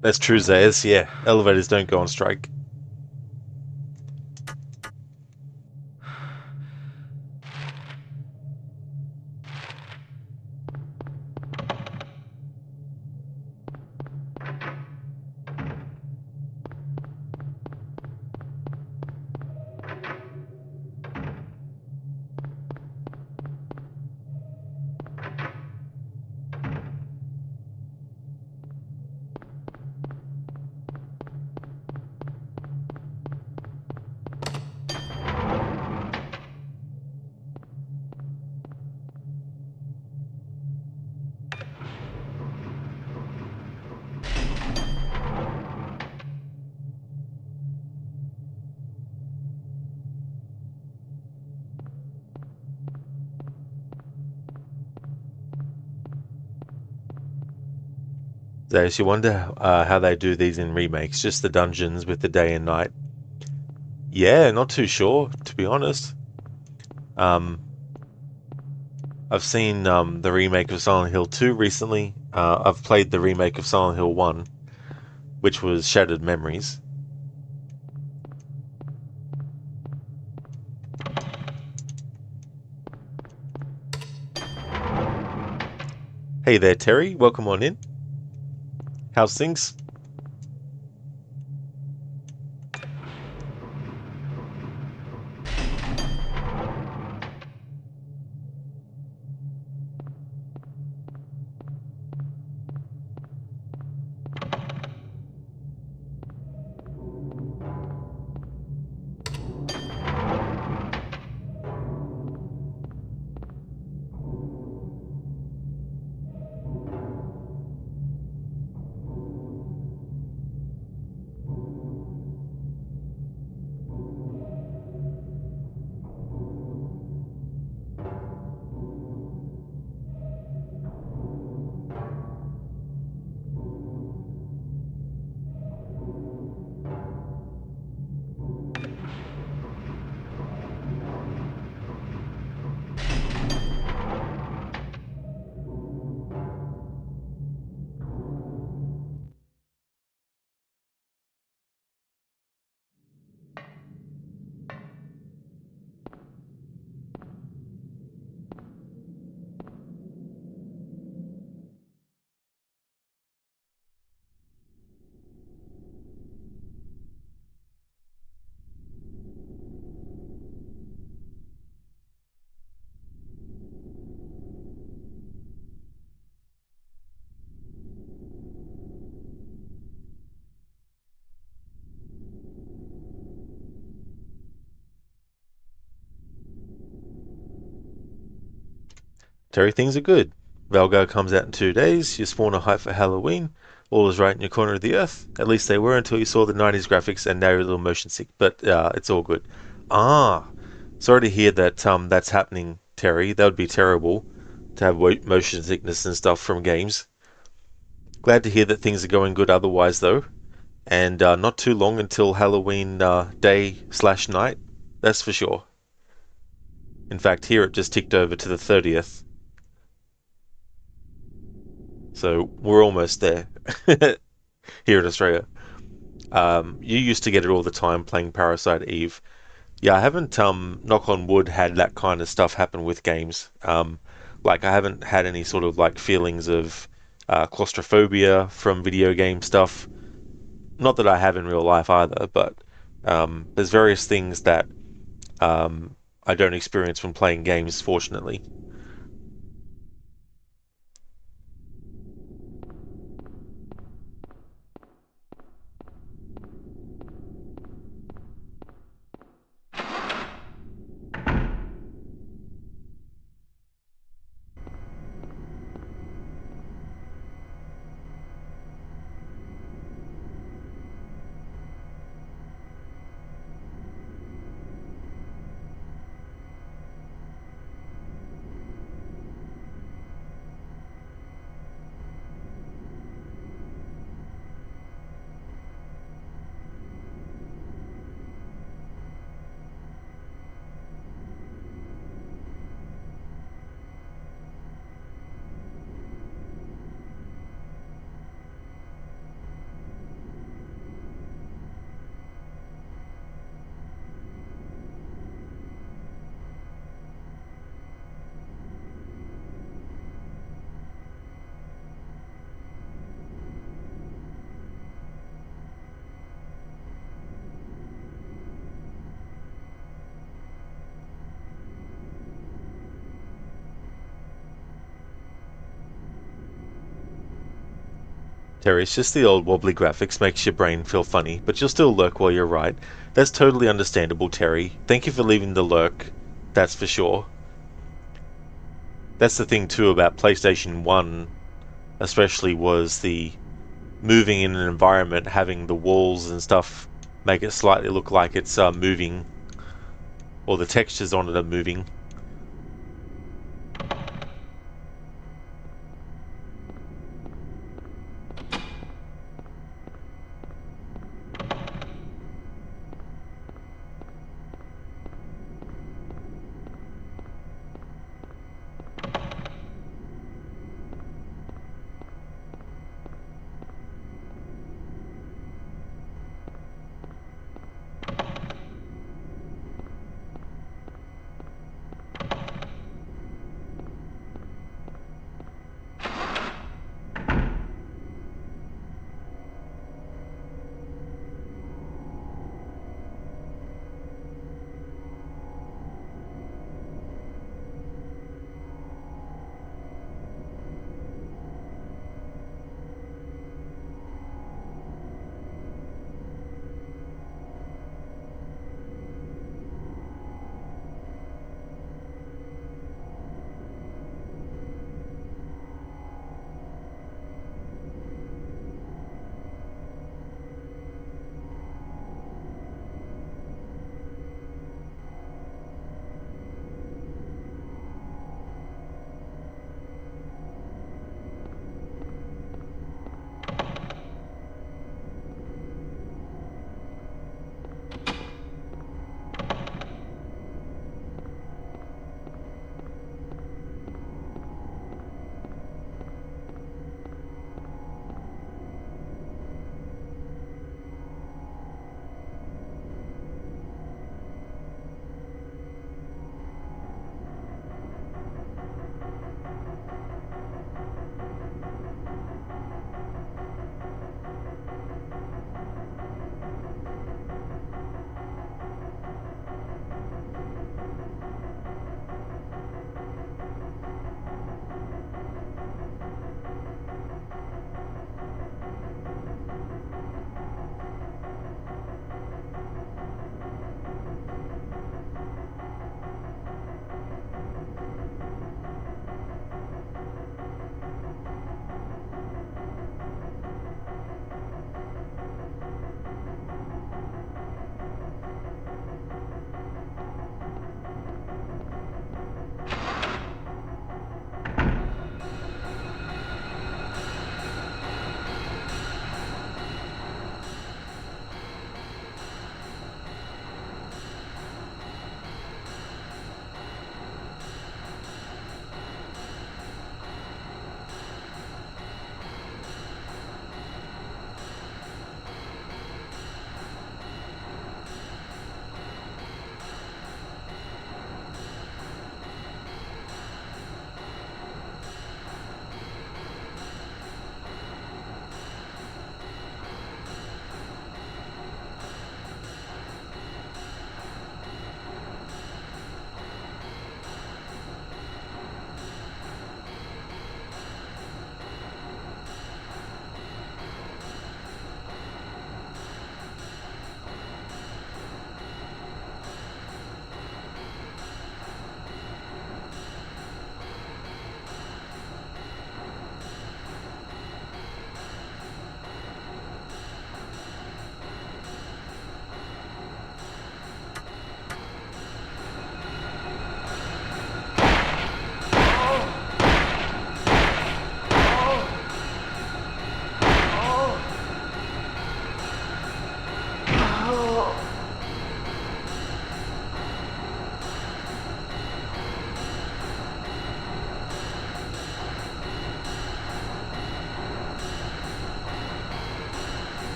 That's true, Zayas. Yeah, elevators don't go on strike. Zayas, you wonder how they do these in remakes, just the dungeons with the day and night. Yeah, not too sure, to be honest. Um, I've seen the remake of Silent Hill 2 recently. I've played the remake of Silent Hill 1, which was Shattered Memories. Hey there, Terry. Welcome on in. How's things? Terry, things are good. Valgar comes out in 2 days. You spawn a hype for Halloween. All is right in your corner of the earth. At least they were until you saw the 90s graphics and now you're a little motion sick. But it's all good. Ah, sorry to hear that that's happening, Terry. That would be terrible to have motion sickness and stuff from games. Glad to hear that things are going good otherwise, though. And not too long until Halloween day/night. That's for sure. In fact, here it just ticked over to the 30th. So we're almost there here in Australia. You used to get it all the time playing Parasite Eve. Yeah, I haven't, knock on wood, had that kind of stuff happen with games. Like, I haven't had any sort of like feelings of claustrophobia from video game stuff. Not that I have in real life either, but there's various things that I don't experience when playing games, fortunately. Terry, it's just the old wobbly graphics makes your brain feel funny, but you'll still lurk while you're right. That's totally understandable, Terry. Thank you for leaving the lurk. That's for sure. That's the thing too about PlayStation 1, especially, was the moving in an environment, having the walls and stuff make it slightly look like it's moving, or the textures on it are moving.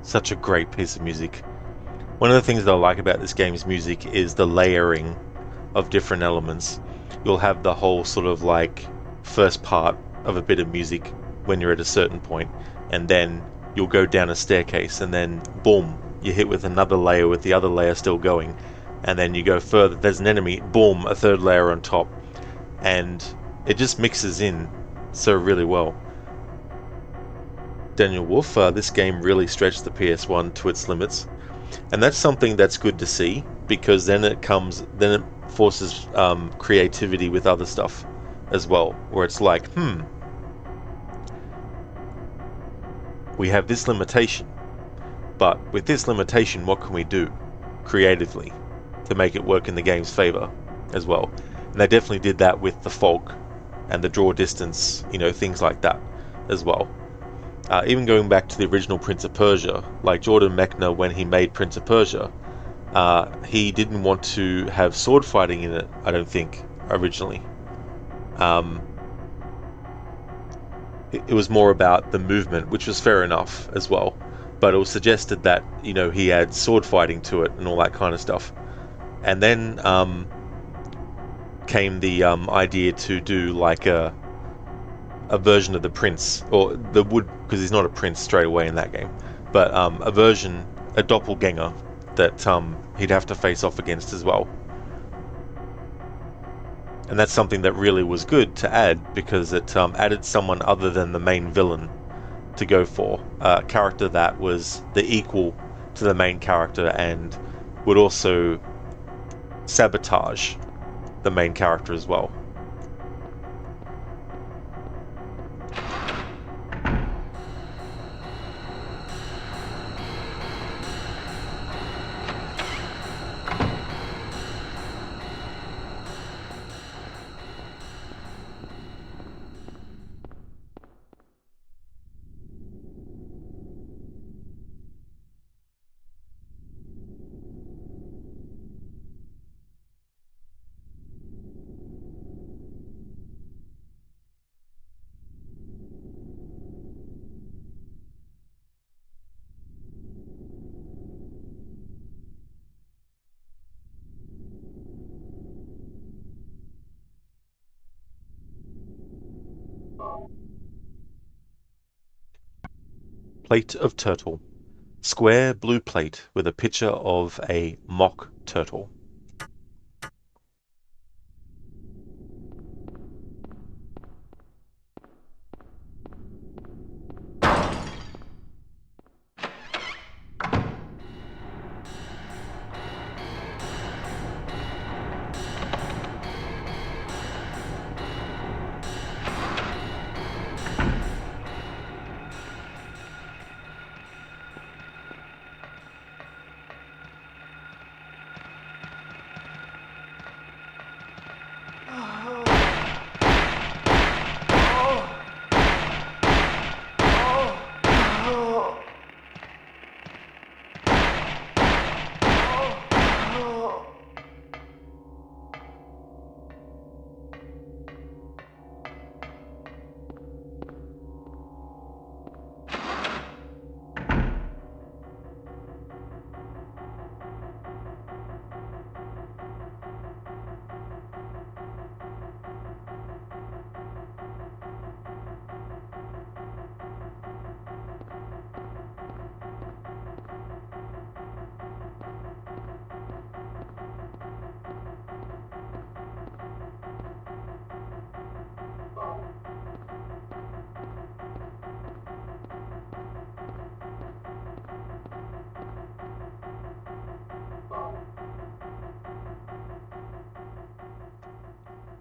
Such a great piece of music. One of the things that I like about this game's music is the layering of different elements. You'll have the whole sort of like first part of a bit of music when you're at a certain point, and then you'll go down a staircase, and then boom, you hit with another layer with the other layer still going, and then you go further, there's an enemy, boom, a third layer on top, and it just mixes in so really well. Daniel Wolf, this game really stretched the PS1 to its limits, and that's something that's good to see, because then it forces creativity with other stuff as well, where it's like, we have this limitation, but with this limitation, what can we do creatively to make it work in the game's favor as well? And they definitely did that with the fog and the draw distance, things like that as well. Even going back to the original Prince of Persia, like Jordan Mechner, when he made Prince of Persia, he didn't want to have sword fighting in it, I don't think, originally. It was more about the movement, which was fair enough as well. But it was suggested that, he add sword fighting to it and all that kind of stuff. And then came the idea to do like a version of the prince, or the wood, because he's not a prince straight away in that game, but a doppelganger that he'd have to face off against as well. And that's something that really was good to add, because it added someone other than the main villain to go for, a character that was the equal to the main character and would also sabotage the main character as well. Plate of turtle. Square blue plate with a picture of a mock turtle.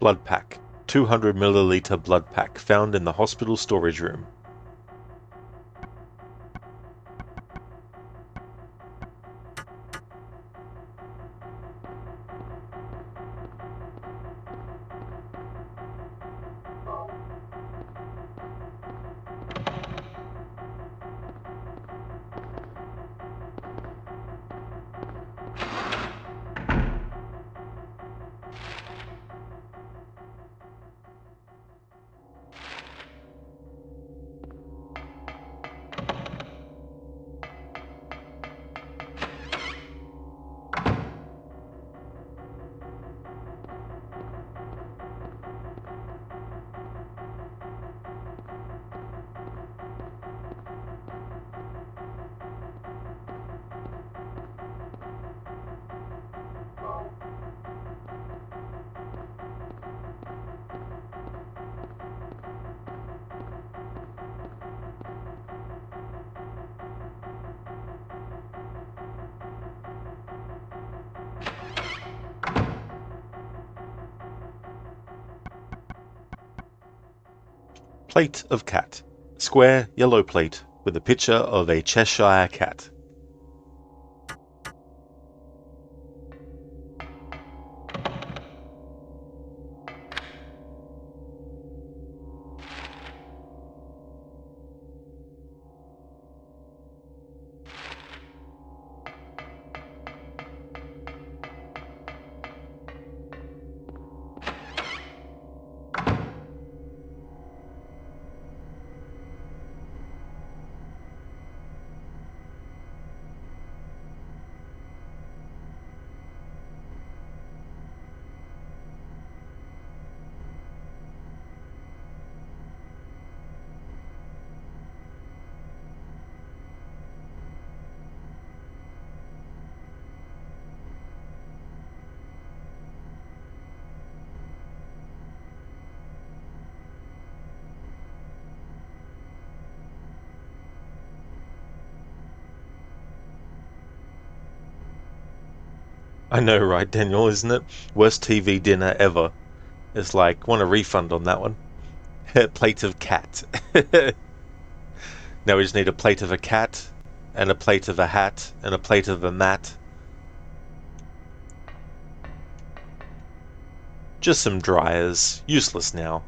Blood pack. 200 milliliter blood pack found in the hospital storage room. Plate of cat. Square yellow plate with a picture of a Cheshire cat. I know, right, Daniel, isn't it? Worst TV dinner ever. It's like, want a refund on that one. Plate of cat. Now we just need a plate of a cat, and a plate of a hat, and a plate of a mat. Just some dryers. Useless now.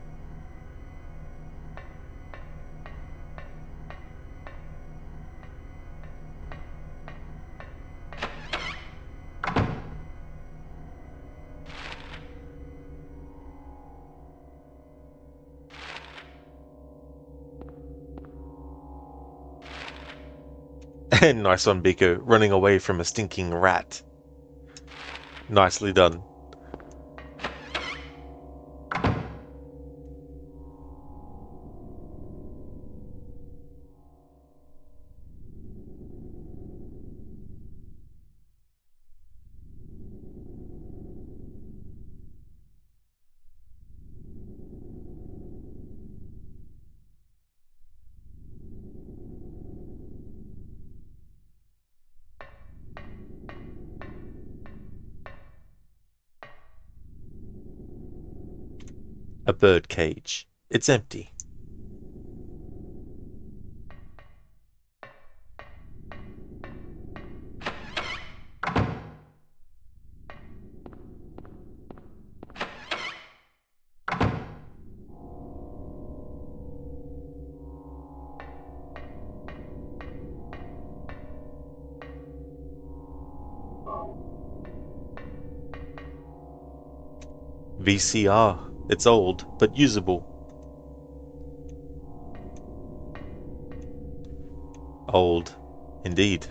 And nice one, Biko, running away from a stinking rat. Nicely done. A bird cage. It's empty. VCR. It's old, but usable. Old. Indeed.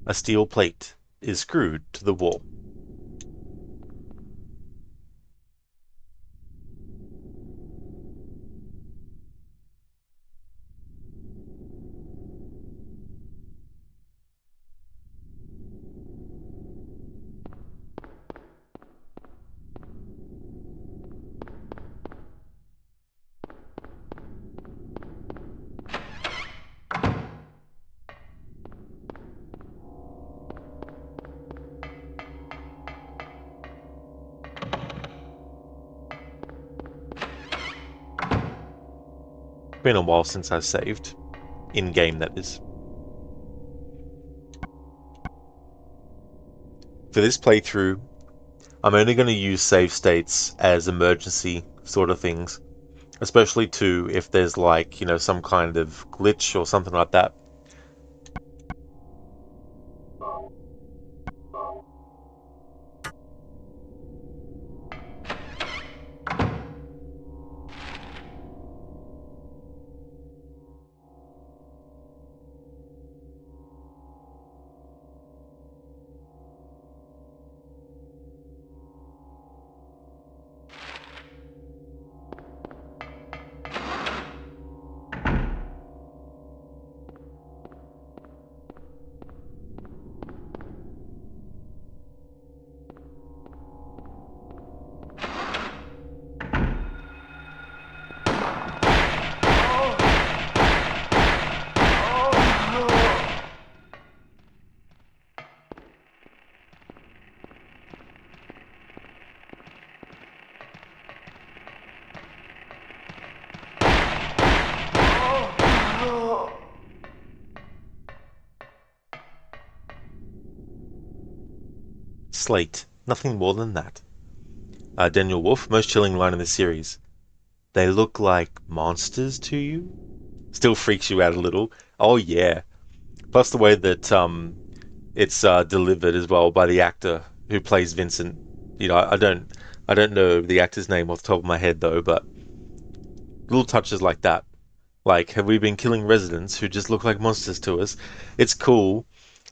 A steel plate is screwed to the wall. Been a while since I saved. In-game, that is. For this playthrough, I'm only going to use save states as emergency sort of things. Especially too if there's like, some kind of glitch or something like that. Slate. Nothing more than that. Daniel Wolf, most chilling line in the series. They look like monsters to you? Still freaks you out a little. Oh yeah. Plus the way that it's delivered as well by the actor who plays Vincent. You know, I don't know the actor's name off the top of my head though, but little touches like that. Like, have we been killing residents who just look like monsters to us? It's cool.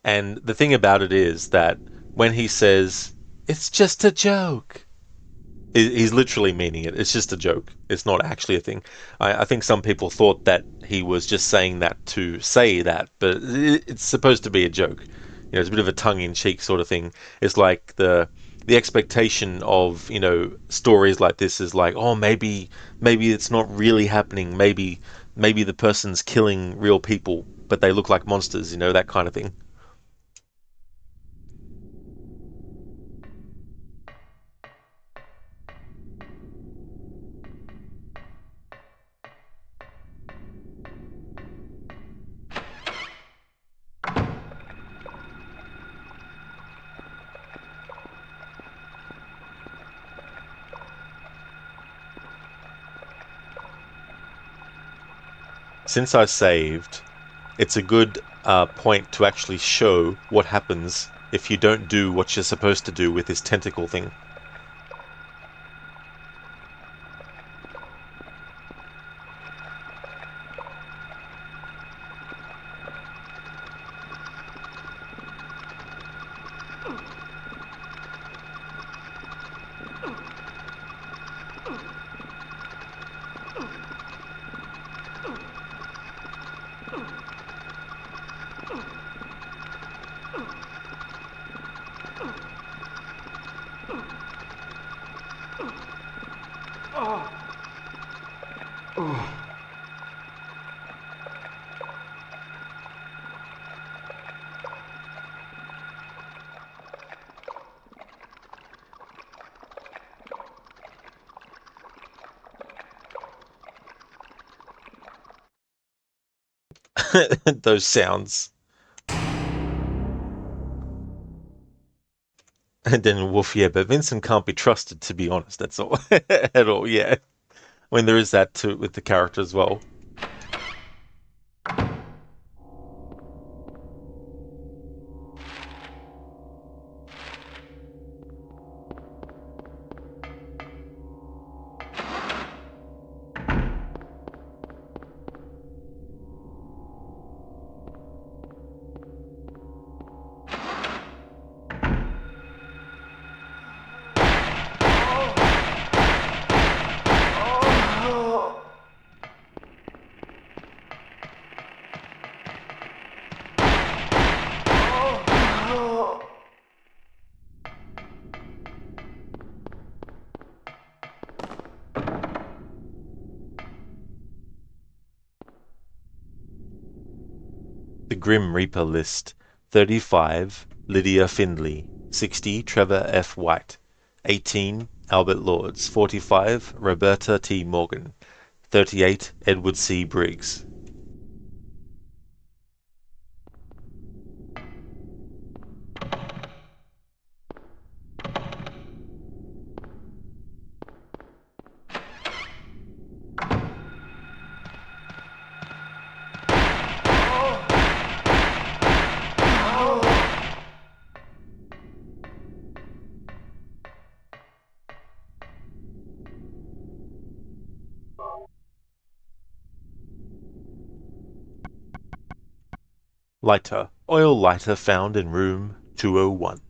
And the thing about it is that when he says, it's just a joke, he's literally meaning it. It's just a joke. It's not actually a thing. I think some people thought that he was just saying that to say that, but it's supposed to be a joke. You know, it's a bit of a tongue-in-cheek sort of thing. It's like the expectation of, you know, stories like this is like, oh, maybe it's not really happening. Maybe the person's killing real people, but they look like monsters. You know, that kind of thing. Since I saved, it's a good point to actually show what happens if you don't do what you're supposed to do with this tentacle thing. Those sounds. And then Wolf, yeah, but Vincent can't be trusted, to be honest. That's all. At all, yeah. I mean, there is that too with the character as well. The Grim Reaper list: 35, Lydia Findley; 60, Trevor F. White; 18, Albert Lords; 45, Roberta T. Morgan; 38, Edward C. Briggs. Lighter. Oil lighter found in room 201.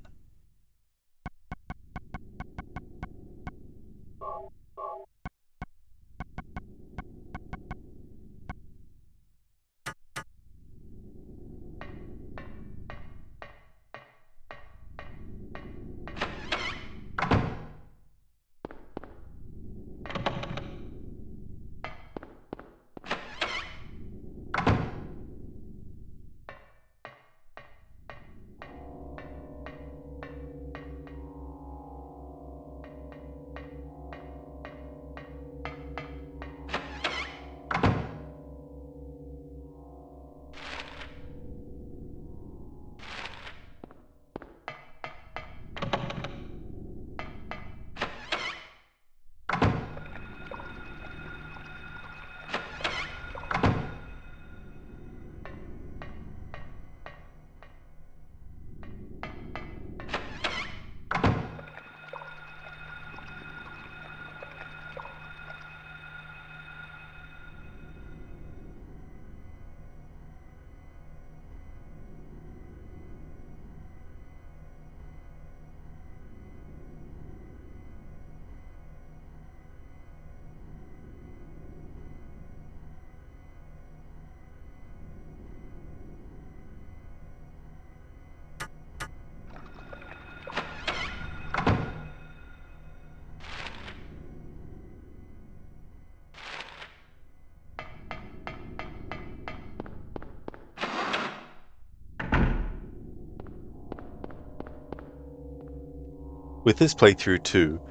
With this playthrough too,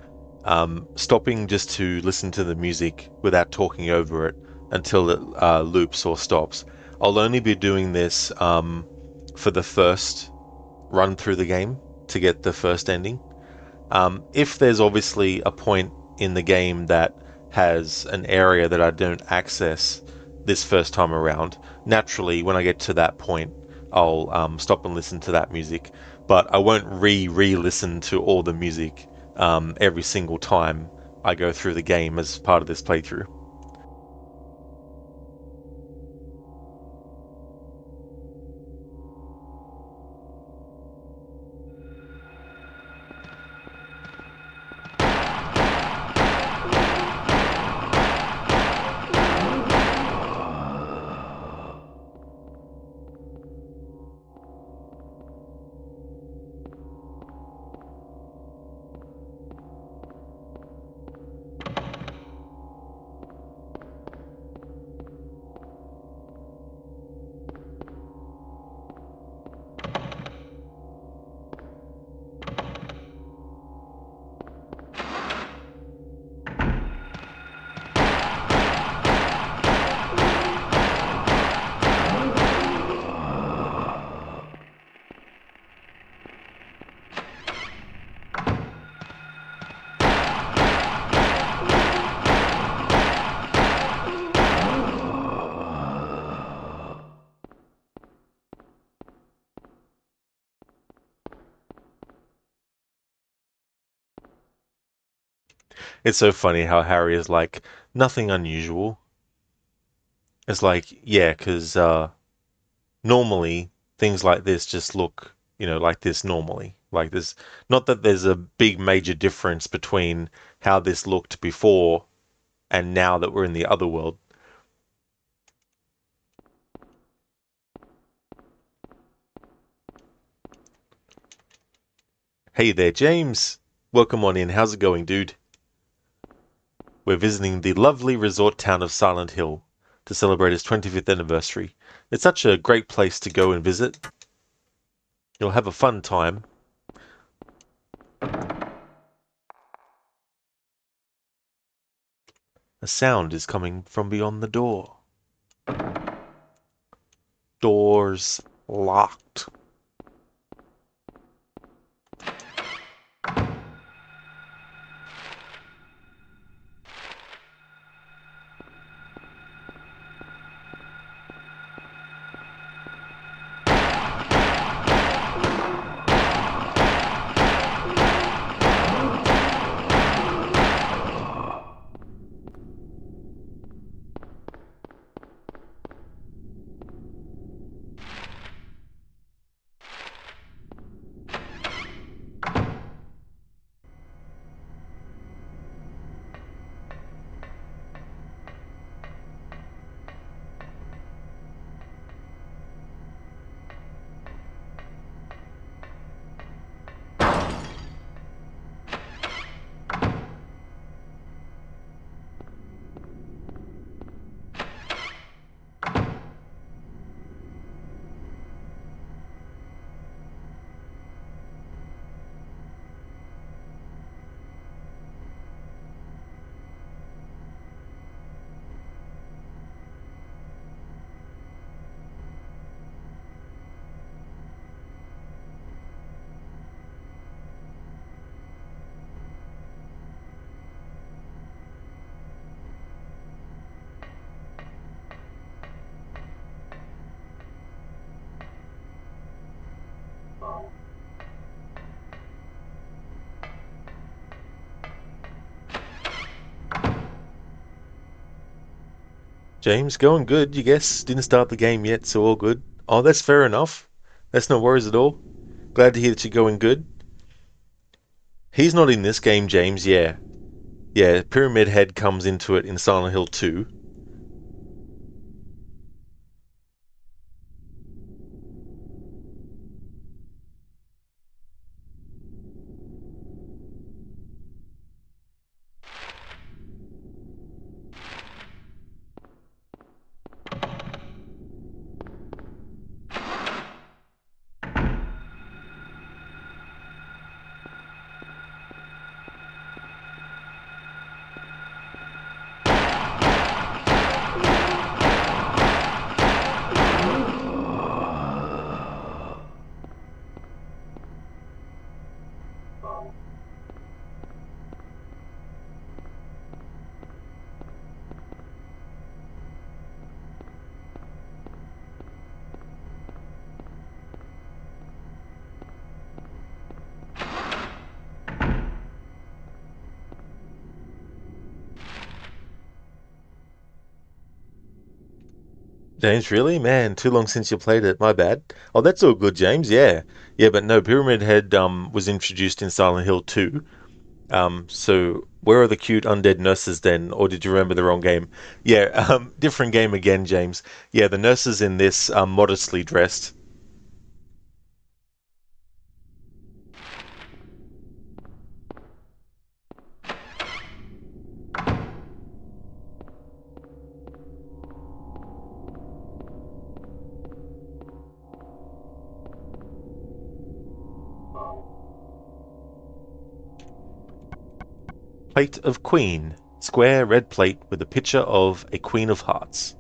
stopping just to listen to the music without talking over it until it loops or stops. I'll only be doing this for the first run through the game to get the first ending. If there's obviously a point in the game that has an area that I don't access this first time around, naturally, when I get to that point, I'll stop and listen to that music. But I won't re-listen to all the music every single time I go through the game as part of this playthrough. It's so funny how Harry is like, nothing unusual. It's like, yeah, because normally things like this just look, like this normally. Like this, not that there's a big major difference between how this looked before and now that we're in the other world. Hey there, James. Welcome on in. How's it going, dude? We're visiting the lovely resort town of Silent Hill to celebrate its 25th anniversary. It's such a great place to go and visit. You'll have a fun time. A sound is coming from beyond the door. Doors locked. James, going good, you guess? Didn't start the game yet, so all good. Oh, that's fair enough. That's no worries at all. Glad to hear that you're going good. He's not in this game, James, yeah. Yeah, Pyramid Head comes into it in Silent Hill 2. James, really? Man, too long since you played it. My bad. Oh, that's all good, James. Yeah. Yeah, but no, Pyramid Head was introduced in Silent Hill 2. So where are the cute undead nurses then? Or did you remember the wrong game? Yeah, different game again, James. Yeah, the nurses in this are modestly dressed. Plate of Queen. Square red plate with a picture of a Queen of Hearts.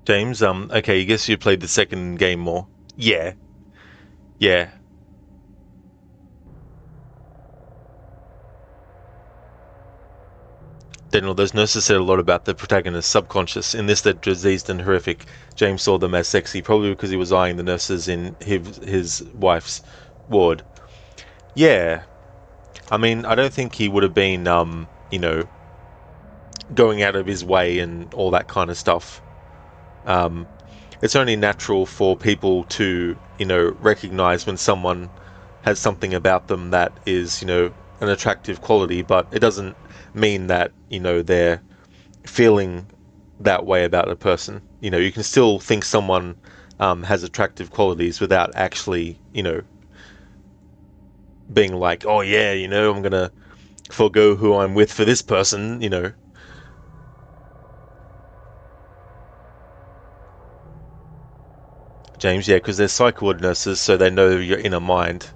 James, okay, I guess you played the second game more. Yeah. Yeah. Daniel, those nurses said a lot about the protagonist's subconscious. In this, they're diseased and horrific. James saw them as sexy, probably because he was eyeing the nurses in his wife's ward. Yeah. I mean, I don't think he would have been, going out of his way and all that kind of stuff. It's only natural for people to, recognize when someone has something about them that is, an attractive quality, but it doesn't mean that, they're feeling that way about a person. You can still think someone has attractive qualities without actually, being like, oh yeah, I'm gonna forego who I'm with for this person. James, yeah, because they're psych ward nurses, so they know your inner mind.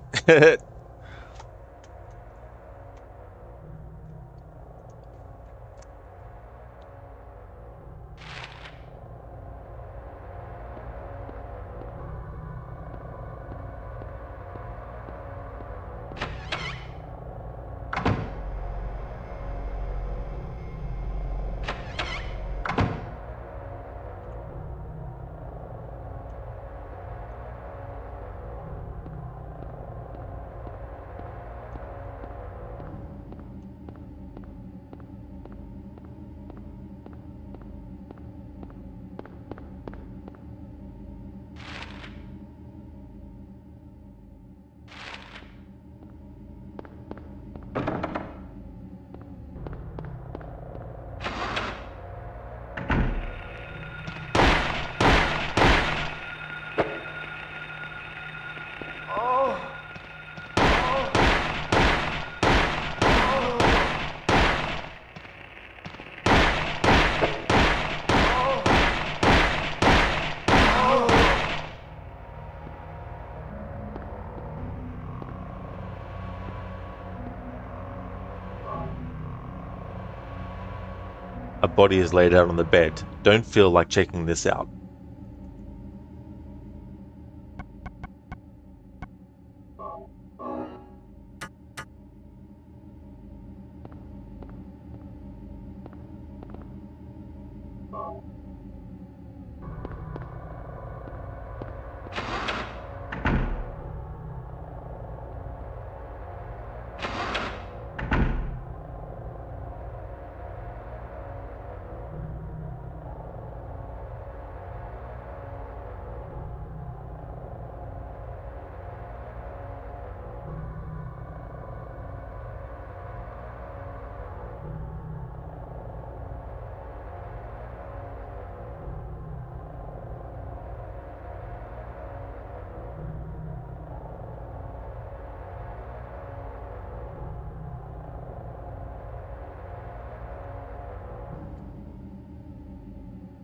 A body is laid out on the bed. Don't feel like checking this out.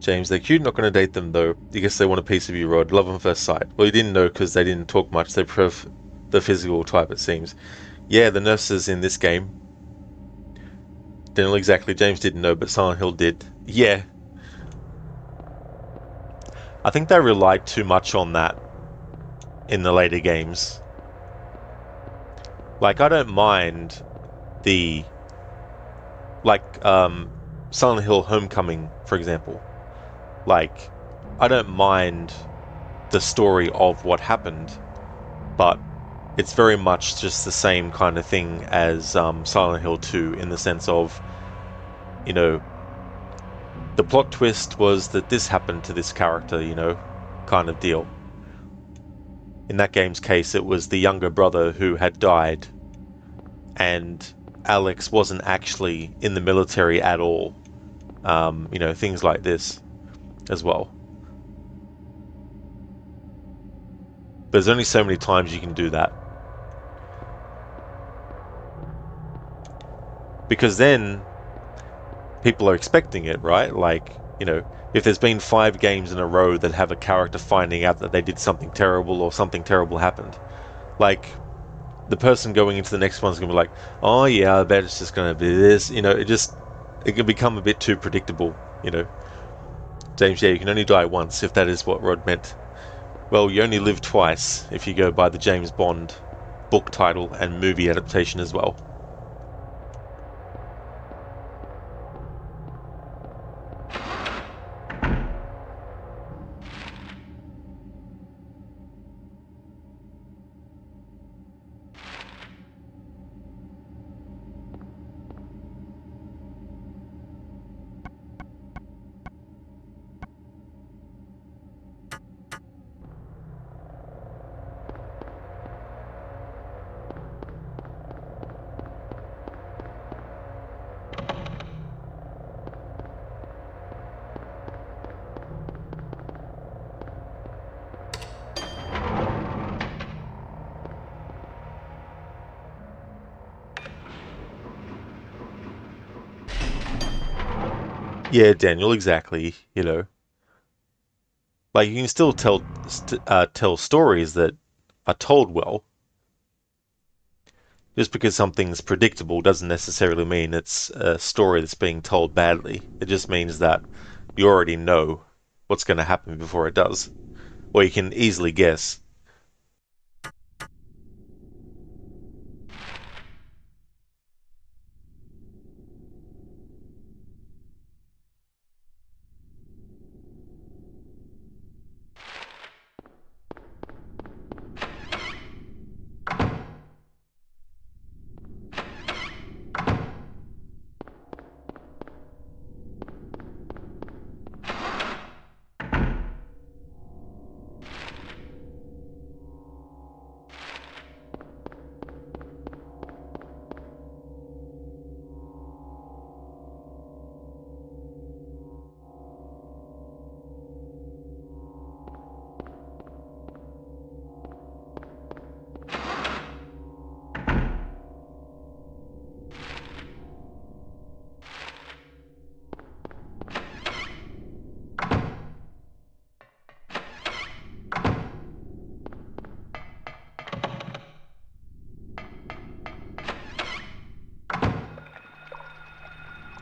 James, they're cute, not going to date them though. I guess they want a piece of you, Rod. Love on first sight. Well, you didn't know because they didn't talk much. They prefer the physical type, it seems. Yeah, the nurses in this game. Didn't know exactly. James didn't know, but Silent Hill did. Yeah. I think they relied too much on that in the later games. Like, I don't mind the... Silent Hill Homecoming, for example. Like, I don't mind the story of what happened, but it's very much just the same kind of thing as Silent Hill 2 in the sense of, the plot twist was that this happened to this character, kind of deal. In that game's case, it was the younger brother who had died, and Alex wasn't actually in the military at all. Things like this as well. There's only so many times you can do that. Because then people are expecting it, right? Like, if there's been 5 games in a row that have a character finding out that they did something terrible or something terrible happened, like, the person going into the next one's going to be like, oh yeah, I bet it's just going to be this. It can become a bit too predictable, James, yeah, you can only die once, if that is what Rod meant. Well, you only live twice, if you go by the James Bond book title and movie adaptation as well. Yeah, Daniel, exactly. Like you can still tell stories that are told well. Just because something's predictable doesn't necessarily mean it's a story that's being told badly. It just means that you already know what's going to happen before it does, or you can easily guess.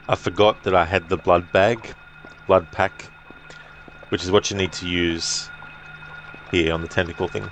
I forgot that I had the blood pack, which is what you need to use here on the tentacle thing.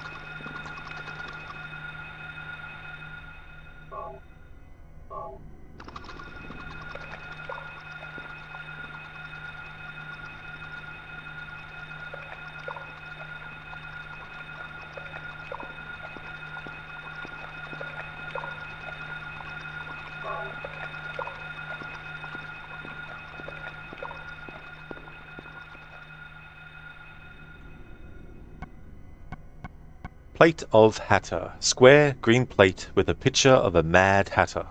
Plate of Hatter. Square, green plate with a picture of a Mad Hatter.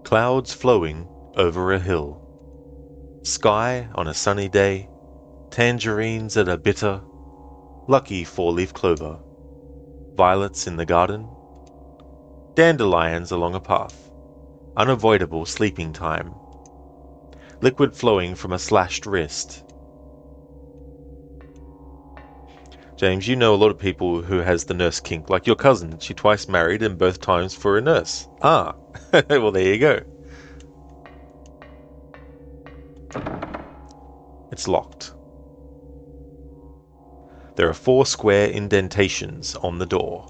Clouds flowing over a hill. Sky on a sunny day. Tangerines that are bitter. Lucky four-leaf clover. Violets in the garden. Dandelions along a path. Unavoidable sleeping time. Liquid flowing from a slashed wrist. James, you know a lot of people who has the nurse kink, like your cousin. She twice married and both times for a nurse. Ah, well there you go. It's locked. There are 4 square indentations on the door.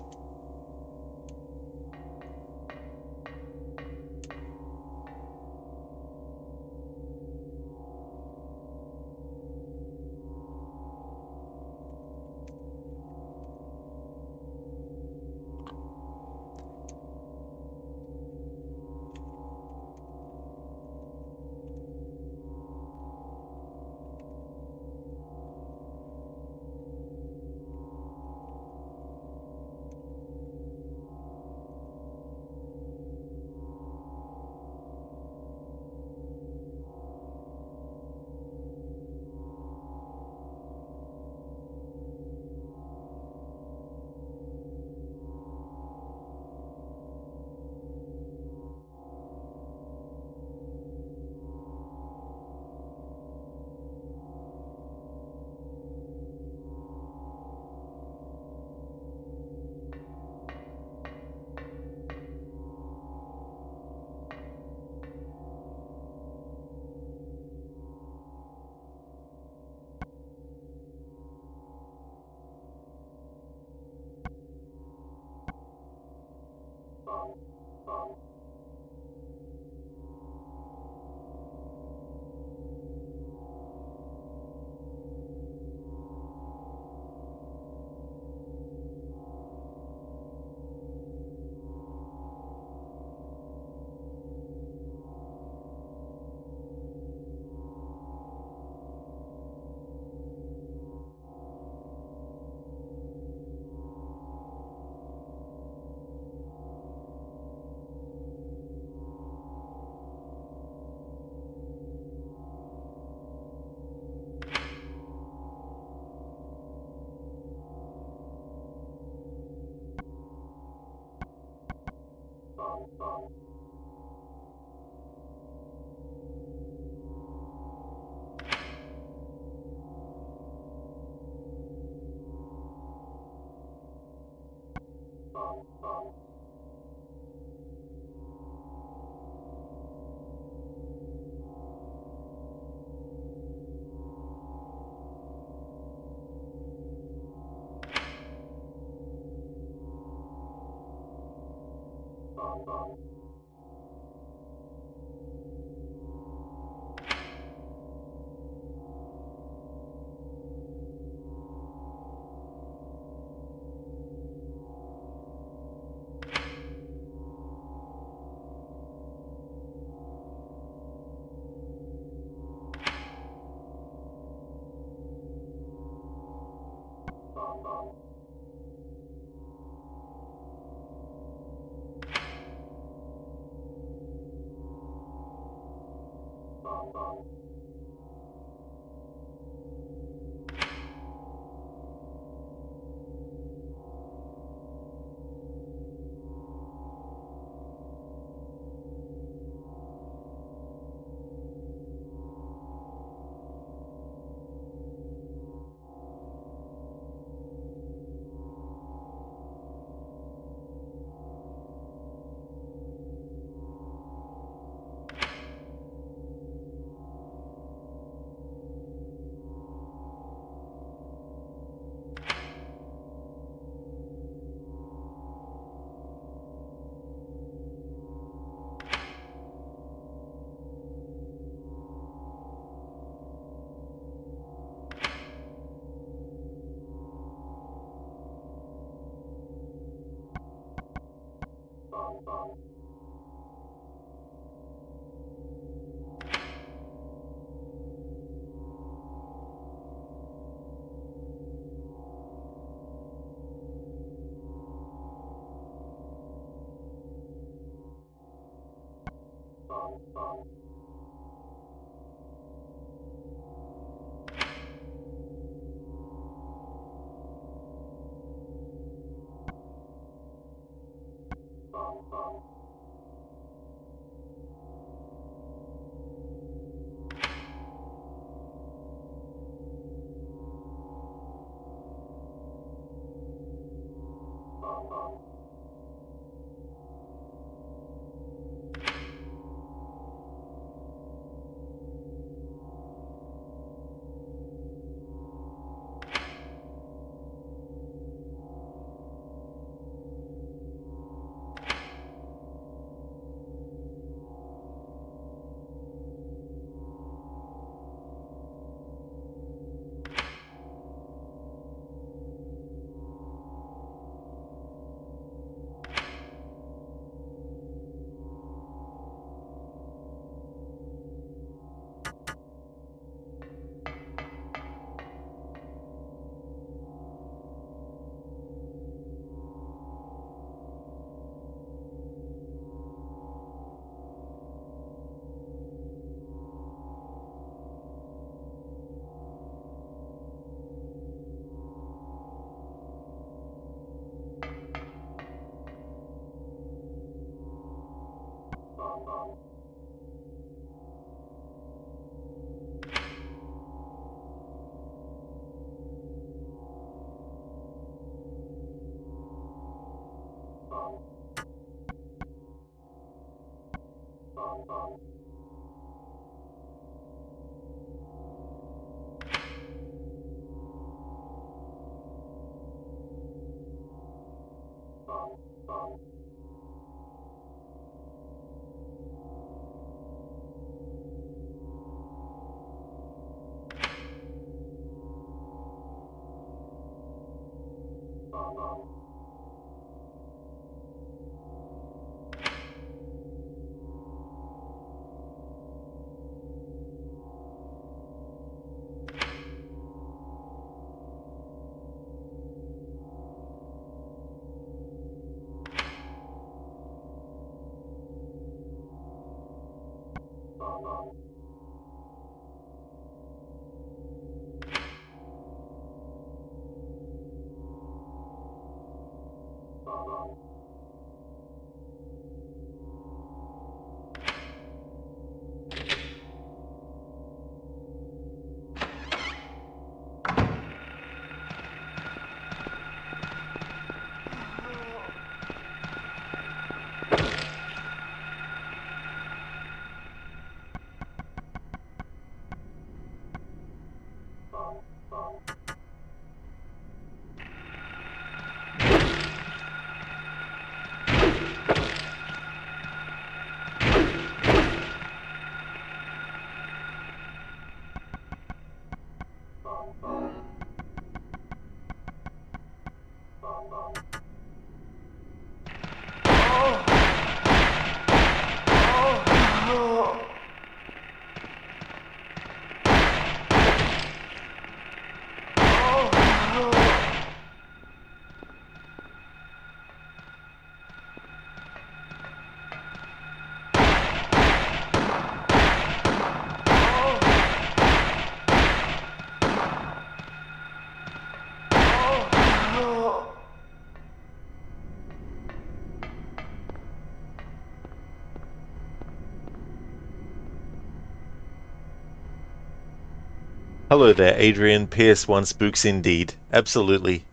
Hello there, Adrian. PS1 spooks indeed. Absolutely.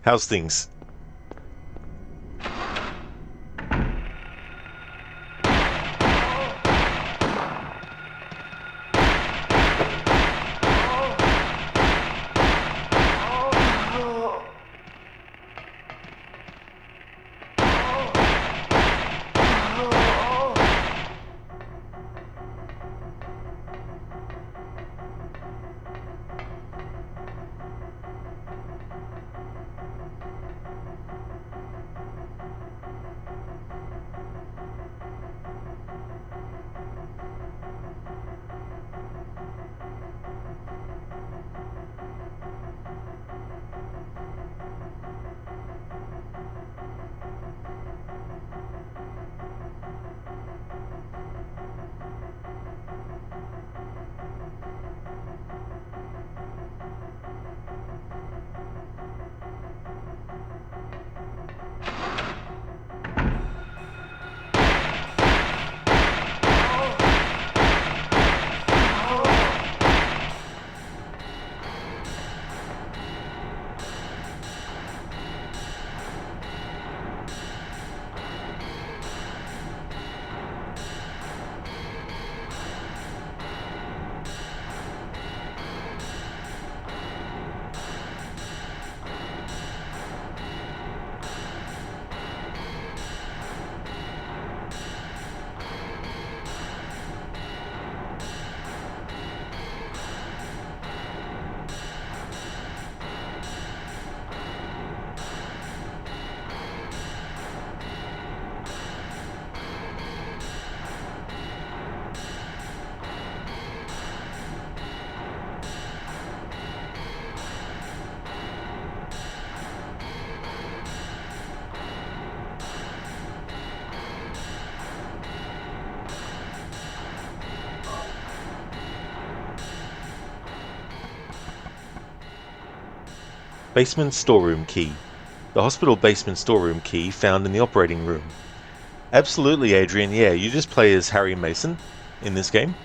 How's things? Basement storeroom key. The hospital basement storeroom key found in the operating room. Absolutely, Adrian. Yeah, you just play as Harry Mason in this game.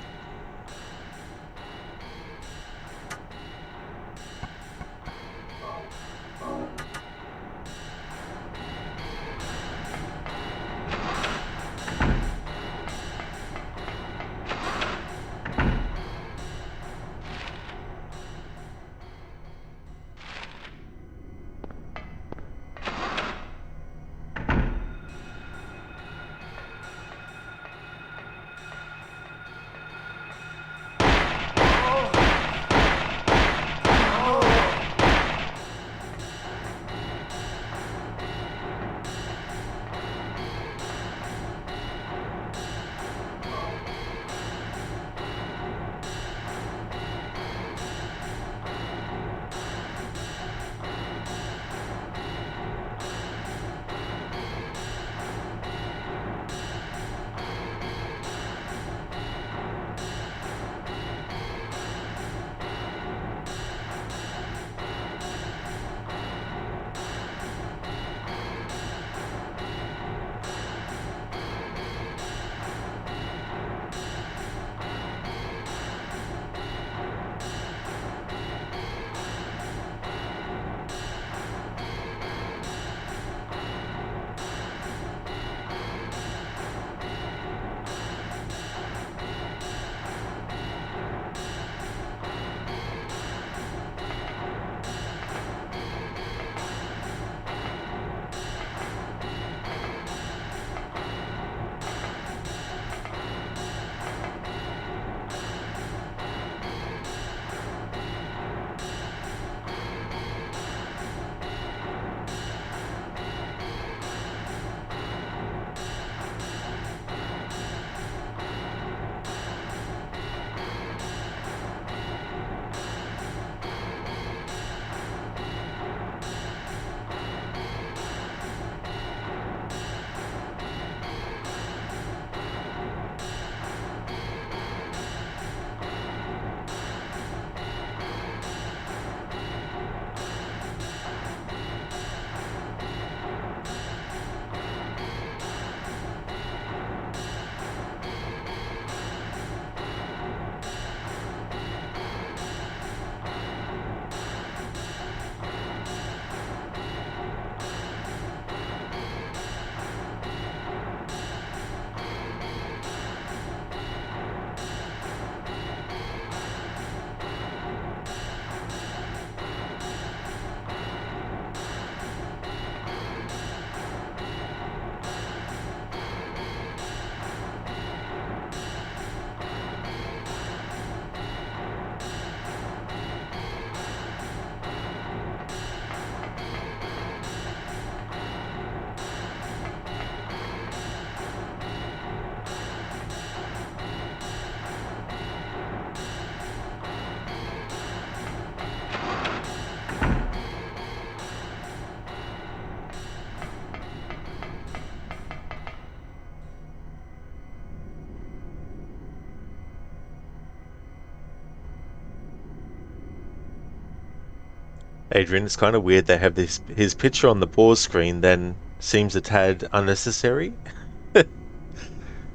Adrian, it's kind of weird they have his picture on the pause screen, then seems a tad unnecessary.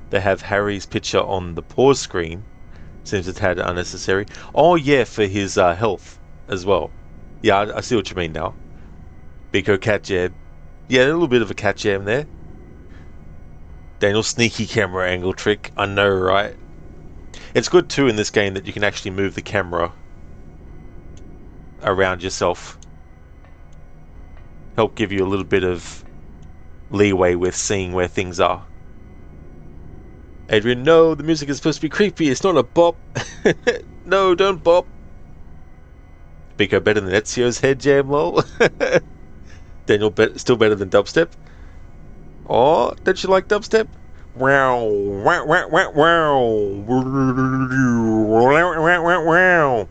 They have Harry's picture on the pause screen, seems a tad unnecessary. Oh yeah, for his health as well. Yeah, I see what you mean now. Biko cat jam. Yeah, a little bit of a cat jam there. Daniel's sneaky camera angle trick. I know, right? It's good too in this game that you can actually move the camera around yourself. Help give you a little bit of leeway with seeing where things are. Adrian, no, the music is supposed to be creepy. It's not a bop. No, don't bop. Biko better than Ezio's head jam, lol. Daniel still better than dubstep. Oh, don't you like dubstep? Wow, wow, wow, wow, wow, wow.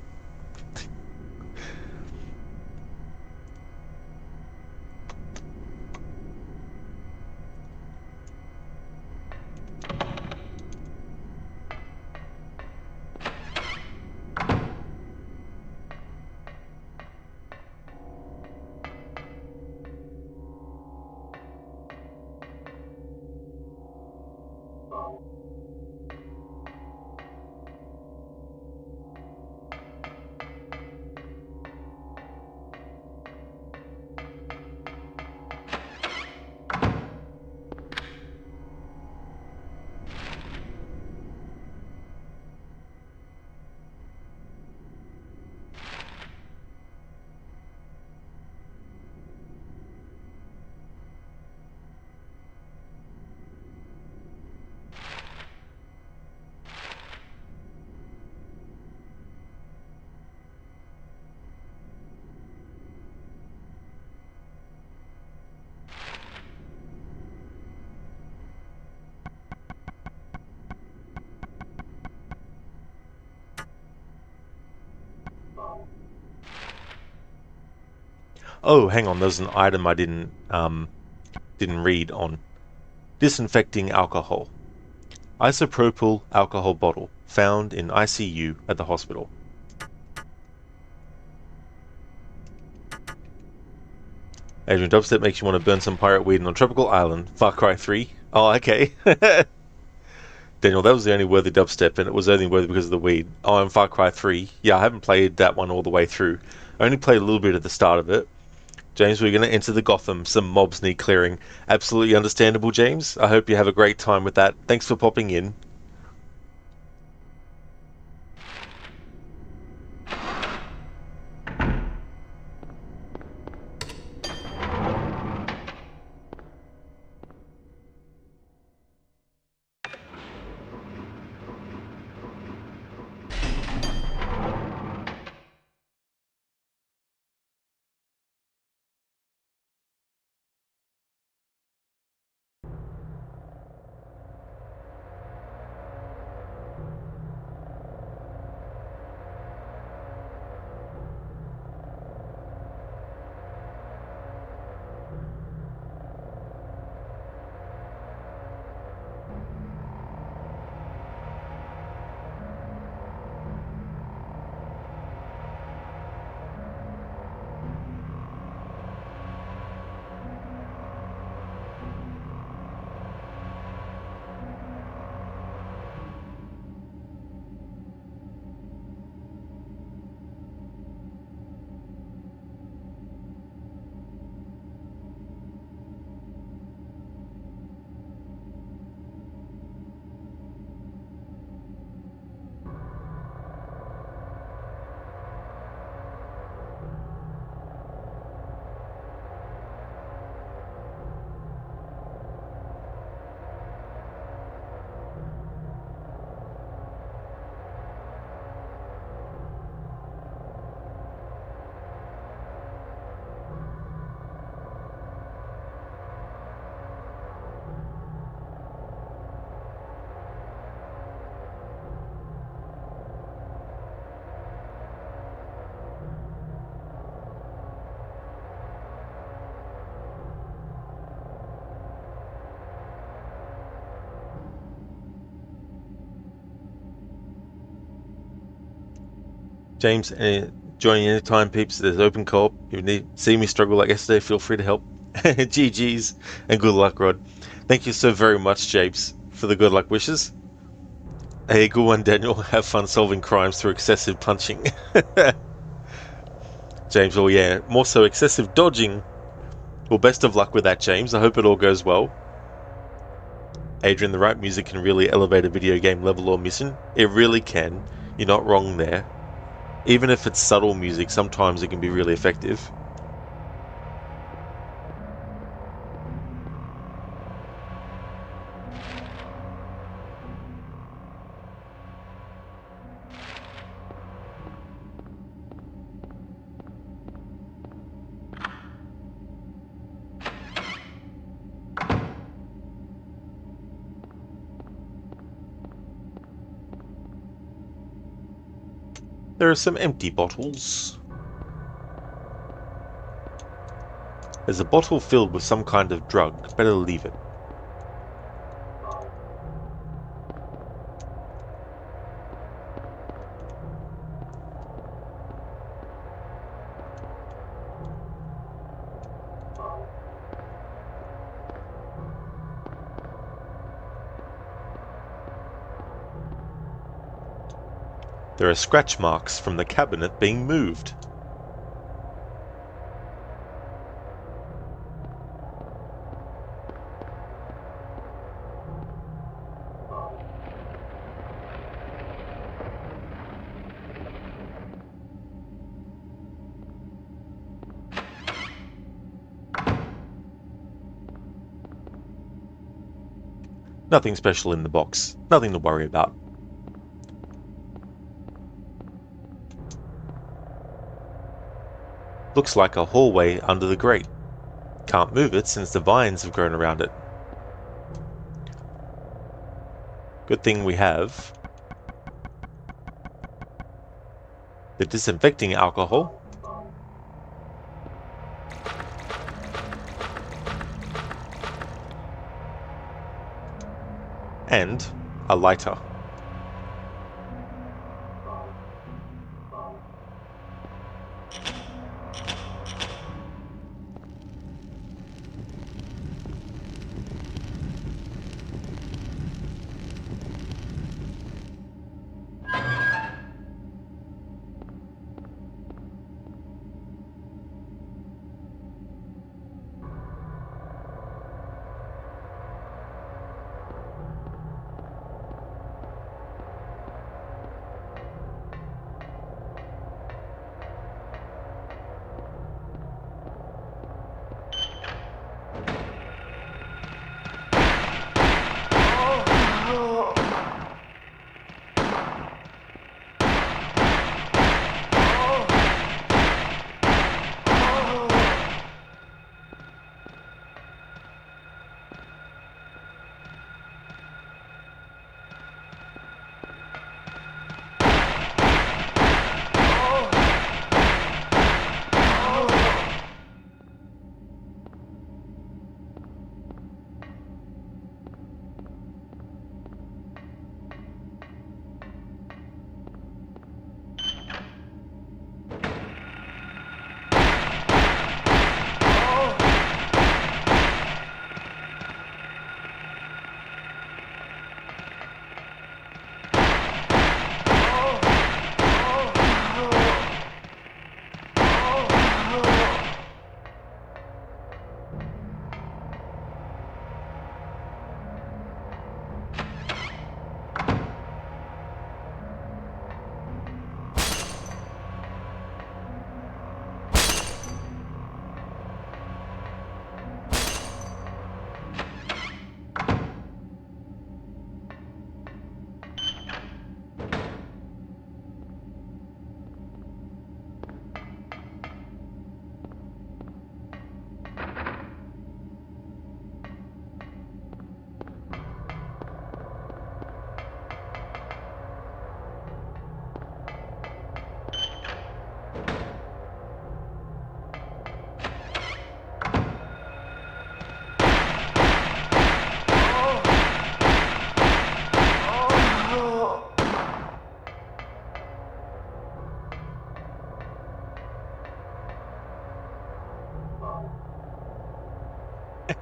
Oh, hang on. There's an item I didn't read on. Disinfecting alcohol. Isopropyl alcohol bottle found in ICU at the hospital. Adrian, dubstep makes you want to burn some pirate weed on a tropical island. Far Cry 3. Oh, okay. Daniel, that was the only worthy dubstep, and it was only worthy because of the weed. Oh, and Far Cry 3. Yeah, I haven't played that one all the way through. I only played a little bit at the start of it. James, we're going to enter the Gotham. Some mobs need clearing. Absolutely understandable, James. I hope you have a great time with that. Thanks for popping in. Join anytime, peeps. There's open co-op. If you need see me struggle like yesterday, feel free to help. GG's and good luck, Rod. Thank you so very much, Japes, for the good luck wishes. Hey, good one, Daniel. Have fun solving crimes through excessive punching. James, oh yeah, more so excessive dodging. Well, best of luck with that, James. I hope it all goes well. Adrian, the right music can really elevate a video game level or mission. It really can. You're not wrong there. Even if it's subtle music, sometimes it can be really effective. There are some empty bottles. There's a bottle filled with some kind of drug. Better leave it. There are scratch marks from the cabinet being moved. Nothing special in the box. Nothing to worry about. Looks like a hallway under the grate. Can't move it since the vines have grown around it. Good thing we have the disinfecting alcohol and a lighter.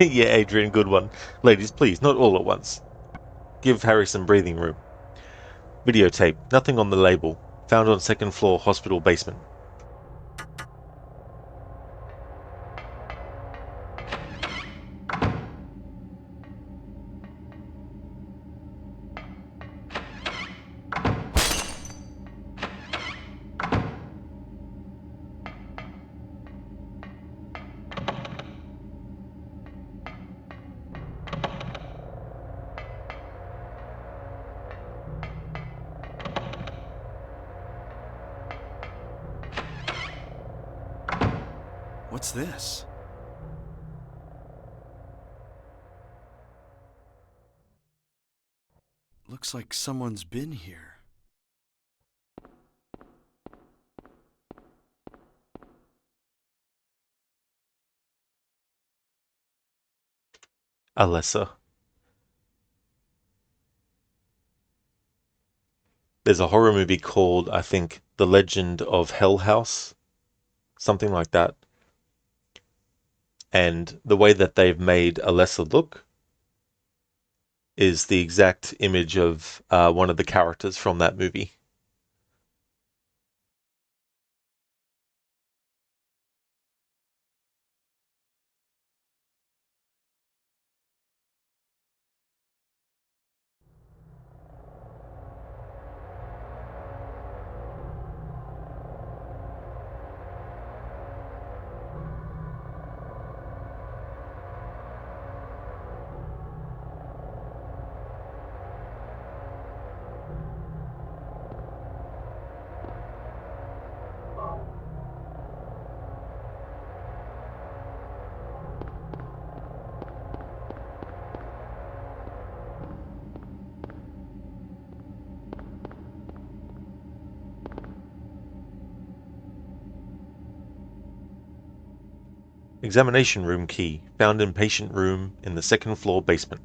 Yeah, Adrian, good one. Ladies, please, not all at once. Give Harry some breathing room. Videotape. Nothing on the label. Found on second floor hospital basement. What's this? Looks like someone's been here. Alessa. There's a horror movie called, I think, The Legend of Hell House. Something like that. And the way that they've made Alessa look is the exact image of one of the characters from that movie. Examination room key, found in patient room in the second floor basement.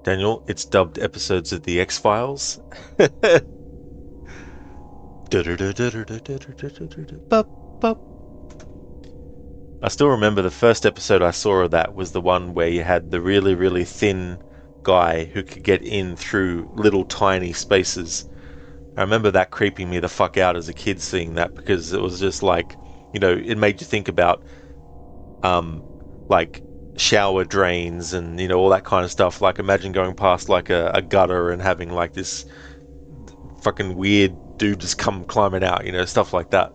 Daniel, it's dubbed episodes of The X-Files. I still remember the first episode I saw of that was the one where you had the really, really thin guy who could get in through little tiny spaces. I remember that creeping me the fuck out as a kid seeing that because it was just like, it made you think about um like shower drains and all that kind of stuff. Like imagine going past like a gutter and having like this fucking weird dude just come climbing out, stuff like that.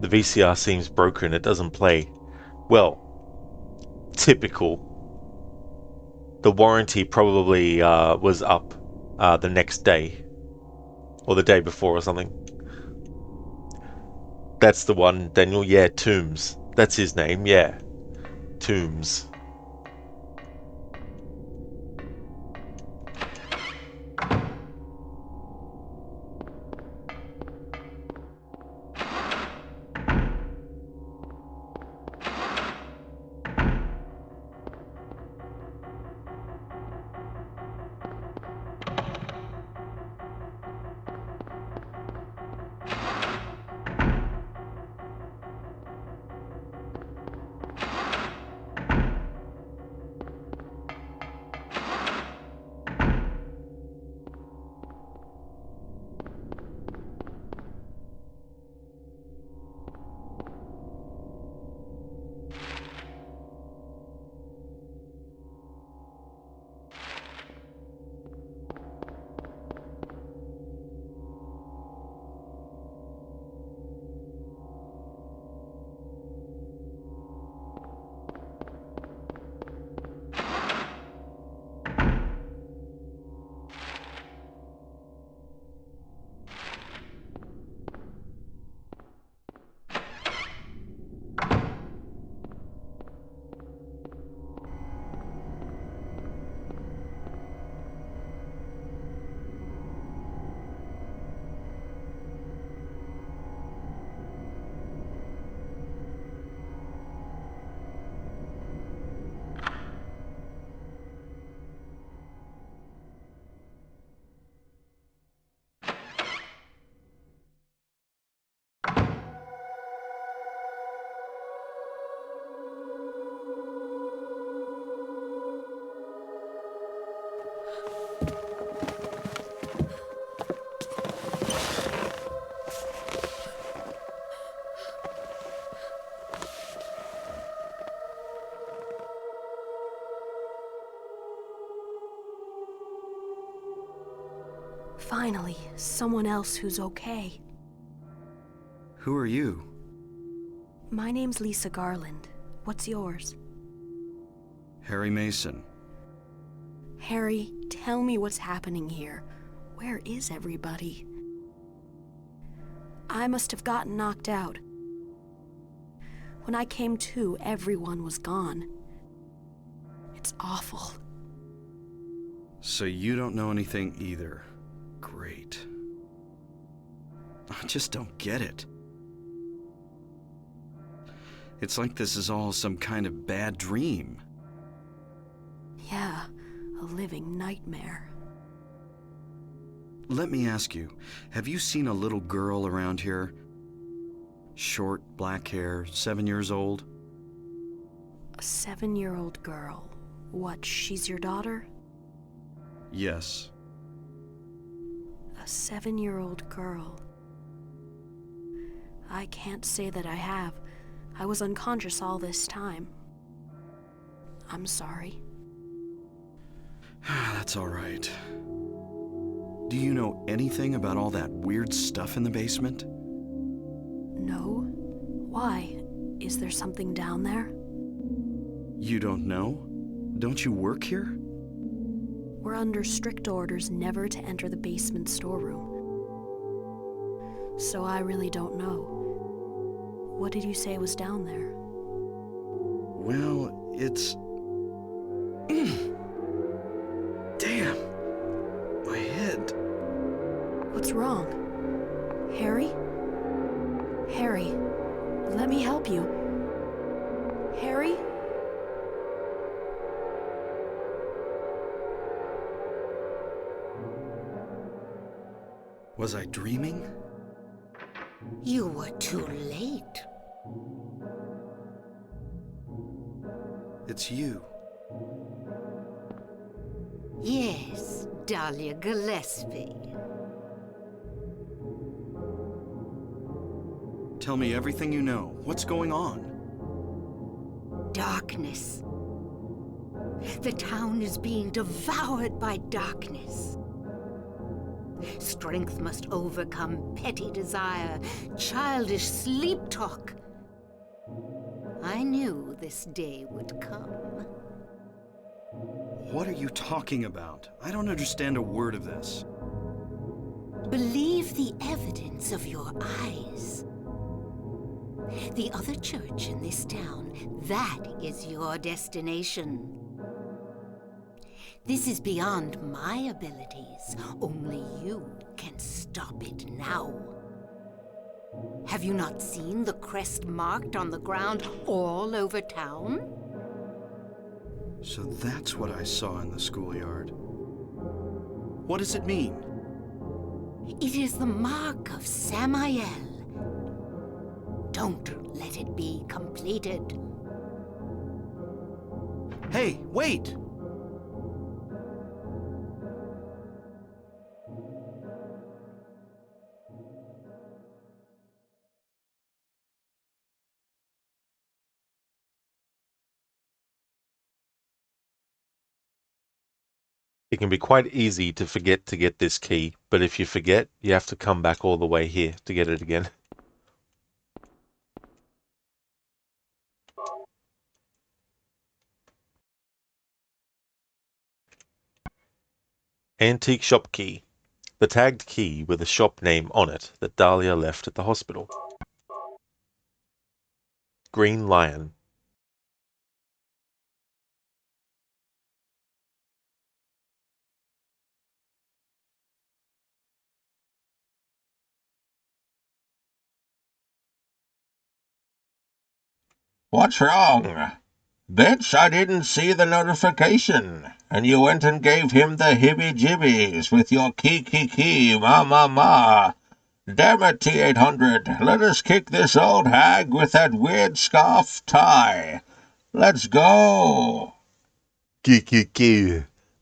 The VCR seems broken. It doesn't play. Well, typical. The warranty probably was up the next day. Or the day before or something. That's the one, Daniel. Yeah, Toombs. That's his name, yeah. Toombs. Finally, someone else who's okay. Who are you? My name's Lisa Garland. What's yours? Harry Mason. Harry, tell me what's happening here. Where is everybody? I must have gotten knocked out. When I came to, everyone was gone. It's awful. So you don't know anything either. Great. I just don't get it. It's like this is all some kind of bad dream. Yeah, a living nightmare. Let me ask you, have you seen a little girl around here? Short, black hair, 7 years old? A 7-year-old girl. What, she's your daughter? Yes. A 7-year-old girl. I can't say that I have. I was unconscious all this time. I'm sorry. That's all right. Do you know anything about all that weird stuff in the basement? No? Why? Is there something down there? You don't know? Don't you work here? We're under strict orders never to enter the basement storeroom. So I really don't know. What did you say was down there? Well, it's... Damn! My head. What's wrong? Harry? Harry, let me help you. Harry? Was I dreaming? You were too late. It's you. Yes, Dahlia Gillespie. Tell me everything you know. What's going on? Darkness. The town is being devoured by darkness. Strength must overcome petty desire, childish sleep talk. I knew this day would come. What are you talking about? I don't understand a word of this. Believe the evidence of your eyes. The other church in this town, that is your destination. This is beyond my abilities. Only you can stop it now. Have you not seen the crest marked on the ground all over town? So that's what I saw in the schoolyard. What does it mean? It is the mark of Samael. Don't let it be completed. Hey, wait! It can be quite easy to forget to get this key, but if you forget, you have to come back all the way here to get it again. Antique shop key. The tagged key with a shop name on it that Dahlia left at the hospital. Green Lion. What's wrong? Bitch, I didn't see the notification, and you went and gave him the hibby-jibbies with your key, ma. Damn it, T-800, let us kick this old hag with that weird scarf tie. Let's go.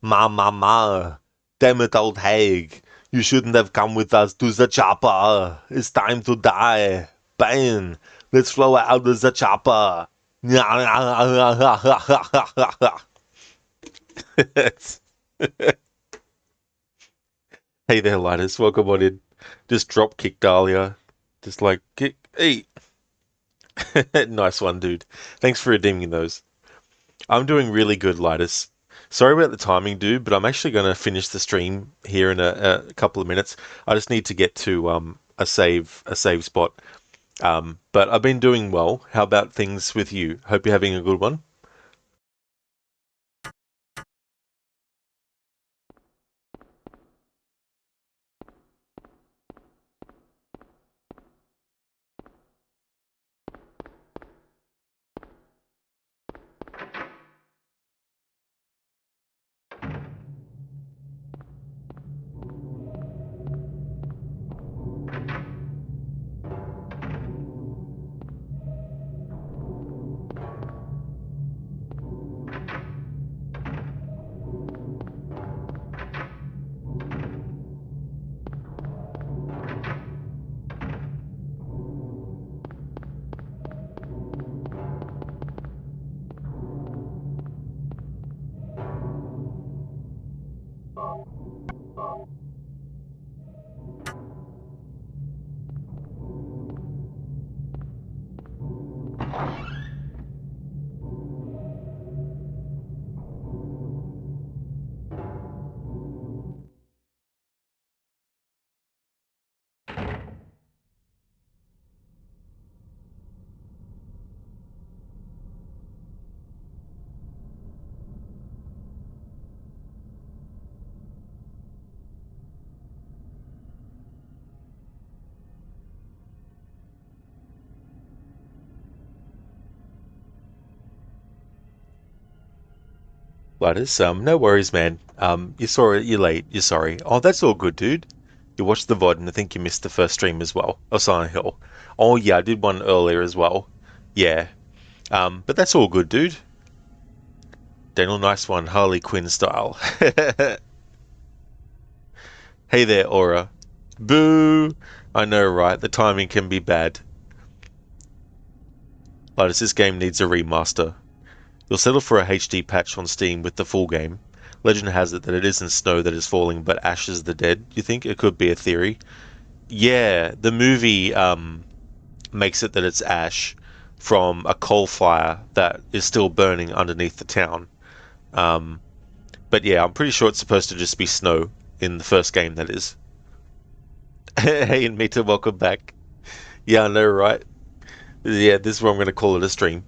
Ma. Damn it, old hag. You shouldn't have come with us to the chopper. It's time to die. Bang. Let's flow out of the chopper. Hey there, Linus. Welcome on in. Just drop kick Dahlia. Just like, kick. Hey. Nice one, dude. Thanks for redeeming those. I'm doing really good, Linus. Sorry about the timing, dude, but I'm actually going to finish the stream here in a couple of minutes. I just need to get to a save spot. But I've been doing well. How about things with you? Hope you're having a good one. Linus, no worries, man. You saw it, you're late, you're sorry. Oh, that's all good, dude. You watched the VOD and I think you missed the first stream as well. Oh, Silent Hill. Oh, yeah, I did one earlier as well. Yeah. But that's all good, dude. Daniel, nice one, Harley Quinn style. Hey there, Aura. Boo! I know, right? The timing can be bad. Linus, this game needs a remaster. You'll settle for a HD patch on Steam with the full game. Legend has it that it isn't snow that is falling, but ashes the dead. You think it could be a theory? Yeah, the movie makes it that it's ash from a coal fire that is still burning underneath the town. Um, but yeah, I'm pretty sure it's supposed to just be snow in the first game, that is. Hey, and Mita, welcome back. Yeah, I know, right? Yeah, this is what I'm going to call it a stream.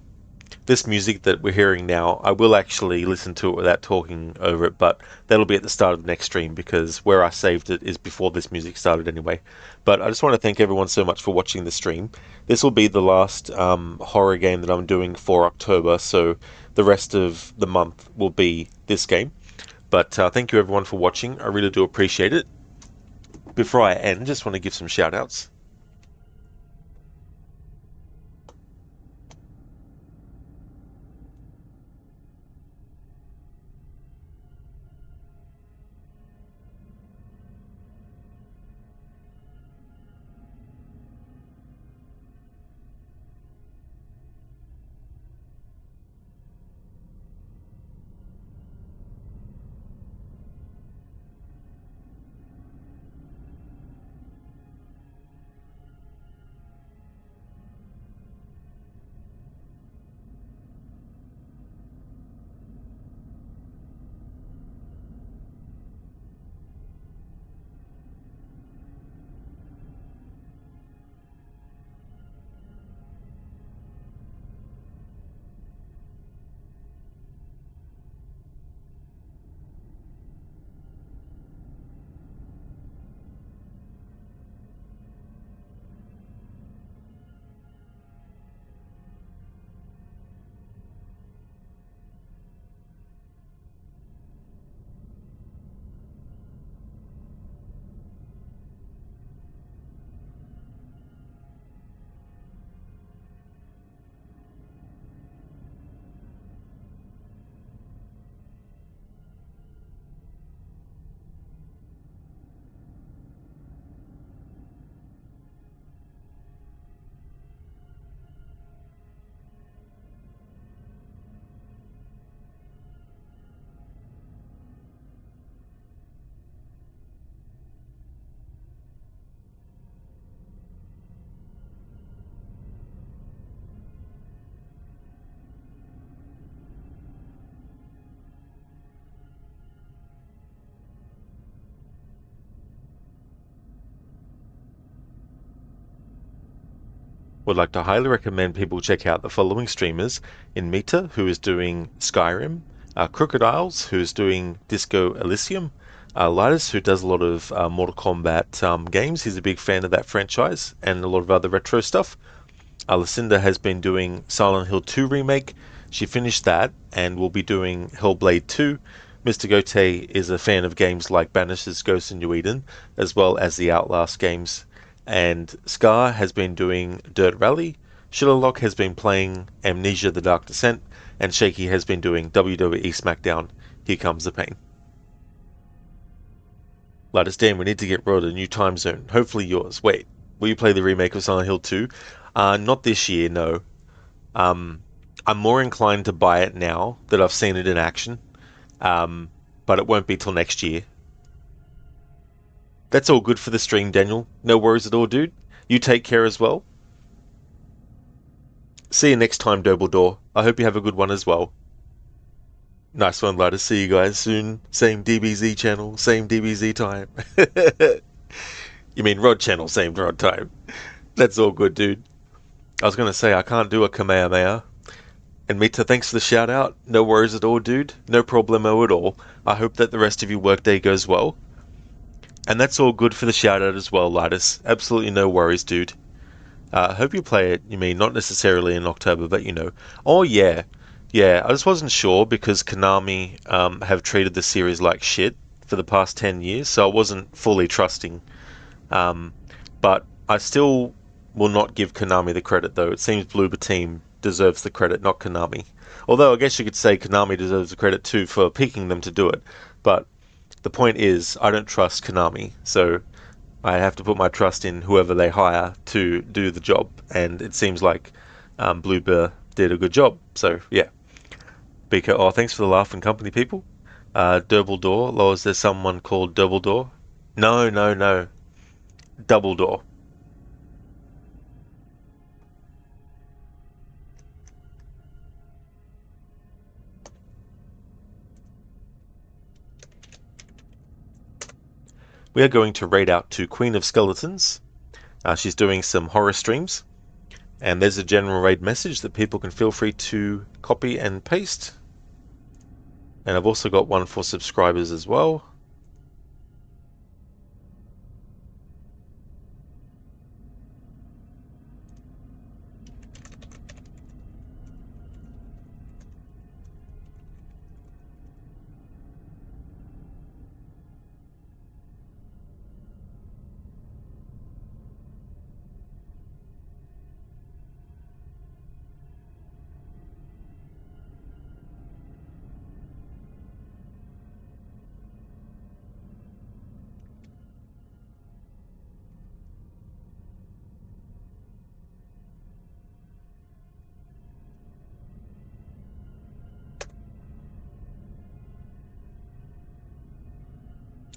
This music that we're hearing now, I will actually listen to it without talking over it, but that'll be at the start of the next stream because where I saved it is before this music started anyway. But I just want to thank everyone so much for watching the stream. This will be the last horror game that I'm doing for October, so the rest of the month will be this game. But thank you everyone for watching. I really do appreciate it. Before I end, just want to give some shout outs. Would like to highly recommend people check out the following streamers: in Mita, who is doing Skyrim, Crocodiles, who is doing Disco Elysium, Lidus, who does a lot of Mortal Kombat games. He's a big fan of that franchise and a lot of other retro stuff. Lucinda has been doing Silent Hill 2 Remake. She finished that and will be doing Hellblade 2. Mr. Gote is a fan of games like Banish's Ghost in New Eden, as well as the Outlast games. And Scar has been doing Dirt Rally. Shillerlock has been playing Amnesia The Dark Descent. And Shaky has been doing WWE SmackDown Here Comes the Pain. Lightest Dan, we need to get Rod a new time zone. Hopefully yours. Wait, will you play the remake of Silent Hill 2? Not this year, no. I'm more inclined to buy it now that I've seen it in action. But it won't be till next year. That's all good for the stream, Daniel. No worries at all, dude. You take care as well. See you next time, Dobledore. I hope you have a good one as well. Nice one, later. See you guys soon. Same DBZ channel, same DBZ time. You mean Rod channel, same Rod time. That's all good, dude. I was going to say I can't do a Kamehameha. And Mita, thanks for the shout out. No worries at all, dude. No problemo at all. I hope that the rest of your workday goes well. And that's all good for the shout out as well, Lidus. Absolutely no worries, dude. Hope you play it, you mean, not necessarily in October, but you know. Oh, yeah. Yeah, I just wasn't sure because Konami have treated the series like shit for the past 10 years, so I wasn't fully trusting. But I still will not give Konami the credit, though. It seems Bloober Team deserves the credit, not Konami. Although I guess you could say Konami deserves the credit too for picking them to do it. But the point is, I don't trust Konami, so I have to put my trust in whoever they hire to do the job. And it seems like Bloober did a good job. So yeah. Beaker, oh, thanks for the laugh and company, people. Dumbledore. Or is there someone called Dumbledore? No, no, no. Dumbledore. We are going to raid out to Queen of Skeletons. She's doing some horror streams. And there's a general raid message that people can feel free to copy and paste. And I've also got one for subscribers as well.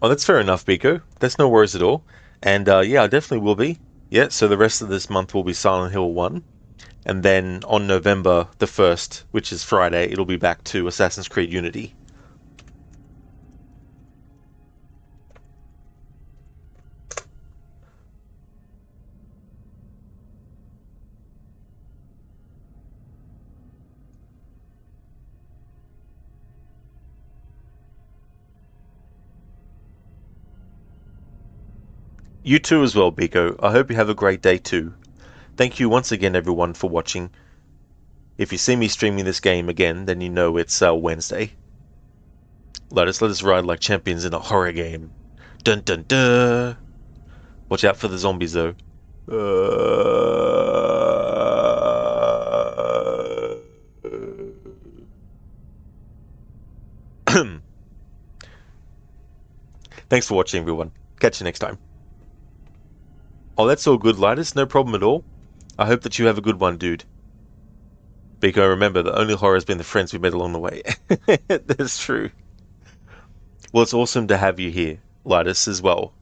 Oh, that's fair enough, Biko. That's no worries at all. And yeah, I definitely will be. Yeah, so the rest of this month will be Silent Hill 1. And then on November the 1st, which is Friday, it'll be back to Assassin's Creed Unity. You too as well, Biko. I hope you have a great day too. Thank you once again, everyone, for watching. If you see me streaming this game again, then you know it's Wednesday. Let us ride like champions in a horror game. Dun dun dun! Watch out for the zombies, though. Thanks for watching, everyone. Catch you next time. Oh, that's all good, Lidus. No problem at all. I hope that you have a good one, dude. Biko, remember, the only horror has been the friends we met along the way. That's true. Well, it's awesome to have you here, Lidus, as well.